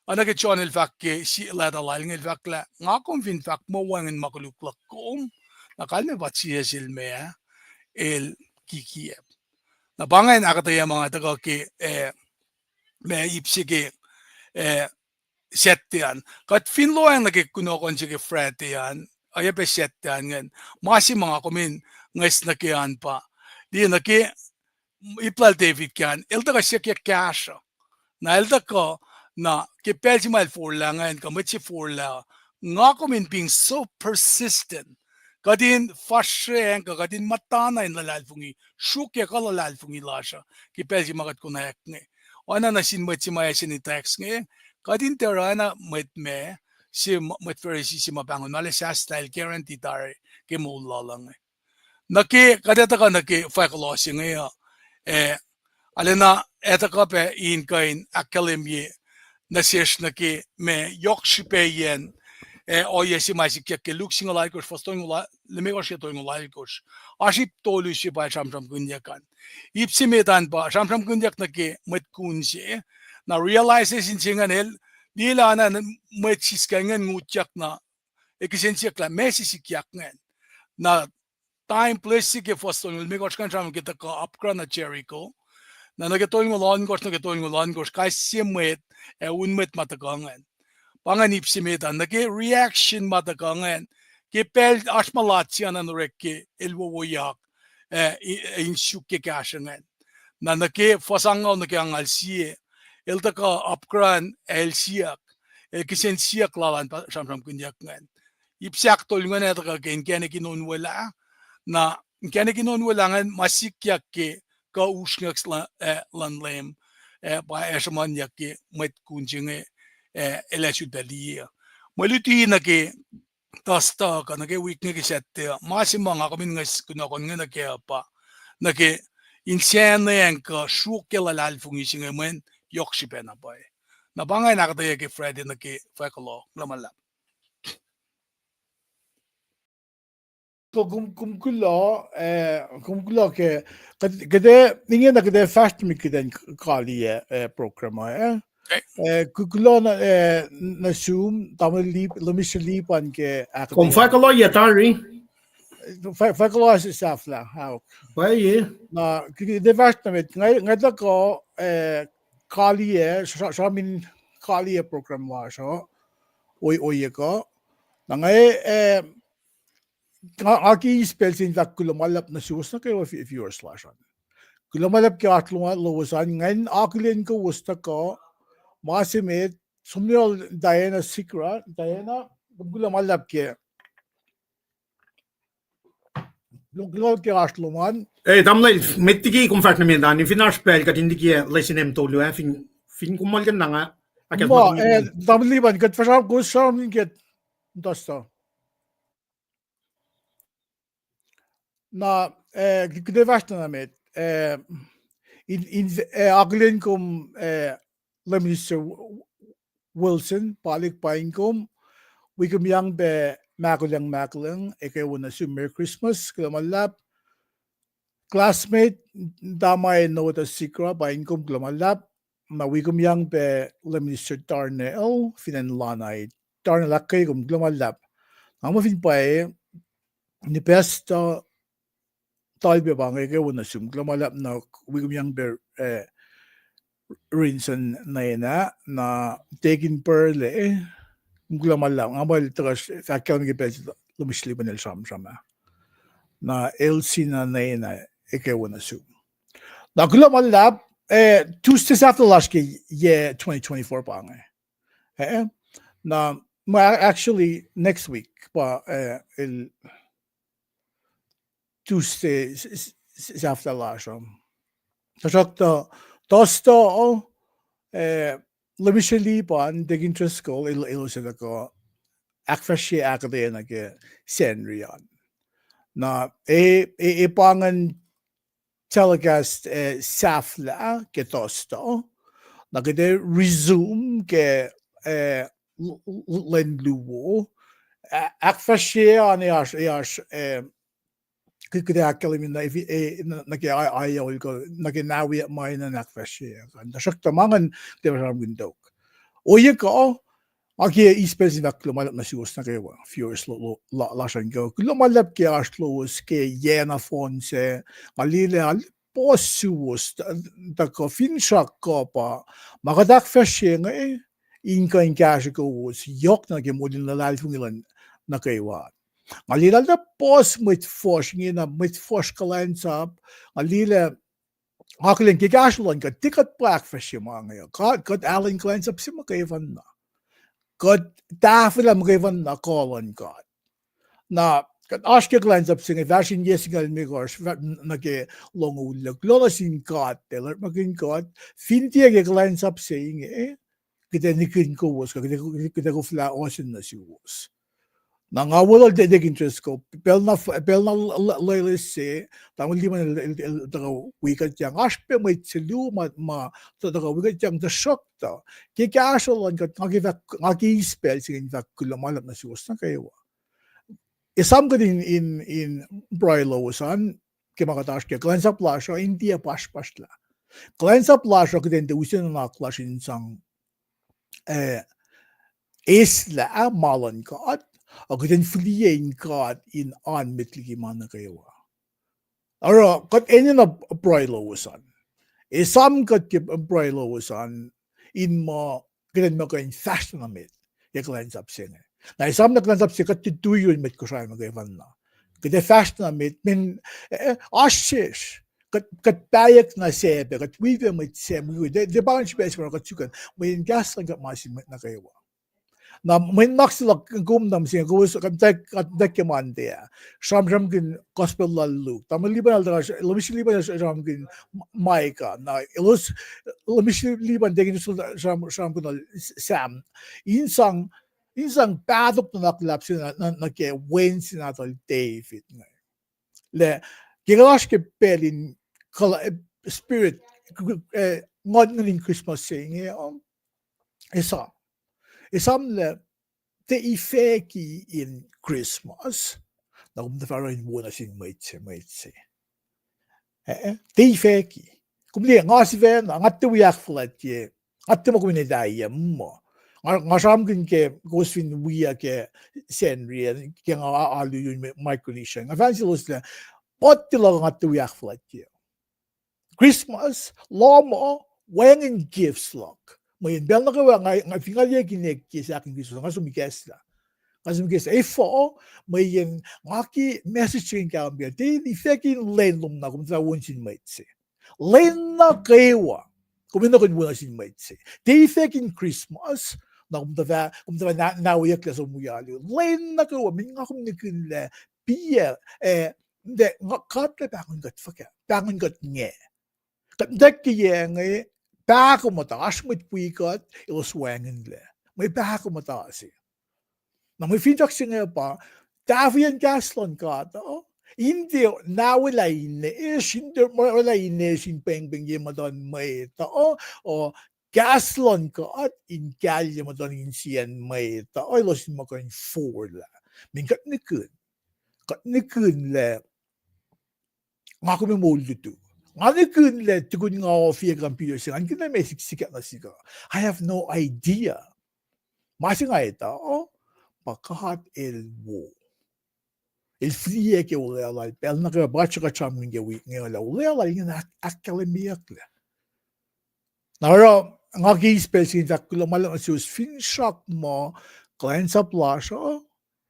anake chon el fakke si la da laling el fakla nga konfin fak mo wangen makuluklak kom nakalme batsi sil me el kiki na bangen akataya mga taga ke me ipsige settian kat finloang nake kuno kon sige fretian ay besettian ngen masi mga kumin ngais nakian pa di naki iplal David kan elda ka siya cash na elda ko na ke peljimal forlangan kamitsi forla nga kumin being so persistent kadin fashreng kadin matana in lalfungi shuke kala lalfungi lasha ke peljimagat kunayak nge ona na sin matsi maya sin tax nge kadin terana met me si met ferisi si mabangon mali sa style guarantee tare ke mulla lang naki kadeta ka naki faikolosi ngayon alena etaka pe in kain akademie nasish naki me yokshipeyen o yesi maisi ke luksing laikos fastoing la lemegos yetoing laikos aship tolu si pa samsam kunyakan ipsimetan pa samsam kunyak naki met kunsi na realizes in singanel nila na met siskangan ngutyak na ekisensyak la mesisiyak na time place ke fastoing lemegos kan sam kita ka upgrade na Jericho na nagatoing ulan gos kai simet unmet matagangan panganip simetan nage reaction matagangan ke pel asmalatian an rekke elwoyak in shukke kashangan na nage fasangaw nage angal sie eltaka upgrade elsiak kisensiak lalan samsam kunyakan ipsak tolngan etaka ken kinon wala na kene kinon walangan masikyak ke ka usngaks lanlem pa esman yakke met kunjinge elesu dalia maluti na ke tasta ka na ke weekne ke sette masima nga kamin ngas kuna kon nga ke pa na ke insane en ka shuke la lalfungi singe men yokshipe na pa na bangay nakataya ke Friday na ke fakalo lamala Kulo ke kede ingen na kede fast mi keden kali programma Kulo na zoom tamel lip lomische lipan ke Kom fakalo yatari. fakalo is safla how Ba ye. na kede fast met ngada ko kali shamin kali program la so oi ko na ngai aki spells in that kulomalap na sus na kayo if you're slashan. Kulomalap ki atlunga lowasan ngayon akilin ko wasta ko masimit sumyol Diana Sikra Diana kulomalap ki kulomalap ki atluman Damnai mettiki kom fakna mi dan fin arspel kat indiki lesinem tolu fin kumal kan nanga Ma damliban kat fasham go sham get dosta. Na gde vashna met in aglen kom Minister Wilson palik Paing kom wikutyang be makulang eke wona su Merry Christmas klamalap classmate damay no ta sikra Paing kom klamalap na wikutyang be Minister Darnell finan lanay Darnell kay kom klamalap ang fin pa ni besta talbe bang eke wona sum klamalap na wikutyang be Rinson na taking perle global lang abal tagas akon ge pes lumishli banel sham na LC na eke wona su na global lab Tuesday after last year 2024 pa na actually next week pa el Tuesday after last tasakta tosto lumishli pan digin triskol ilo sa ko akfasrye akade na ke senrian na pangan telecast safla ke tosto na ke resume ke lenluwo akfasrye an yash kikida kalimin na ke ayaw ko na ke nawi may na akfasrye kan dasakta mangan de ram gindok oye ko Aki ispesi na klumalap na siwas na kayo viewers lasan ko klumalap ke aslos ke yena fonse malile pos siwas ta ko finshak ko pa magadak fashe nga inka inkash ko was yok na ke modin na lalfungilan na kayo malila na pos mit fosh ngina mit fosh kalansap malile Haklen ke gaslan ka tikat black fashe mga kad allen kalansap si makayavan na God dafür am gewan na kolon God na kad aske glans up singe vashin yesingal migors na ke longu lola sin God teller magin God fintie ge glans up saying kita nikin ko was kita ko fla osin na si was na nga wala de interest ko pelna lelis se tamul di man daga wikutyang aspe may tsilu ma daga wikutyang the shock ta ke casual kat ngaki spell sin vak kulamalap na siwas na kayo Esam din in broilo wasan ke makatash ke glansa plasha india pashla glansa plasha kden de usin na clash in sang isla malan god og den flying god in anmittelige mann kayo. Ara kat enen of broilo wasan. Esam kat ke broilo wasan in ma gren ma kain fashion amit. Ye glans up singe. Na esam na glans up se kat tu yun mit ko shay magay vanna. Kede fashion amit men ashish. Kat bayak na sebe kat wive mit sem de bunch base ko kat sukan when gas kat masin na kayo. Na min maksilak gumdam siya gawis kadek mande sham kin gospel lalu tamaliban aldra lumishliban sham kin maika na ilus lumishliban degin sham kin sam insang padok na naklap na ke Wen Natul David le gigalash ke pelin spirit ngod ng Christmas saying Esam le te ifeki in Christmas. Na kum te faroin muna sin meitse. Te ifeki. Kum li ngasi ven ngatte wiak flatje. Ngatte mo kumine dai mo. Ngasam kin ke gosfin wiya ke senri ke nga alu yun Micronesia. Ngafansi los le potti lo ngatte wiak flatje. Christmas lomo wengin gifts lock. May bel na kawa nga fingal ye kinek sa aking Kristo nga sumiges la. Nga sumiges may yung ngaki message rin ka ambil. Te di fekin len lum na kung tawon sin maitse. Len na kawa. Kumino kun muna sin maitse. Te fekin Christmas na kung tawa nawiyak la sumuyalo. Len na kawa. May nga kung nikin la piya hindi nga katla bangon gat faka. Bangon gat nge. Kat dek kiye nga bago mataas mit puikat iluswangan le. May bago mataas eh. Na may feedback siya pa, Davian gaslon ka to. Hindi nawala inis, hindi wala inis in Paing madon may to o gaslon ka at in galya madon in siyan may to o ilos mo kan for la. Min kat nikun le nga ko may moldo to. Nga nikun le tukun nga o fiya kampiyo siya. Ang kina may siksikat na siya. I have no idea. Masi nga ito o pagkahat elwo. Il frie che voleva il pel na che braccio che c'ha minge wi nge la voleva in akademiak le. Naro nga gi spesi da kulo mal si us fin shock mo klein sa plasha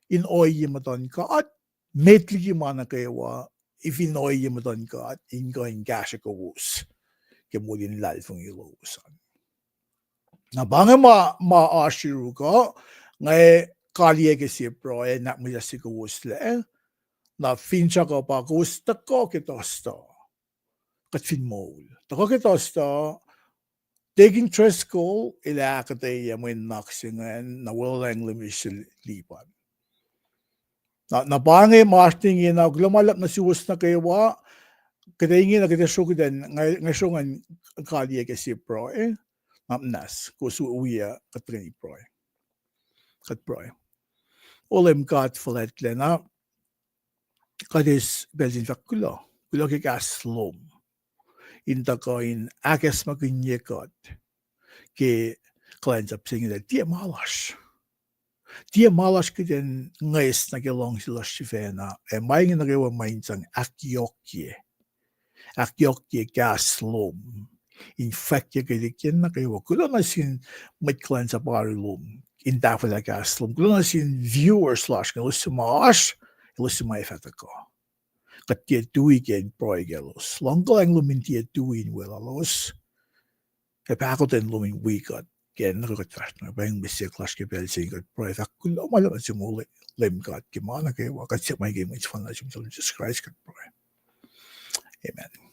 in oi yematon ka at metli mana ke wa if in oi yematon ka at in going gash ko wus ke mo din lal fung ilosan. Na bange ma ashiru ko ngai kalie ke si pro e nak mi si ko wus le. Na fincha ko pa gusto ko kitosto. Kat fin mol. Tako kitosto, taking trust ko, ila katay yamin naksingan na walang limisil lipan. Na bangi marting na glumalap na siwas na kayawa, katay na kitasyo ko din, ngayon kaliya kasi pro eh, namnas, kusu uya katrini pro eh. Kat pro eh. Olem kat falet lena, kadis belsin sa Kulo ke kaslom. Inta ko in akes makinyekot ke klans up singing that dia malas. Dia malas ke den ngais na ke long sila shifena. E maing na kewa mainsang akyokye. Akyokye kaslom. In fact, ke dikyen na kewa. Kulo na sin mit klans up arilum. In dafala kaslom. Kulo na sin viewers slash ke lusumash. Lusumay fata ko. Kat dia dui gen proigelos. Longko ang lumin dia duin welalos. E pako den lumin wikat. Gen rukatfast na bang bisya klash ke bel singat proiv. Akulo malaman simuli lemkat. Kimana ke wakat siya may game which fan na simul Jesus Christ kat proiv. Amen.